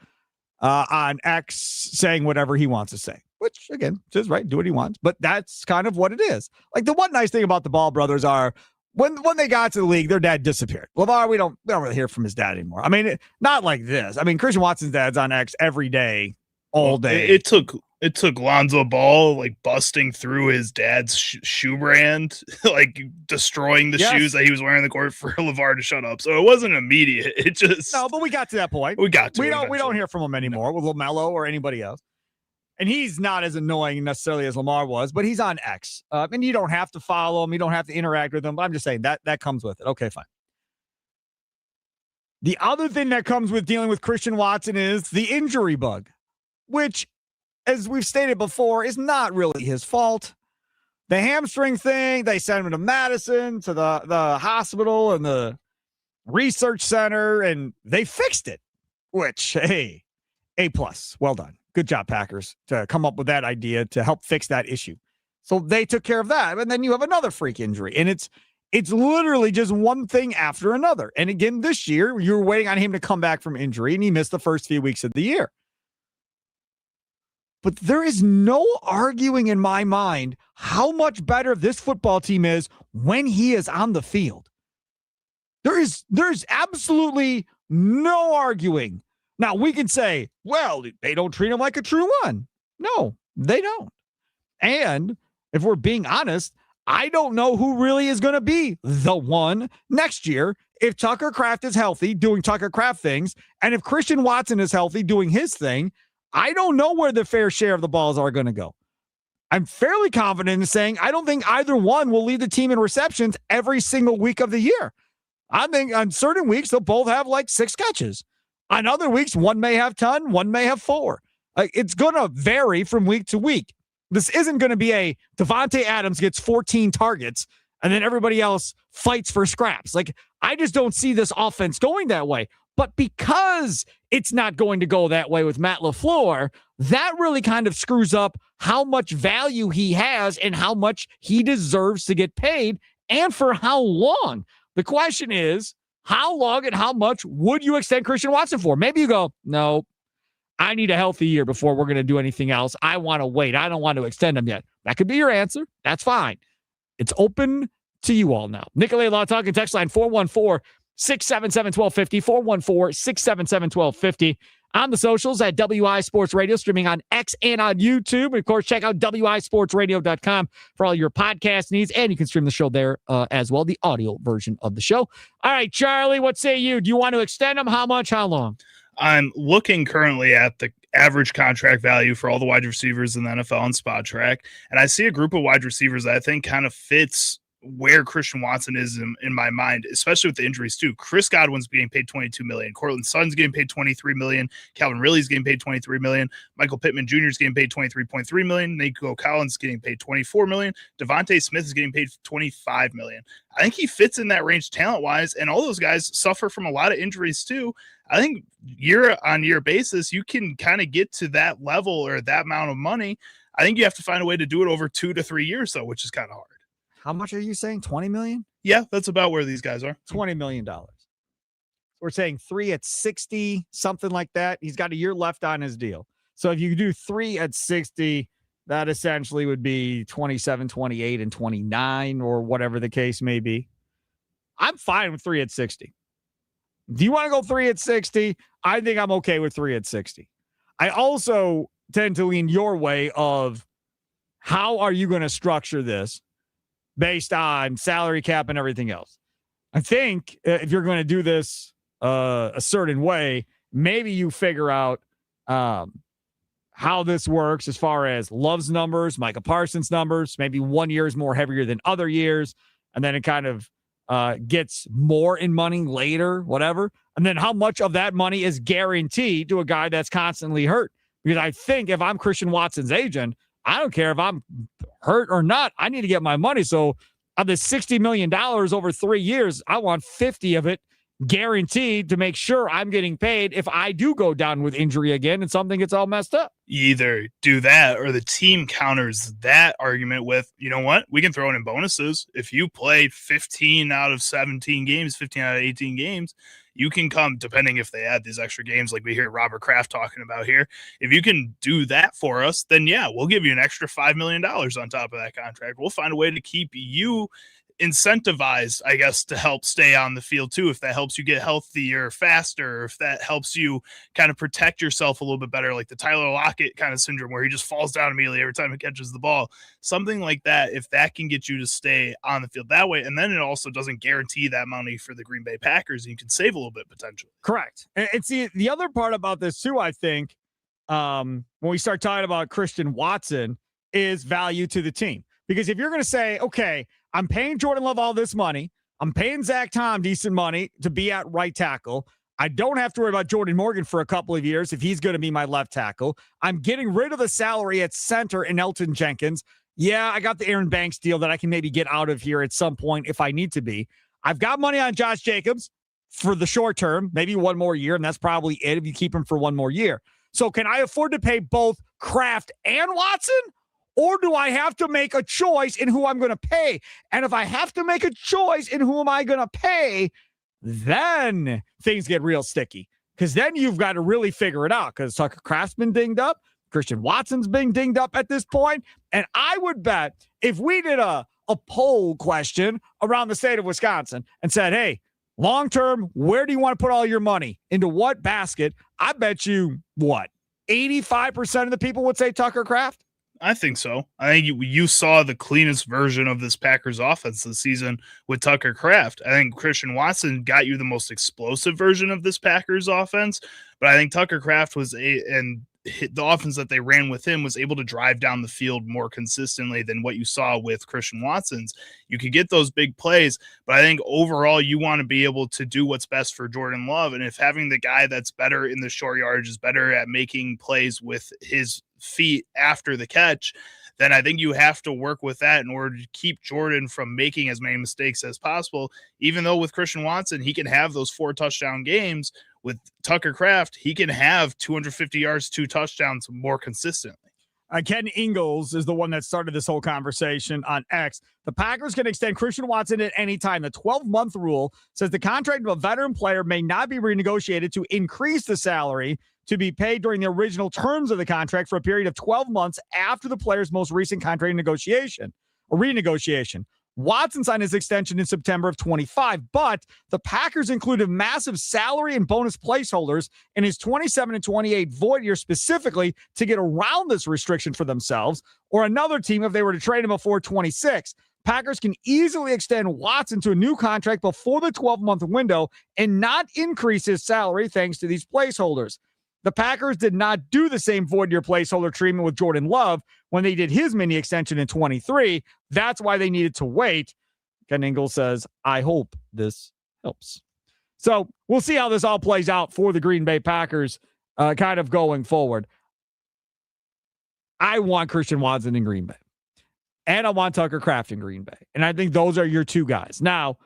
on X saying whatever he wants to say. Which, again, is right. Do what he wants. But that's kind of what it is. Like, the one nice thing about the Ball brothers are when they got to the league, their dad disappeared. LeVar, we don't really hear from his dad anymore. I mean, not like this. I mean, Christian Watson's dad's on X every day, all day. It took Lonzo Ball like busting through his dad's shoe brand, like destroying the shoes that he was wearing on the court for LeVar to shut up. So it wasn't immediate. It just but we got to that point. We don't hear from him anymore with LaMelo or anybody else. And he's not as annoying necessarily as Lamar was, but he's on X. And you don't have to follow him. You don't have to interact with him. But I'm just saying that comes with it. Okay, fine. The other thing that comes with dealing with Christian Watson is the injury bug, which, as we've stated before, is not really his fault. The hamstring thing, they sent him to Madison, to the hospital and the research center, and they fixed it, which, hey, A+. Well done. Good job, Packers, to come up with that idea to help fix that issue. So they took care of that. And then you have another freak injury. And it's literally just one thing after another. And again, this year, you were waiting on him to come back from injury, and he missed the first few weeks of the year. But there is no arguing in my mind how much better this football team is when he is on the field. There's absolutely no arguing. Now, we can say, well, they don't treat him like a true one. No, they don't. And if we're being honest, I don't know who really is going to be the one next year if Tucker Kraft is healthy, doing Tucker Kraft things, and if Christian Watson is healthy, doing his thing, I don't know where the fair share of the balls are going to go. I'm fairly confident in saying I don't think either one will lead the team in receptions every single week of the year. I think on certain weeks, they'll both have like 6 catches. On other weeks, one may have 10, one may have 4. It's going to vary from week to week. This isn't going to be a Devontae Adams gets 14 targets and then everybody else fights for scraps. Like, I just don't see this offense going that way. But because it's not going to go that way with Matt LaFleur, that really kind of screws up how much value he has and how much he deserves to get paid and for how long. The question is, how long and how much would you extend Christian Watson for? Maybe you go, no, I need a healthy year before we're going to do anything else. I want to wait. I don't want to extend him yet. That could be your answer. That's fine. It's open to you all now. Nicolay Law Talking text line 414-677-1250, 414-677-1250. On the socials at WI Sports Radio, streaming on X and on YouTube. And of course, check out wisportsradio.com for all your podcast needs. And you can stream the show there as well, the audio version of the show. All right, Charlie, what say you? Do you want to extend them? How much? How long? I'm looking currently at the average contract value for all the wide receivers in the NFL on Spot Track. And I see a group of wide receivers that I think kind of fits where Christian Watson is in my mind, especially with the injuries too. Chris Godwin's getting paid $22 million. Cortland Sutton's getting paid $23 million. Calvin Ridley's getting paid $23 million. Michael Pittman Jr. is getting paid $23.3 million. Nico Collins is getting paid $24 million. Devontae Smith is getting paid $25 million. I think he fits in that range talent-wise, and all those guys suffer from a lot of injuries too. I think year-on-year basis, you can kind of get to that level or that amount of money. I think you have to find a way to do it over 2 to 3 years, though, which is kind of hard. How much are you saying? 20 million? Yeah, that's about where these guys are. $20 million. We're saying 3 at 60, something like that. He's got a year left on his deal. So if you do 3 at 60, that essentially would be 27, 28, and 29, or whatever the case may be. I'm fine with 3 at 60. Do you want to go 3 at 60? I think I'm okay with 3 at 60. I also tend to lean your way of how are you going to structure this based on salary cap and everything else. I think if you're going to do this a certain way, maybe you figure out how this works as far as Love's numbers, Micah Parsons' numbers. Maybe 1 year is more heavier than other years, and then it kind of gets more in money later, whatever. And then how much of that money is guaranteed to a guy that's constantly hurt? Because I think if I'm Christian Watson's agent, I don't care if I'm hurt or not. I need to get my money. So of the $60 million over 3 years, I want 50 of it guaranteed to make sure I'm getting paid if I do go down with injury again and something gets all messed up. You either do that or the team counters that argument with, you know what, we can throw it in bonuses. If you play 15 out of 17 games, 15 out of 18 games, you can come, depending if they add these extra games like we hear Robert Kraft talking about here. If you can do that for us, then yeah, we'll give you an extra $5 million on top of that contract. We'll find a way to keep you incentivized, I guess, to help stay on the field too. If that helps you get healthier faster, if that helps you kind of protect yourself a little bit better, like the Tyler Lockett kind of syndrome where he just falls down immediately every time he catches the ball, something like that. If that can get you to stay on the field that way, and then it also doesn't guarantee that money for the Green Bay Packers, and you can save a little bit potentially. Correct. And see, the other part about this too, I think, when we start talking about Christian Watson, is value to the team. Because if you're going to say, okay, I'm paying Jordan Love all this money, I'm paying Zach Tom decent money to be at right tackle, I don't have to worry about Jordan Morgan for a couple of years if he's going to be my left tackle, I'm getting rid of the salary at center in Elton Jenkins. Yeah, I got the Aaron Banks deal that I can maybe get out of here at some point if I need to be. I've got money on Josh Jacobs for the short term, maybe one more year, and that's probably it if you keep him for one more year. So can I afford to pay both Kraft and Watson? Or do I have to make a choice in who I'm going to pay? And if I have to make a choice in who am I going to pay, then things get real sticky. Because then you've got to really figure it out. Because Tucker Kraft's been dinged up. Christian Watson's been dinged up at this point. And I would bet if we did a poll question around the state of Wisconsin and said, hey, long-term, where do you want to put all your money? Into what basket? I bet you, 85% of the people would say Tucker Kraft? I think so. I think you saw the cleanest version of this Packers offense this season with Tucker Kraft. I think Christian Watson got you the most explosive version of this Packers offense, but I think Tucker Kraft the offense that they ran with him was able to drive down the field more consistently than what you saw with Christian Watson's. You could get those big plays, but I think overall you want to be able to do what's best for Jordan Love. And if having the guy that's better in the short yardage is better at making plays with his feet after the catch, then I think you have to work with that in order to keep Jordan from making as many mistakes as possible. Even though with Christian Watson, he can have those 4 touchdown games, with Tucker Kraft, he can have 250 yards, 2 touchdowns more consistently. Ken Ingalls is the one that started this whole conversation on X. The Packers can extend Christian Watson at any time. The 12-month rule says the contract of a veteran player may not be renegotiated to increase the salary to be paid during the original terms of the contract for a period of 12 months after the player's most recent contract negotiation or renegotiation. Watson signed his extension in September of 25, but the Packers included massive salary and bonus placeholders in his 27 and 28 void year specifically to get around this restriction for themselves or another team if they were to trade him before 26. Packers can easily extend Watson to a new contract before the 12-month window and not increase his salary thanks to these placeholders. The Packers did not do the same void-year placeholder treatment with Jordan Love when they did his mini extension in 23. That's why they needed to wait. Ken Ingalls says, I hope this helps. So we'll see how this all plays out for the Green Bay Packers kind of going forward. I want Christian Watson in Green Bay. And I want Tucker Kraft in Green Bay. And I think those are your two guys. Now,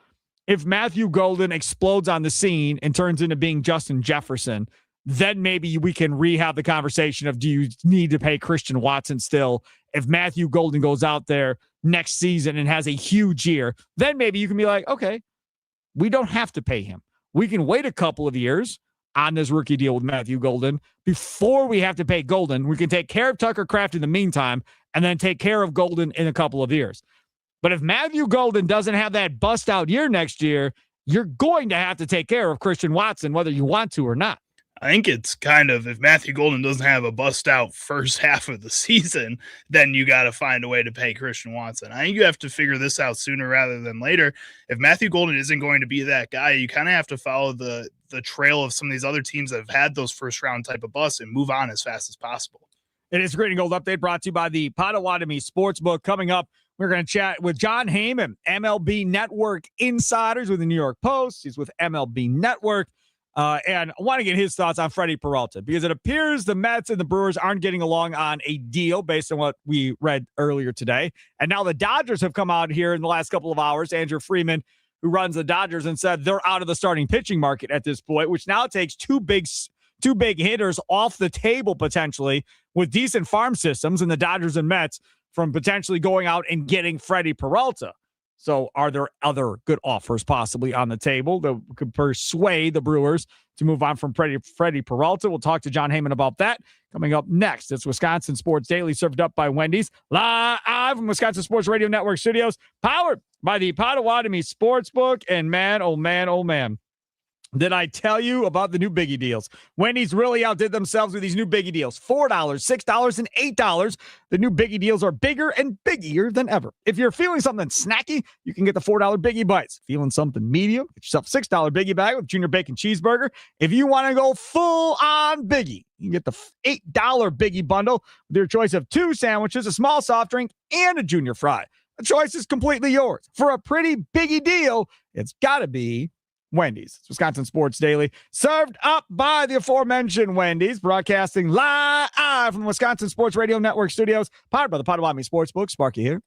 if Matthew Golden explodes on the scene and turns into being Justin Jefferson, then maybe we can rehab the conversation of, do you need to pay Christian Watson still? If Matthew Golden goes out there next season and has a huge year, then maybe you can be like, okay, we don't have to pay him. We can wait a couple of years on this rookie deal with Matthew Golden before we have to pay Golden. We can take care of Tucker Kraft in the meantime and then take care of Golden in a couple of years. But if Matthew Golden doesn't have that bust out year next year, you're going to have to take care of Christian Watson, whether you want to or not. I think it's kind of, if Matthew Golden doesn't have a bust out first half of the season, then you got to find a way to pay Christian Watson. I think you have to figure this out sooner rather than later. If Matthew Golden isn't going to be that guy, you kind of have to follow the trail of some of these other teams that have had those first round type of busts and move on as fast as possible. It is Green and Gold Update brought to you by the Potawatomi Sportsbook. Coming up, we're going to chat with John Heyman, MLB Network Insiders with the New York Post. He's with MLB Network. And I want to get his thoughts on Freddie Peralta, because it appears the Mets and the Brewers aren't getting along on a deal based on what we read earlier today. And now the Dodgers have come out here in the last couple of hours. Andrew Freeman, who runs the Dodgers, and said they're out of the starting pitching market at this point, which now takes two big hitters off the table potentially with decent farm systems in the Dodgers and Mets from potentially going out and getting Freddie Peralta. So are there other good offers possibly on the table that could persuade the Brewers to move on from Freddie Peralta? We'll talk to John Heyman about that coming up next. It's Wisconsin Sports Daily, served up by Wendy's, live from Wisconsin Sports Radio Network studios, powered by the Potawatomi Sportsbook. And man, oh man, did I tell you about the new Biggie deals? Wendy's really outdid themselves with these new Biggie deals. $4, $6, and $8. The new Biggie deals are bigger and biggier than ever. If you're feeling something snacky, you can get the $4 Biggie Bites. Feeling something medium? Get yourself a $6 Biggie Bag with Junior Bacon Cheeseburger. If you want to go full on Biggie, you can get the $8 Biggie Bundle with your choice of 2 sandwiches, a small soft drink, and a Junior Fry. The choice is completely yours. For a pretty Biggie deal, it's got to be Wendy's. It's Wisconsin Sports Daily, served up by the aforementioned Wendy's, broadcasting live from the Wisconsin Sports Radio Network studios, powered by the Potawatomi Sportsbook. Sparky here.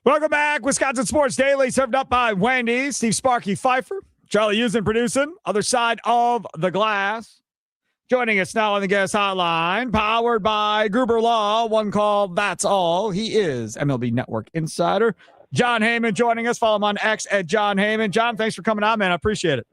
Welcome back. Wisconsin Sports Daily, served up by Wendy. Steve Sparky Pfeiffer, Charlie Usen producing. Other side of the glass. Joining us now on the guest hotline, powered by Gruber Law. One call, that's all. He is MLB Network insider. John Heyman joining us. Follow him on X at John Heyman. John, thanks for coming on, man. I appreciate it.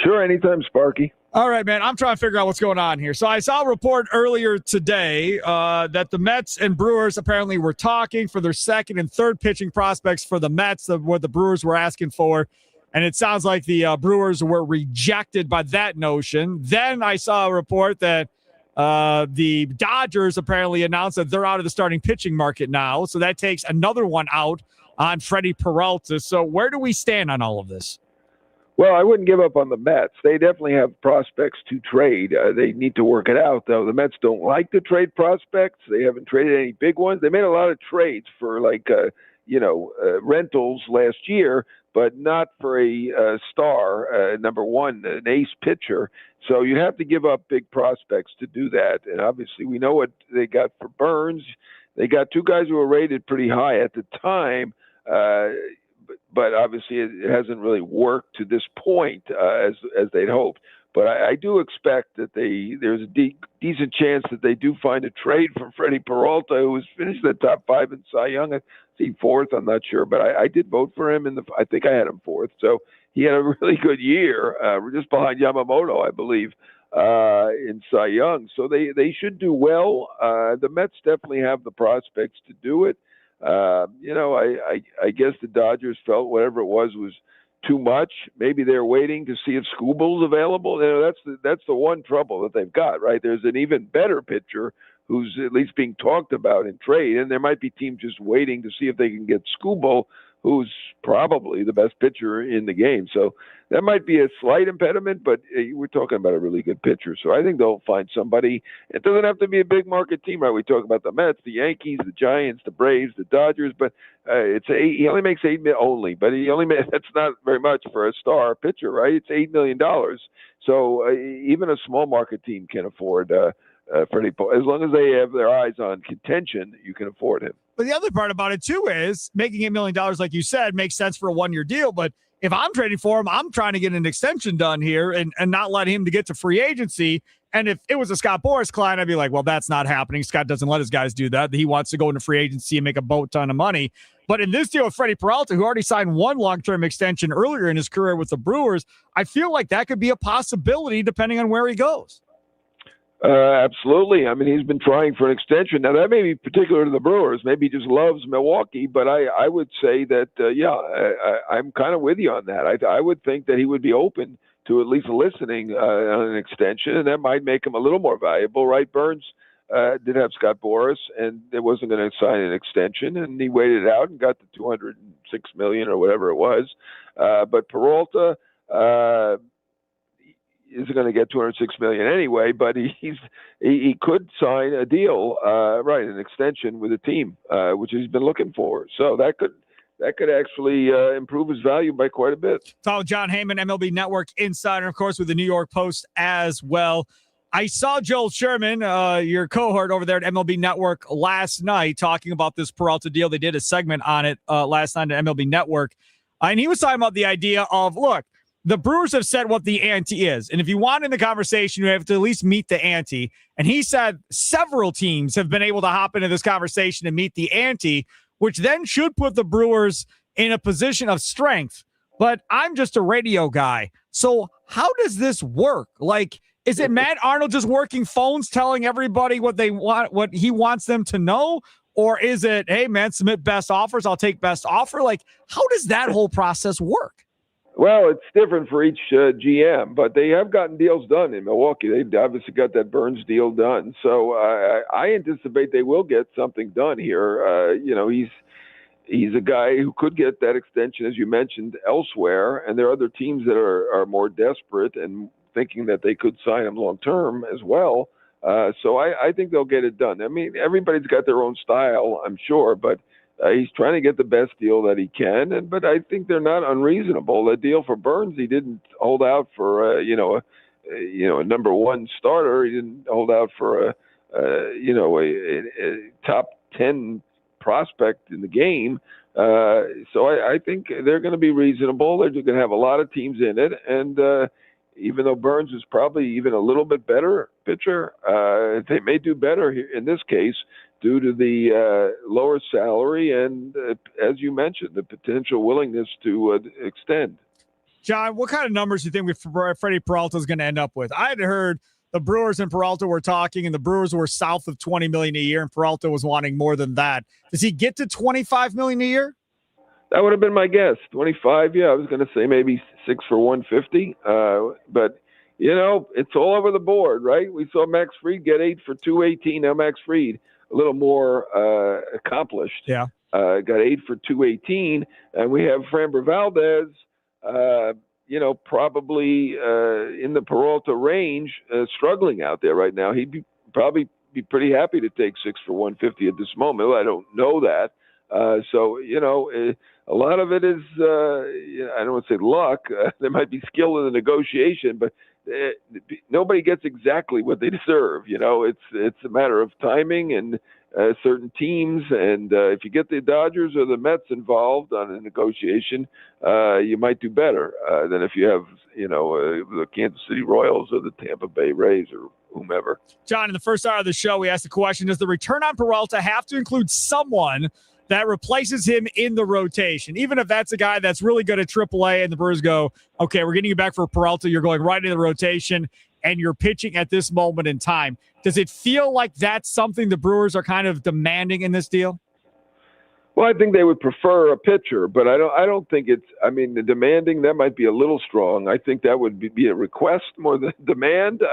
Sure, anytime, Sparky. All right, man. I'm trying to figure out what's going on here. So I saw a report earlier today that the Mets and Brewers apparently were talking for their second and third pitching prospects for the Mets, what the Brewers were asking for. And it sounds like the Brewers were rejected by that notion. Then I saw a report that the Dodgers apparently announced that they're out of the starting pitching market now. So that takes another one out on Freddie Peralta. So where do we stand on all of this? Well, I wouldn't give up on the Mets. They definitely have prospects to trade. They need to work it out, though. The Mets don't like to trade prospects. They haven't traded any big ones. They made a lot of trades for, rentals last year, but not for a star, number one, an ace pitcher. So you have to give up big prospects to do that. And obviously we know what they got for Burns. They got two guys who were rated pretty high at the time, but obviously it hasn't really worked to this point as they'd hoped. But I do expect that there's a decent chance that they do find a trade from Freddie Peralta, who was finished in the top 5 in Cy Young. I see fourth, I'm not sure, but I did vote for him I think I had him fourth. So he had a really good year. We're just behind Yamamoto, I believe, in Cy Young. So they should do well. The Mets definitely have the prospects to do it. I guess the Dodgers felt whatever it was too much. Maybe they're waiting to see if Skubal's available. That's the one trouble that they've got, right? There's an even better pitcher who's at least being talked about in trade, and there might be teams just waiting to see if they can get Skubal, who's probably the best pitcher in the game. So that might be a slight impediment, but we're talking about a really good pitcher. So I think they'll find somebody. It doesn't have to be a big market team, right? We talk about the Mets, the Yankees, the Giants, the Braves, the Dodgers, but he only makes $8 million only, but that's not very much for a star pitcher, right? It's $8 million. So even a small market team can afford Freddie Poe. As long as they have their eyes on contention, you can afford him. But the other part about it, too, is making $8 million, like you said, makes sense for a one-year deal. But if I'm trading for him, I'm trying to get an extension done here and not let him to get to free agency. And if it was a Scott Boras client, I'd be like, well, that's not happening. Scott doesn't let his guys do that. He wants to go into free agency and make a boat ton of money. But in this deal with Freddie Peralta, who already signed one long-term extension earlier in his career with the Brewers, I feel like that could be a possibility depending on where he goes. Absolutely. I mean, he's been trying for an extension. Now, that may be particular to the Brewers. Maybe he just loves Milwaukee, but I would say that, I'm kind of with you on that. I would think that he would be open to at least listening on an extension, and that might make him a little more valuable, right? Burns did have Scott Boras, and it wasn't going to sign an extension, and he waited it out and got the $206 million or whatever it was. But Peralta isn't going to get $206 million anyway, but he could sign a deal, right, an extension with a team, which he's been looking for. So that could actually improve his value by quite a bit. So John Heyman, MLB Network insider, of course, with the New York Post as well. I saw Joel Sherman, your cohort over there at MLB Network last night, talking about this Peralta deal. They did a segment on it last night at MLB Network. And he was talking about the idea of, look, the Brewers have said what the ante is. And if you want in the conversation, you have to at least meet the ante. And he said several teams have been able to hop into this conversation and meet the ante, which then should put the Brewers in a position of strength. But I'm just a radio guy. So how does this work? Like, is it Matt Arnold just working phones telling everybody what they want, what he wants them to know? Or is it, hey, man, submit best offers, I'll take best offer? Like, how does that whole process work? Well, it's different for each GM, but they have gotten deals done in Milwaukee. They've obviously got that Burns deal done. So I anticipate they will get something done here. He's a guy who could get that extension, as you mentioned, elsewhere. And there are other teams that are more desperate and thinking that they could sign him long term as well. So I think they'll get it done. I mean, everybody's got their own style, I'm sure, but he's trying to get the best deal that he can, but I think they're not unreasonable. The deal for Burns, he didn't hold out for a number one starter. He didn't hold out for a top 10 prospect in the game. So I think they're going to be reasonable. They're going to have a lot of teams in it, and even though Burns is probably even a little bit better pitcher, they may do better here in this case due to the lower salary and, as you mentioned, the potential willingness to extend. John, what kind of numbers do you think Freddie Peralta is going to end up with? I had heard the Brewers and Peralta were talking, and the Brewers were south of $20 million a year, and Peralta was wanting more than that. Does he get to $25 million a year? That would have been my guess. 25, yeah. I was going to say maybe 6 for 150. But, it's all over the board, right? We saw Max Fried get 8 for 218. Now Max Fried, a little more accomplished. Yeah. Got 8 for 218. And we have Framber Valdez, probably in the Peralta range, struggling out there right now. He'd probably be pretty happy to take 6 for 150 at this moment. Well, I don't know that. A lot of it is, I don't want to say luck. There might be skill in the negotiation, but nobody gets exactly what they deserve. It's a matter of timing and certain teams. And if you get the Dodgers or the Mets involved on a negotiation, you might do better than if you have, the Kansas City Royals or the Tampa Bay Rays or whomever. John, in the first hour of the show, we asked the question, does the return on Peralta have to include someone that replaces him in the rotation? Even if that's a guy that's really good at AAA and the Brewers go, okay, we're getting you back for Peralta, you're going right into the rotation, and you're pitching at this moment in time. Does it feel like that's something the Brewers are kind of demanding in this deal? Well, I think they would prefer a pitcher, but I don't think it's, the demanding, that might be a little strong. I think that would be a request more than demand.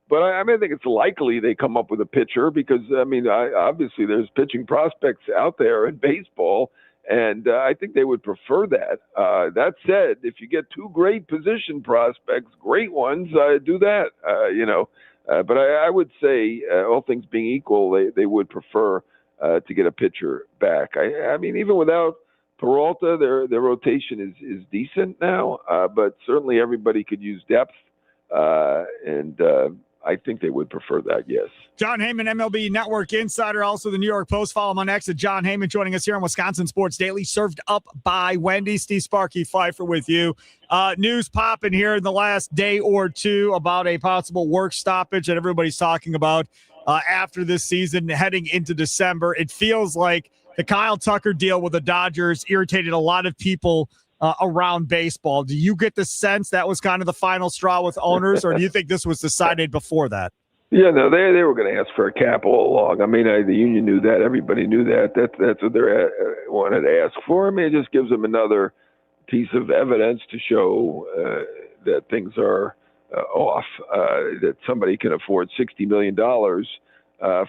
But I think it's likely they come up with a pitcher because, obviously there's pitching prospects out there in baseball, and I think they would prefer that. That said, if you get 2 great position prospects, great ones, do that, But I would say, all things being equal, they would prefer to get a pitcher back. Even without Peralta, their rotation is decent now, but certainly everybody could use depth, and I think they would prefer that, yes. John Heyman, MLB Network insider, also the New York Post. Follow him on X at John Heyman, joining us here on Wisconsin Sports Daily, served up by Wendy. Steve Sparky Pfeiffer with you. News popping here in the last day or two about a possible work stoppage that everybody's talking about after this season, heading into December. It feels like the Kyle Tucker deal with the Dodgers irritated a lot of people around baseball. Do you get the sense that was kind of the final straw with owners, or do you think this was decided before that? Yeah, no, they were going to ask for a cap all along. The union knew that. Everybody knew that. That's what they wanted to ask for. It just gives them another piece of evidence to show that things are off, that somebody can afford $60 million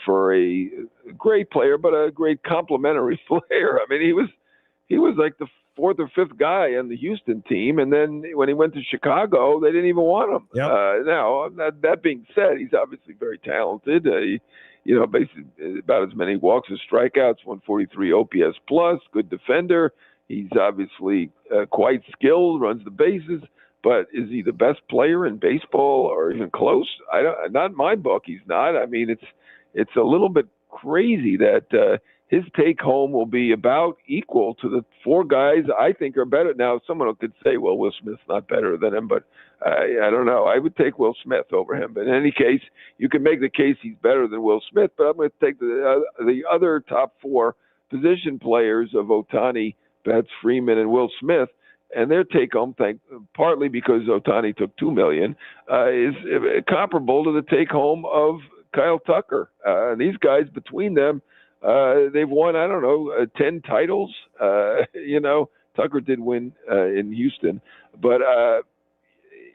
for a great player, but a great complimentary player. He was like the 4th or 5th guy on the Houston team, and then when he went to Chicago, they didn't even want him. Yep. Now, that being said, he's obviously very talented. Basically about as many walks as strikeouts, 143 OPS plus, good defender. He's obviously quite skilled, runs the bases, but is he the best player in baseball or even close? Not in my book, he's not. It's a little bit crazy that his take home will be about equal to the 4 guys I think are better. Now, someone could say, well, Will Smith's not better than him, but I don't know. I would take Will Smith over him. But in any case, you can make the case he's better than Will Smith, but I'm going to take the other top 4 position players of Ohtani, Betts, Freeman, and Will Smith, and their take home, partly because Ohtani took $2 million, is comparable to the take home of Kyle Tucker. These guys, between them, they've won, 10 titles. Tucker did win in Houston, but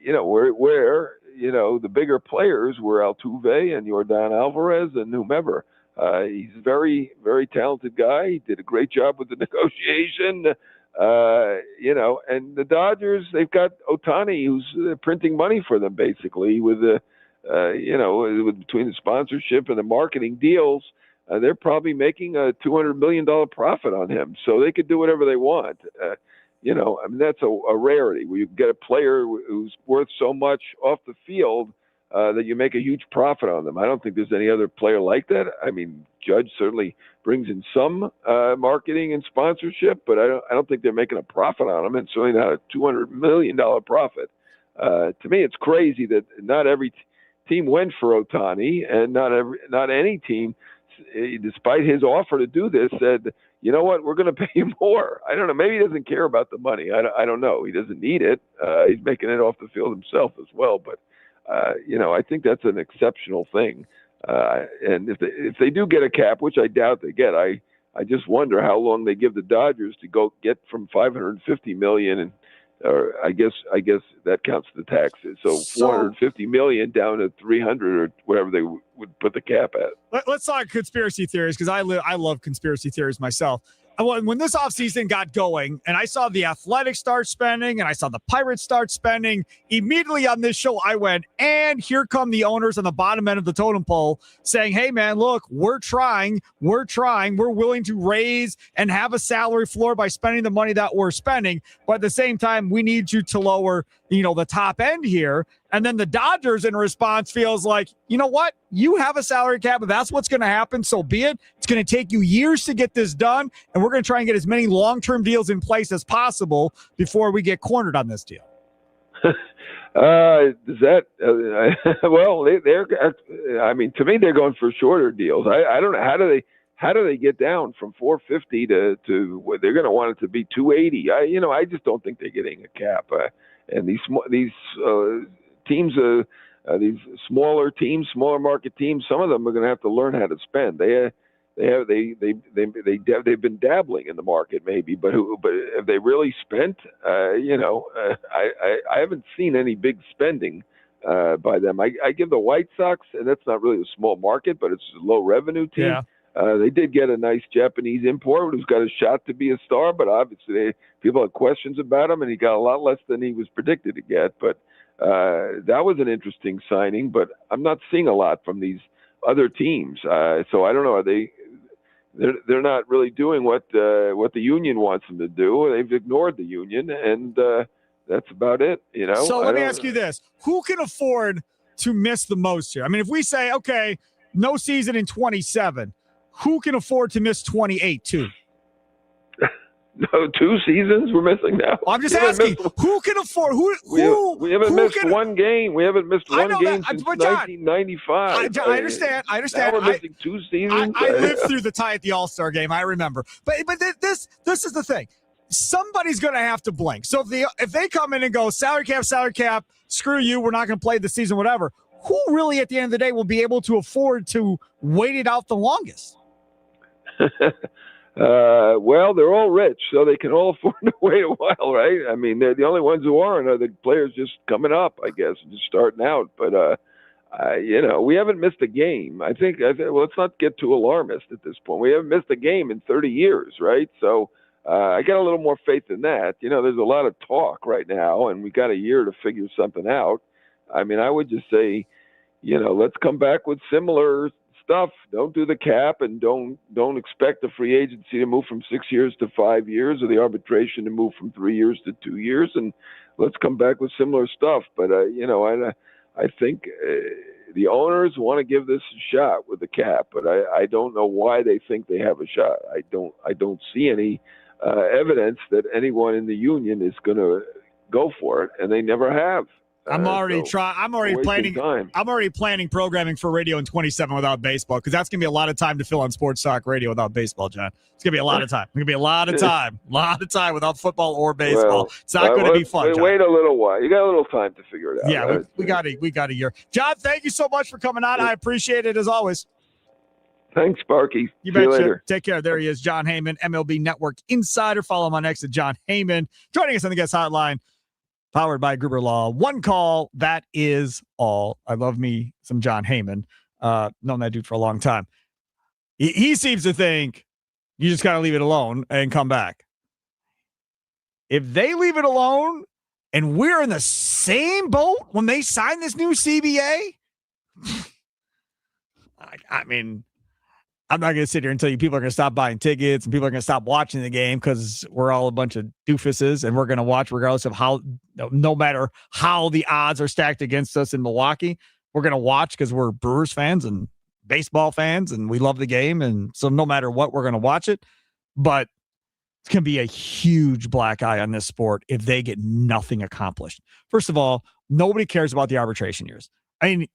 where the bigger players were Altuve and Yordan Alvarez and whomever. He's a very, very talented guy. He did a great job with the negotiation. And the Dodgers, they've got Ohtani, who's printing money for them basically with the, between the sponsorship and the marketing deals. They're probably making a $200 million profit on him, so they could do whatever they want. That's a rarity where you get a player who's worth so much off the field, that you make a huge profit on them. I don't think there's any other player like that. I mean, Judge certainly brings in some marketing and sponsorship, but I don't think they're making a profit on them, and certainly not a $200 million profit. To me, it's crazy that not every team went for Ohtani, and not any team, despite his offer to do this, said, you know what, we're going to pay you more. I don't know. Maybe he doesn't care about the money. I don't know. He doesn't need it. He's making it off the field himself as well. But, I think that's an exceptional thing. And if they do get a cap, which I doubt they get, I just wonder how long they give the Dodgers to go get from $550 million, and or I guess that counts the taxes. So $450 million down to $300 or whatever they would put the cap at. Let's talk conspiracy theories, because I love conspiracy theories myself. When this offseason got going and I saw the Athletics start spending and I saw the Pirates start spending, immediately on this show I went, and here come the owners on the bottom end of the totem pole saying, hey, man, look, we're trying. We're willing to raise and have a salary floor by spending the money that we're spending. But at the same time, we need you to lower, the top end here. And then the Dodgers, in response, feels like, you know what? You have a salary cap, but that's what's going to happen. So be it. It's going to take you years to get this done. And we're going to try and get as many long-term deals in place as possible before we get cornered on this deal. Well, I mean, to me, they're going for shorter deals. I don't know. How do they get down from 450 to they're going to want it to be 280? I just don't think they're getting a cap. And these teams, these smaller market teams, some of them are going to have to learn how to spend. They've been dabbling in the market maybe, but have they really spent? I haven't seen any big spending by them. I give the White Sox, and that's not really a small market, but it's a low revenue team. Yeah. They did get a nice Japanese import who's got a shot to be a star, but obviously people had questions about him, and he got a lot less than he was predicted to get. But that was an interesting signing, but I'm not seeing a lot from these other teams. So I don't know. They're not really doing what the union wants them to do. They've ignored the union, and that's about it. So let me ask you this: who can afford to miss the most here? I mean, if we say, okay, no season in 27. Who can afford to miss 28 too? No, 2 seasons we're missing now. I'm just asking, who can afford? We haven't missed one game. We haven't missed one game since 1995. I understand. Now we're missing 2 seasons. I lived through the tie at the All-Star game. I remember. But this is the thing. Somebody's going to have to blink. So if they come in and go salary cap, screw you, we're not going to play the season, whatever. Who really, at the end of the day, will be able to afford to wait it out the longest? Well, they're all rich, so they can all afford to wait a while, right? I mean, they're the only ones who aren't are the players just coming up, I guess, just starting out. But we haven't missed a game. I think well, let's not get too alarmist at this point. We haven't missed a game in 30 years, right? So I got a little more faith in that. There's a lot of talk right now, and we got a year to figure something out. I mean, I would just say, let's come back with similar stuff. Don't do the cap, and don't expect the free agency to move from 6 years to 5 years, or the arbitration to move from 3 years to 2 years. And let's come back with similar stuff. But I think the owners want to give this a shot with the cap, but I don't know why they think they have a shot. I don't see any evidence that anyone in the union is going to go for it, and they never have. I'm already planning programming for radio in 27 without baseball, because that's going to be a lot of time to fill on sports talk radio without baseball, John. It's going to be a lot of time. It's going to be a lot of time without football or baseball. Well, it's not going to be fun, John. Wait a little while. You got a little time to figure it out. Yeah, right? we got a year. John, thank you so much for coming on. I appreciate it as always. Thanks, Sparky. You See you betcha. later. Take care. There he is, John Heyman, MLB Network Insider. Follow him on X at John Heyman. Joining us on the guest hotline, powered by Gruber Law. One call, that is all. I love me some John Heyman. Known that dude for a long time. He seems to think you just got to leave it alone and come back. If they leave it alone and we're in the same boat when they sign this new CBA, I mean, I'm not going to sit here and tell you people are going to stop buying tickets and people are going to stop watching the game because we're all a bunch of doofuses and we're going to watch regardless of how, no matter how the odds are stacked against us in Milwaukee. we're going to watch because we're Brewers fans and baseball fans and we love the game. And so no matter what, we're going to watch it. But it's going to be a huge black eye on this sport if they get nothing accomplished. First of all, nobody cares about the arbitration years. I mean,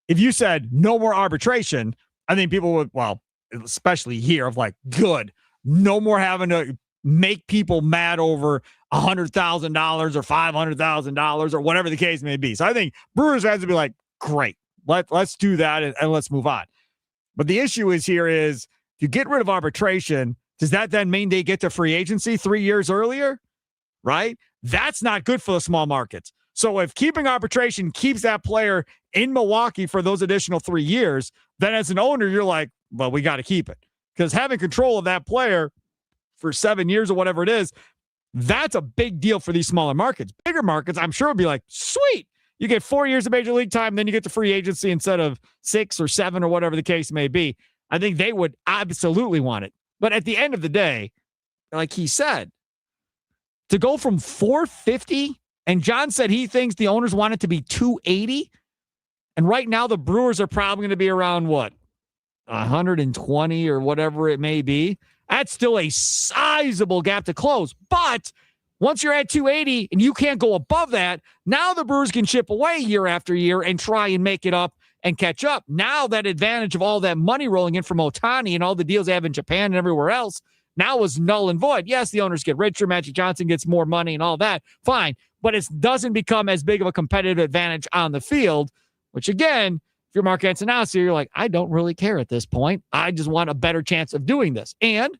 if you said no more arbitration, I think people would, well, especially here, of like, good, no more having to make people mad over $100,000 or $500,000 or whatever the case may be. So I think Brewers fans would be like, great, let's do that and let's move on. But the issue is here is if you get rid of arbitration, does that then mean they get to free agency 3 years earlier? Right? That's not good for the small markets. So if keeping arbitration keeps that player in Milwaukee for those additional 3 years, then as an owner, you're like, well, we got to keep it. Because having control of that player for 7 years or whatever it is, that's a big deal for these smaller markets. Bigger markets, I'm sure, would be like, sweet, you get 4 years of major league time, then you get the free agency instead of 6 or 7 or whatever the case may be. I think they would absolutely want it. But at the end of the day, like he said, to go from 450, and John said he thinks the owners want it to be 280, and right now the Brewers are probably going to be around, what, 120 or whatever it may be. That's still a sizable gap to close. But once you're at 280 and you can't go above that, now the Brewers can chip away year after year and try and make it up and catch up. Now that advantage of all that money rolling in from Ohtani and all the deals they have in Japan and everywhere else now is null and void. Yes, the owners get richer. Magic Johnson gets more money and all that. Fine. But it doesn't become as big of a competitive advantage on the field, which again, if you're Mark Antonowski, you're like, I don't really care at this point. I just want a better chance of doing this. And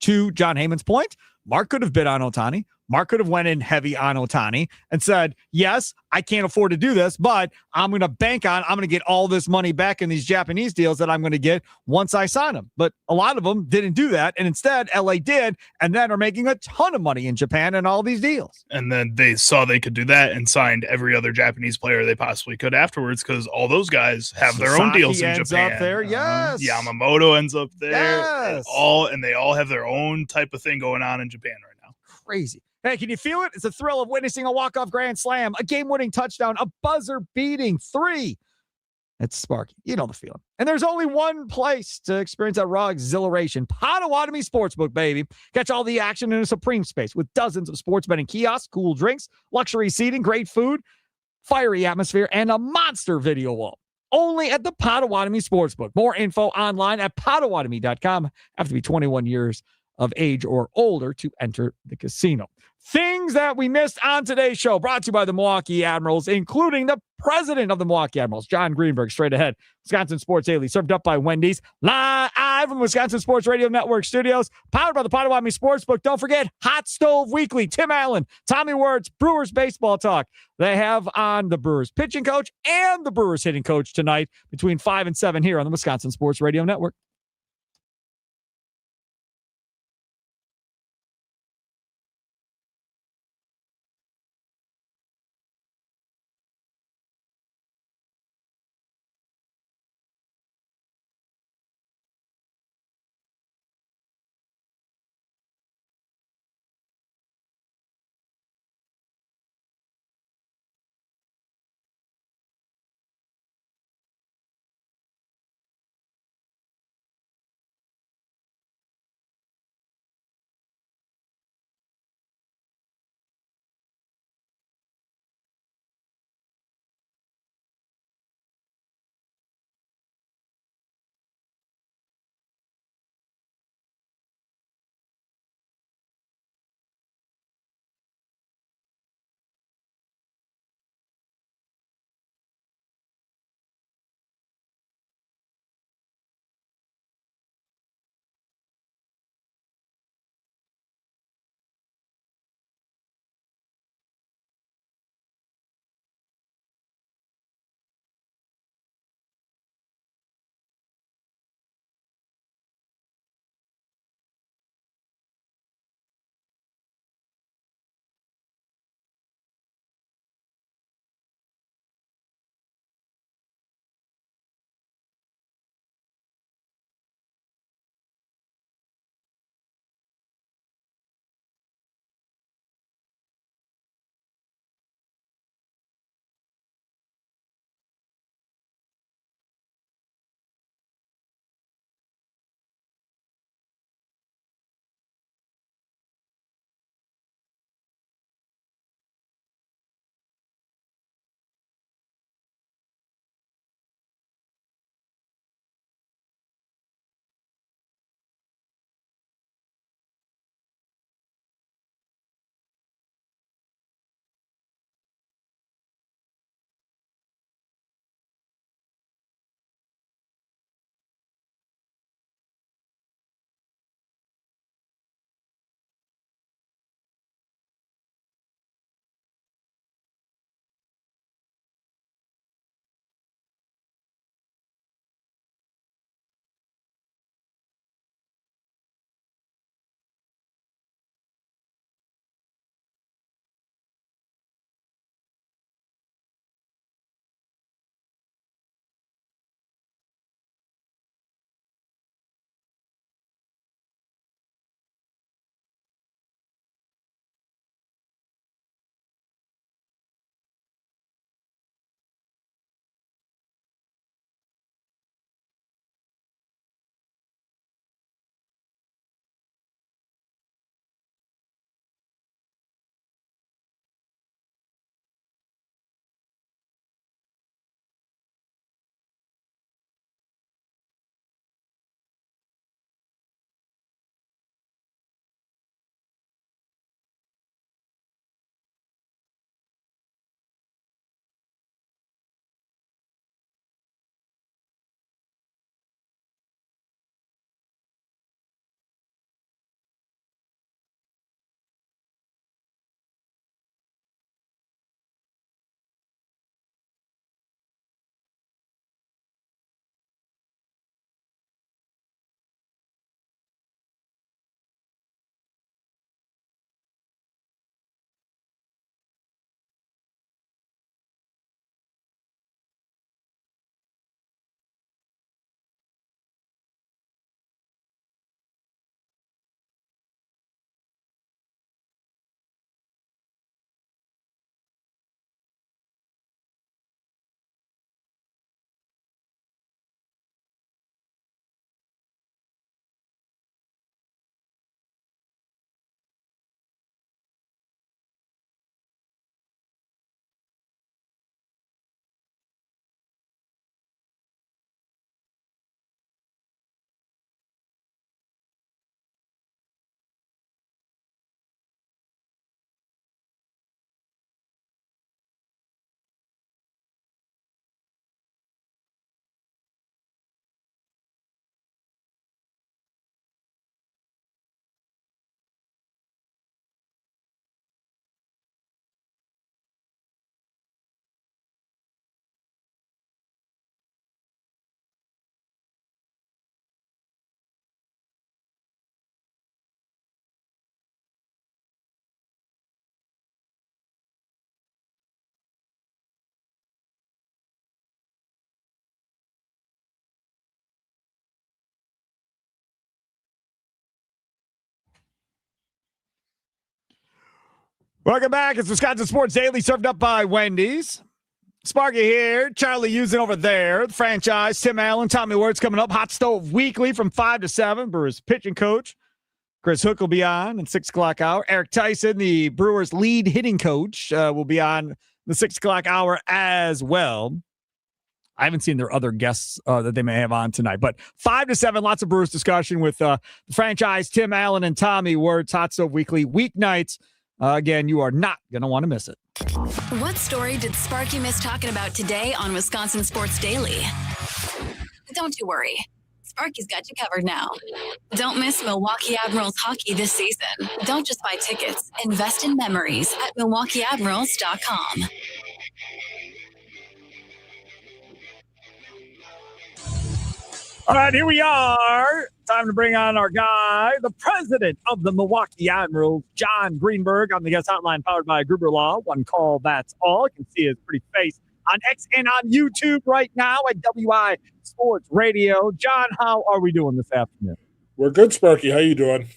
to John Heyman's point, Mark could have bid on Ohtani. Mark could have went in heavy on Ohtani and said, yes, I can't afford to do this, but I'm going to I'm going to get all this money back in these Japanese deals that I'm going to get once I sign them. But a lot of them didn't do that. And instead, LA did, and then are making a ton of money in Japan and all these deals. And then they saw they could do that and signed every other Japanese player they possibly could afterwards because all those guys have their own deals in Japan. Up there, yes. Yamamoto ends up there. Yes. And they all have their own type of thing going on in Japan right now. Crazy. Hey, can you feel it? It's a thrill of witnessing a walk-off grand slam, a game-winning touchdown, a buzzer-beating 3. It's Sparky. You know the feeling. And there's only one place to experience that raw exhilaration. Potawatomi Sportsbook, baby. Catch all the action in a supreme space with dozens of sports betting kiosks, cool drinks, luxury seating, great food, fiery atmosphere, and a monster video wall. Only at the Potawatomi Sportsbook. More info online at potawatomi.com. Have to be 21 years of age or older to enter the casino. Things that we missed on today's show, brought to you by the Milwaukee Admirals, including the president of the Milwaukee Admirals, John Greenberg. Straight ahead, Wisconsin Sports Daily, served up by Wendy's, live from the Wisconsin Sports Radio Network studios, powered by the Potawatomi Sportsbook. Don't forget, Hot Stove Weekly, Tim Allen, Tommy Wirtz, Brewers Baseball Talk. They have on the Brewers pitching coach and the Brewers hitting coach tonight between 5 and 7 here on the Wisconsin Sports Radio Network. Welcome back. It's Wisconsin Sports Daily, served up by Wendy's. Sparky here, Charlie Usen over there, the franchise, Tim Allen, Tommy Wirtz coming up. Hot Stove Weekly from 5 to 7. Brewers pitching coach Chris Hook will be on in 6 o'clock hour. Eric Tyson, the Brewers lead hitting coach, will be on the 6 o'clock hour as well. I haven't seen their other guests that they may have on tonight, but 5 to 7, lots of Brewers discussion with the franchise, Tim Allen and Tommy Wirtz. Hot Stove Weekly weeknights. Again, you are not going to want to miss it. What story did Sparky miss talking about today on Wisconsin Sports Daily? Don't you worry. Sparky's got you covered now. Don't miss Milwaukee Admirals hockey this season. Don't just buy tickets. Invest in memories at MilwaukeeAdmirals.com. All right, here we are. Time to bring on our guy, the president of the Milwaukee Admirals, John Greenberg, on the guest hotline powered by Gruber Law. One call, that's all. You can see his pretty face on X and on YouTube right now at WI Sports Radio. John, how are we doing this afternoon? We're good, Sparky. How you doing?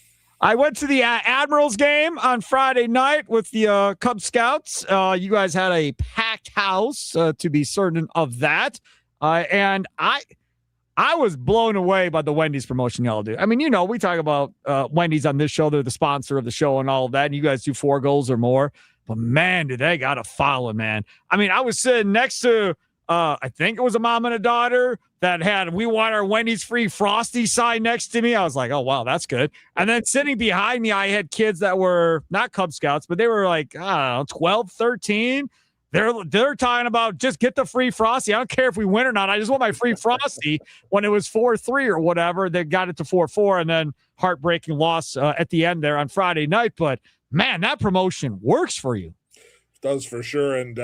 I went to the Admirals game on Friday night with the Cub Scouts. You guys had a packed house, to be certain of that. And I was blown away by the Wendy's promotion y'all do. I mean, we talk about Wendy's on this show. They're the sponsor of the show and all of that. And you guys do 4 goals or more. But, man, did they got a following, man. I mean, I was sitting next to, I think it was a mom and a daughter that had "We Want Our Wendy's Free Frosty" sign next to me. I was like, oh, wow, that's good. And then sitting behind me, I had kids that were not Cub Scouts, but they were like, I don't know, 12, 13. They're talking about just get the free Frosty. I don't care if we win or not. I just want my free Frosty. When it was 4-3 or whatever, they got it to 4-4, and then heartbreaking loss at the end there on Friday night. But, man, that promotion works for you. It does for sure, and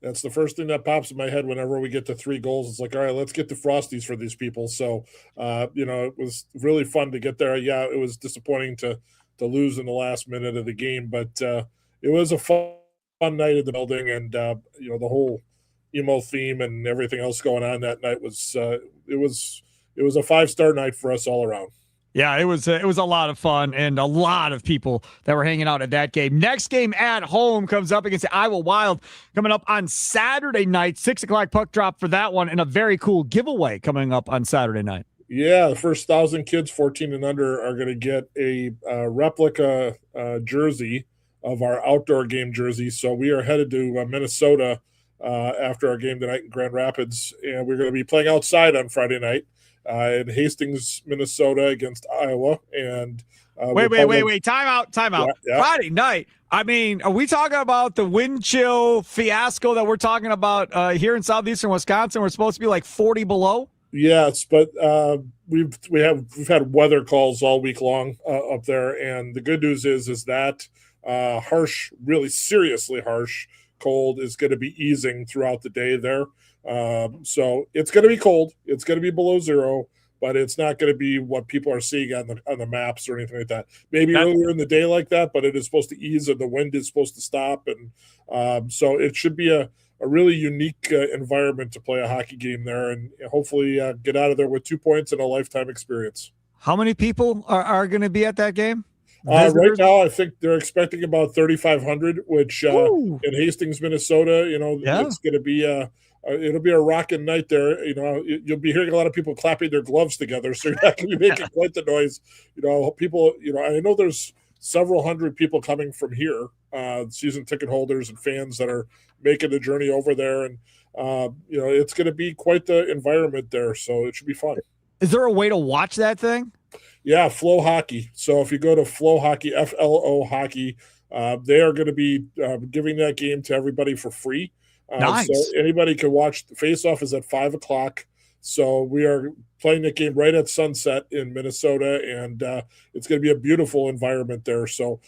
that's the first thing that pops in my head whenever we get to 3 goals. It's like, all right, let's get the Frosties for these people. So, it was really fun to get there. Yeah, it was disappointing to lose in the last minute of the game, but it was a fun night in the building, and the whole emo theme and everything else going on that night was it was a 5-star night for us all around. Yeah, it was a lot of fun and a lot of people that were hanging out at that game. Next game at home comes up against the Iowa Wild coming up on Saturday night, 6 o'clock puck drop for that one, and a very cool giveaway coming up on Saturday night. Yeah, the first 1,000 kids 14 and under are going to get a replica jersey of our outdoor game jersey. So we are headed to Minnesota after our game tonight in Grand Rapids, and we're going to be playing outside on Friday night in Hastings, Minnesota against Iowa. And wait, time out. Yeah. Friday night. I mean, are we talking about the wind chill fiasco that we're talking about here in southeastern Wisconsin? We're supposed to be like 40 below. Yes, but we've had weather calls all week long up there, and the good news is that harsh, really seriously harsh cold is going to be easing throughout the day there. So it's going to be cold. It's going to be below 0, but it's not going to be what people are seeing on the maps or anything like that. Maybe earlier in the day like that, but it is supposed to ease and the wind is supposed to stop. And so it should be a really unique environment to play a hockey game there, and hopefully get out of there with 2 points and a lifetime experience. How many people are going to be at that game? Right now, I think they're expecting about 3,500, which in Hastings, Minnesota, it's going to be it'll be a rocking night there. You'll be hearing a lot of people clapping their gloves together, so you're not going to be making quite the noise. People, I know there's several hundred people coming from here, season ticket holders and fans that are making the journey over there, and it's going to be quite the environment there, so it should be fun. Is there a way to watch that thing? Yeah, Flow Hockey. So if you go to Flow Hockey, FLO Hockey, they are going to be giving that game to everybody for free. Nice. So anybody can watch. The face-off is at 5 o'clock. So we are playing the game right at sunset in Minnesota, and it's going to be a beautiful environment there. So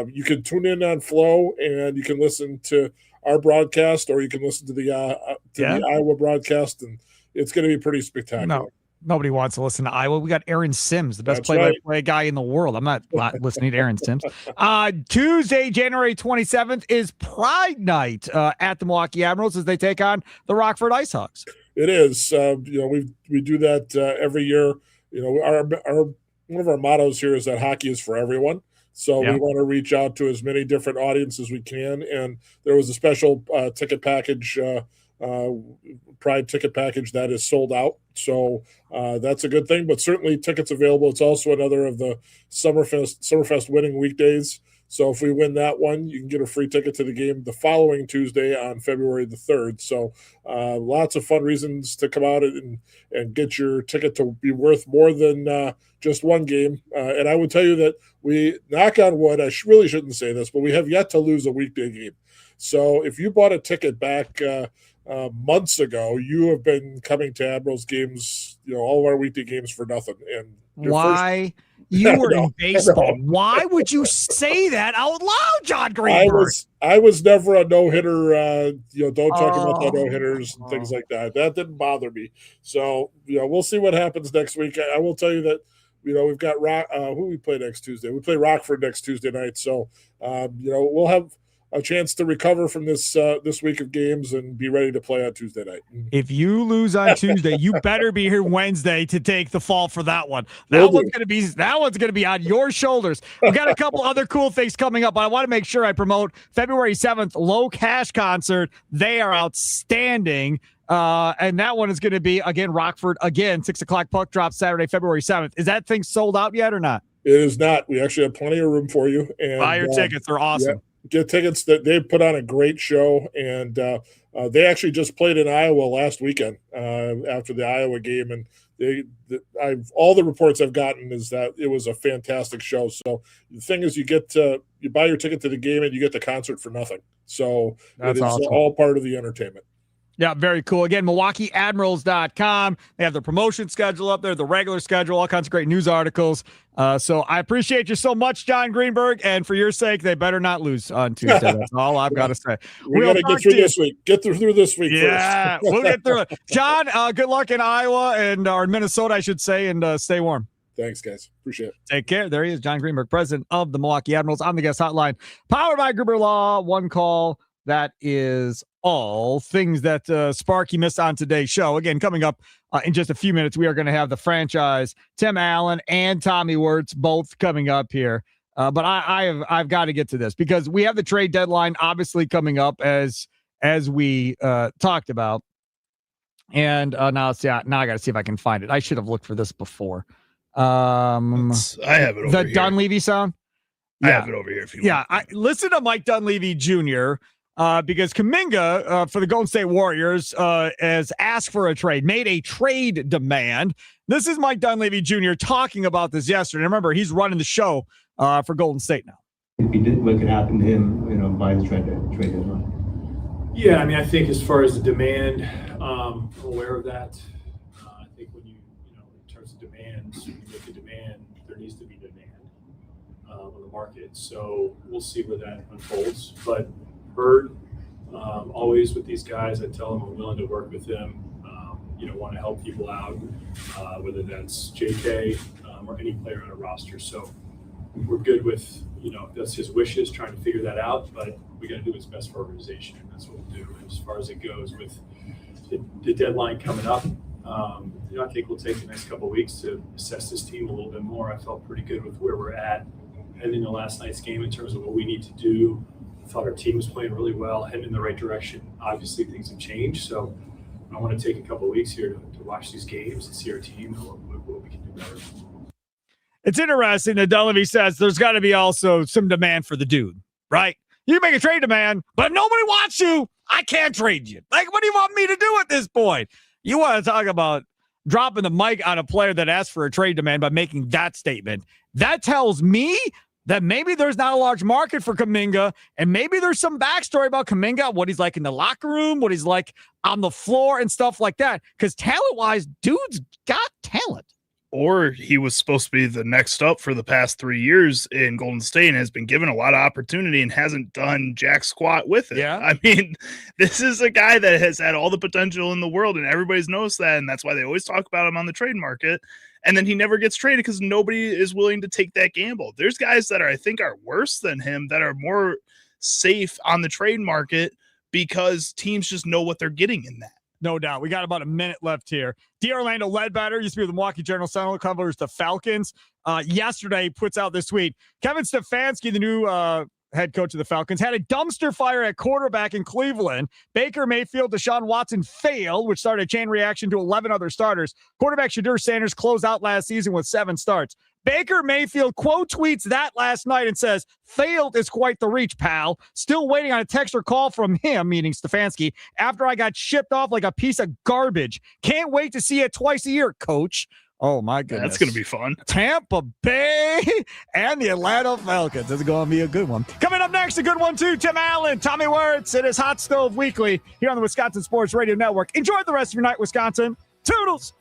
you can tune in on Flow, and you can listen to our broadcast, or you can listen to the Iowa broadcast, and it's going to be pretty spectacular. No. Nobody wants to listen to Iowa. We got Aaron Sims, the best play-by-play guy in the world. I'm not listening to Aaron Sims. Tuesday, January 27th is Pride Night at the Milwaukee Admirals as they take on the Rockford IceHawks. It is. We do that every year. One of our mottos here is that hockey is for everyone. So Yeah. we want to reach out to as many different audiences as we can. And there was a special ticket package, Pride ticket package that is sold out. So that's a good thing, but certainly tickets available. It's also another of the Summerfest winning weekdays. So if we win that one, you can get a free ticket to the game the following Tuesday on February the 3rd. So lots of fun reasons to come out and get your ticket to be worth more than just one game. And I would tell you that we, knock on wood, I really shouldn't say this, but we have yet to lose a weekday game. So if you bought a ticket back months ago, you have been coming to Admirals games, all of our weekday games for nothing. And why? You were in baseball. Why would you say that out loud, John Greenberg? I was never a no-hitter. Don't talk about the no-hitters and things like that. That didn't bother me. So, we'll see what happens next week. I will tell you that, we've got who we play next Tuesday. We play Rockford next Tuesday night. So, we'll have a chance to recover from this week of games and be ready to play on Tuesday night. If you lose on Tuesday, you better be here Wednesday to take the fall for that one. That one's gonna be on your shoulders. We've got a couple other cool things coming up, but I want to make sure I promote February 7th Low Cash concert. They are outstanding. And that one is going to be again Rockford again 6:00 puck drop Saturday, February 7th. Is that thing sold out yet or not? It is not. We actually have plenty of room for you. And buy your tickets; they're awesome. Yeah. Get tickets. That they put on a great show, and they actually just played in Iowa last weekend after the Iowa game, and all the reports I've gotten is that it was a fantastic show. So the thing is, you buy your ticket to the game and you get the concert for nothing. So that's awesome. All part of the entertainment. Yeah, very cool. Again, MilwaukeeAdmirals.com. They have the promotion schedule up there, the regular schedule, all kinds of great news articles. So I appreciate you so much, John Greenberg. And for your sake, they better not lose on Tuesday. That's all I've got to say. We got to get through this week. Get through this week first. We'll get through it. John, good luck in Iowa or in Minnesota, I should say, and stay warm. Thanks, guys. Appreciate it. Take care. There he is, John Greenberg, president of the Milwaukee Admirals on the guest hotline. Powered by Gruber Law. One call. That is all things that Sparky missed on today's show. Again, coming up in just a few minutes, we are going to have the franchise, Tim Allen and Tommy Wirtz, both coming up here. But I've got to get to this because we have the trade deadline obviously coming up as we talked about. And now I got to see if I can find it. I should have looked for this before. I have it over the here. Dunleavy sound. I have it over here. If you want. Listen to Mike Dunleavy Jr. Because Kuminga for the Golden State Warriors has asked for a trade, made a trade demand. This is Mike Dunleavy Jr. talking about this yesterday. Remember, he's running the show for Golden State now. What could happen to him, by the trade deadline? Yeah, I think as far as the demand, I'm aware of that. I think when in terms of demands, when you look at demand, there needs to be demand on the market. So we'll see where that unfolds. But Bird, always with these guys, I tell them I'm willing to work with them, want to help people out, whether that's JK or any player on a roster. So we're good with, that's his wishes, trying to figure that out, but we got to do what's best for our organization, and that's what we'll do. And as far as it goes with the deadline coming up, I think we'll take the next couple of weeks to assess this team a little bit more. I felt pretty good with where we're at heading into last night's game in terms of what we need to do. I thought our team was playing really well, heading in the right direction. Obviously, things have changed, so I want to take a couple of weeks here to watch these games and see our team and what we can do better. It's interesting that Dunleavy says there's got to be also some demand for the dude, right? You make a trade demand, but nobody wants you. I can't trade you. Like, what do you want me to do at this point? You want to talk about dropping the mic on a player that asked for a trade demand by making that statement. That tells me that maybe there's not a large market for Kuminga, and maybe there's some backstory about Kuminga, what he's like in the locker room, what he's like on the floor and stuff like that. Because talent-wise, dude's got talent. Or he was supposed to be the next up for the past 3 years in Golden State and has been given a lot of opportunity and hasn't done jack squat with it. Yeah. I mean, this is a guy that has had all the potential in the world, and everybody's noticed that, and that's why they always talk about him on the trade market. And then he never gets traded because nobody is willing to take that gamble. There's guys that I think are worse than him that are more safe on the trade market because teams just know what they're getting in that. No doubt. We got about a minute left here. D. Orlando Ledbetter used to be with the Milwaukee Journal-Sentinel, covers the Falcons. Yesterday, he puts out this tweet. Kevin Stefanski, the new head coach of the Falcons, had a dumpster fire at quarterback in Cleveland. Baker Mayfield, Deshaun Watson failed, which started a chain reaction to 11 other starters. Quarterback Shadur Sanders closed out last season with 7 starts. Baker Mayfield quote tweets that last night and says, failed is quite the reach, pal. Still waiting on a text or call from him, meaning Stefanski, after I got shipped off like a piece of garbage. Can't wait to see it twice a year, coach. Oh, my goodness. That's going to be fun. Tampa Bay and the Atlanta Falcons. This is going to be a good one. Coming up next, a good one, too. Tim Allen, Tommy Wirtz. It is Hot Stove Weekly here on the Wisconsin Sports Radio Network. Enjoy the rest of your night, Wisconsin. Toodles.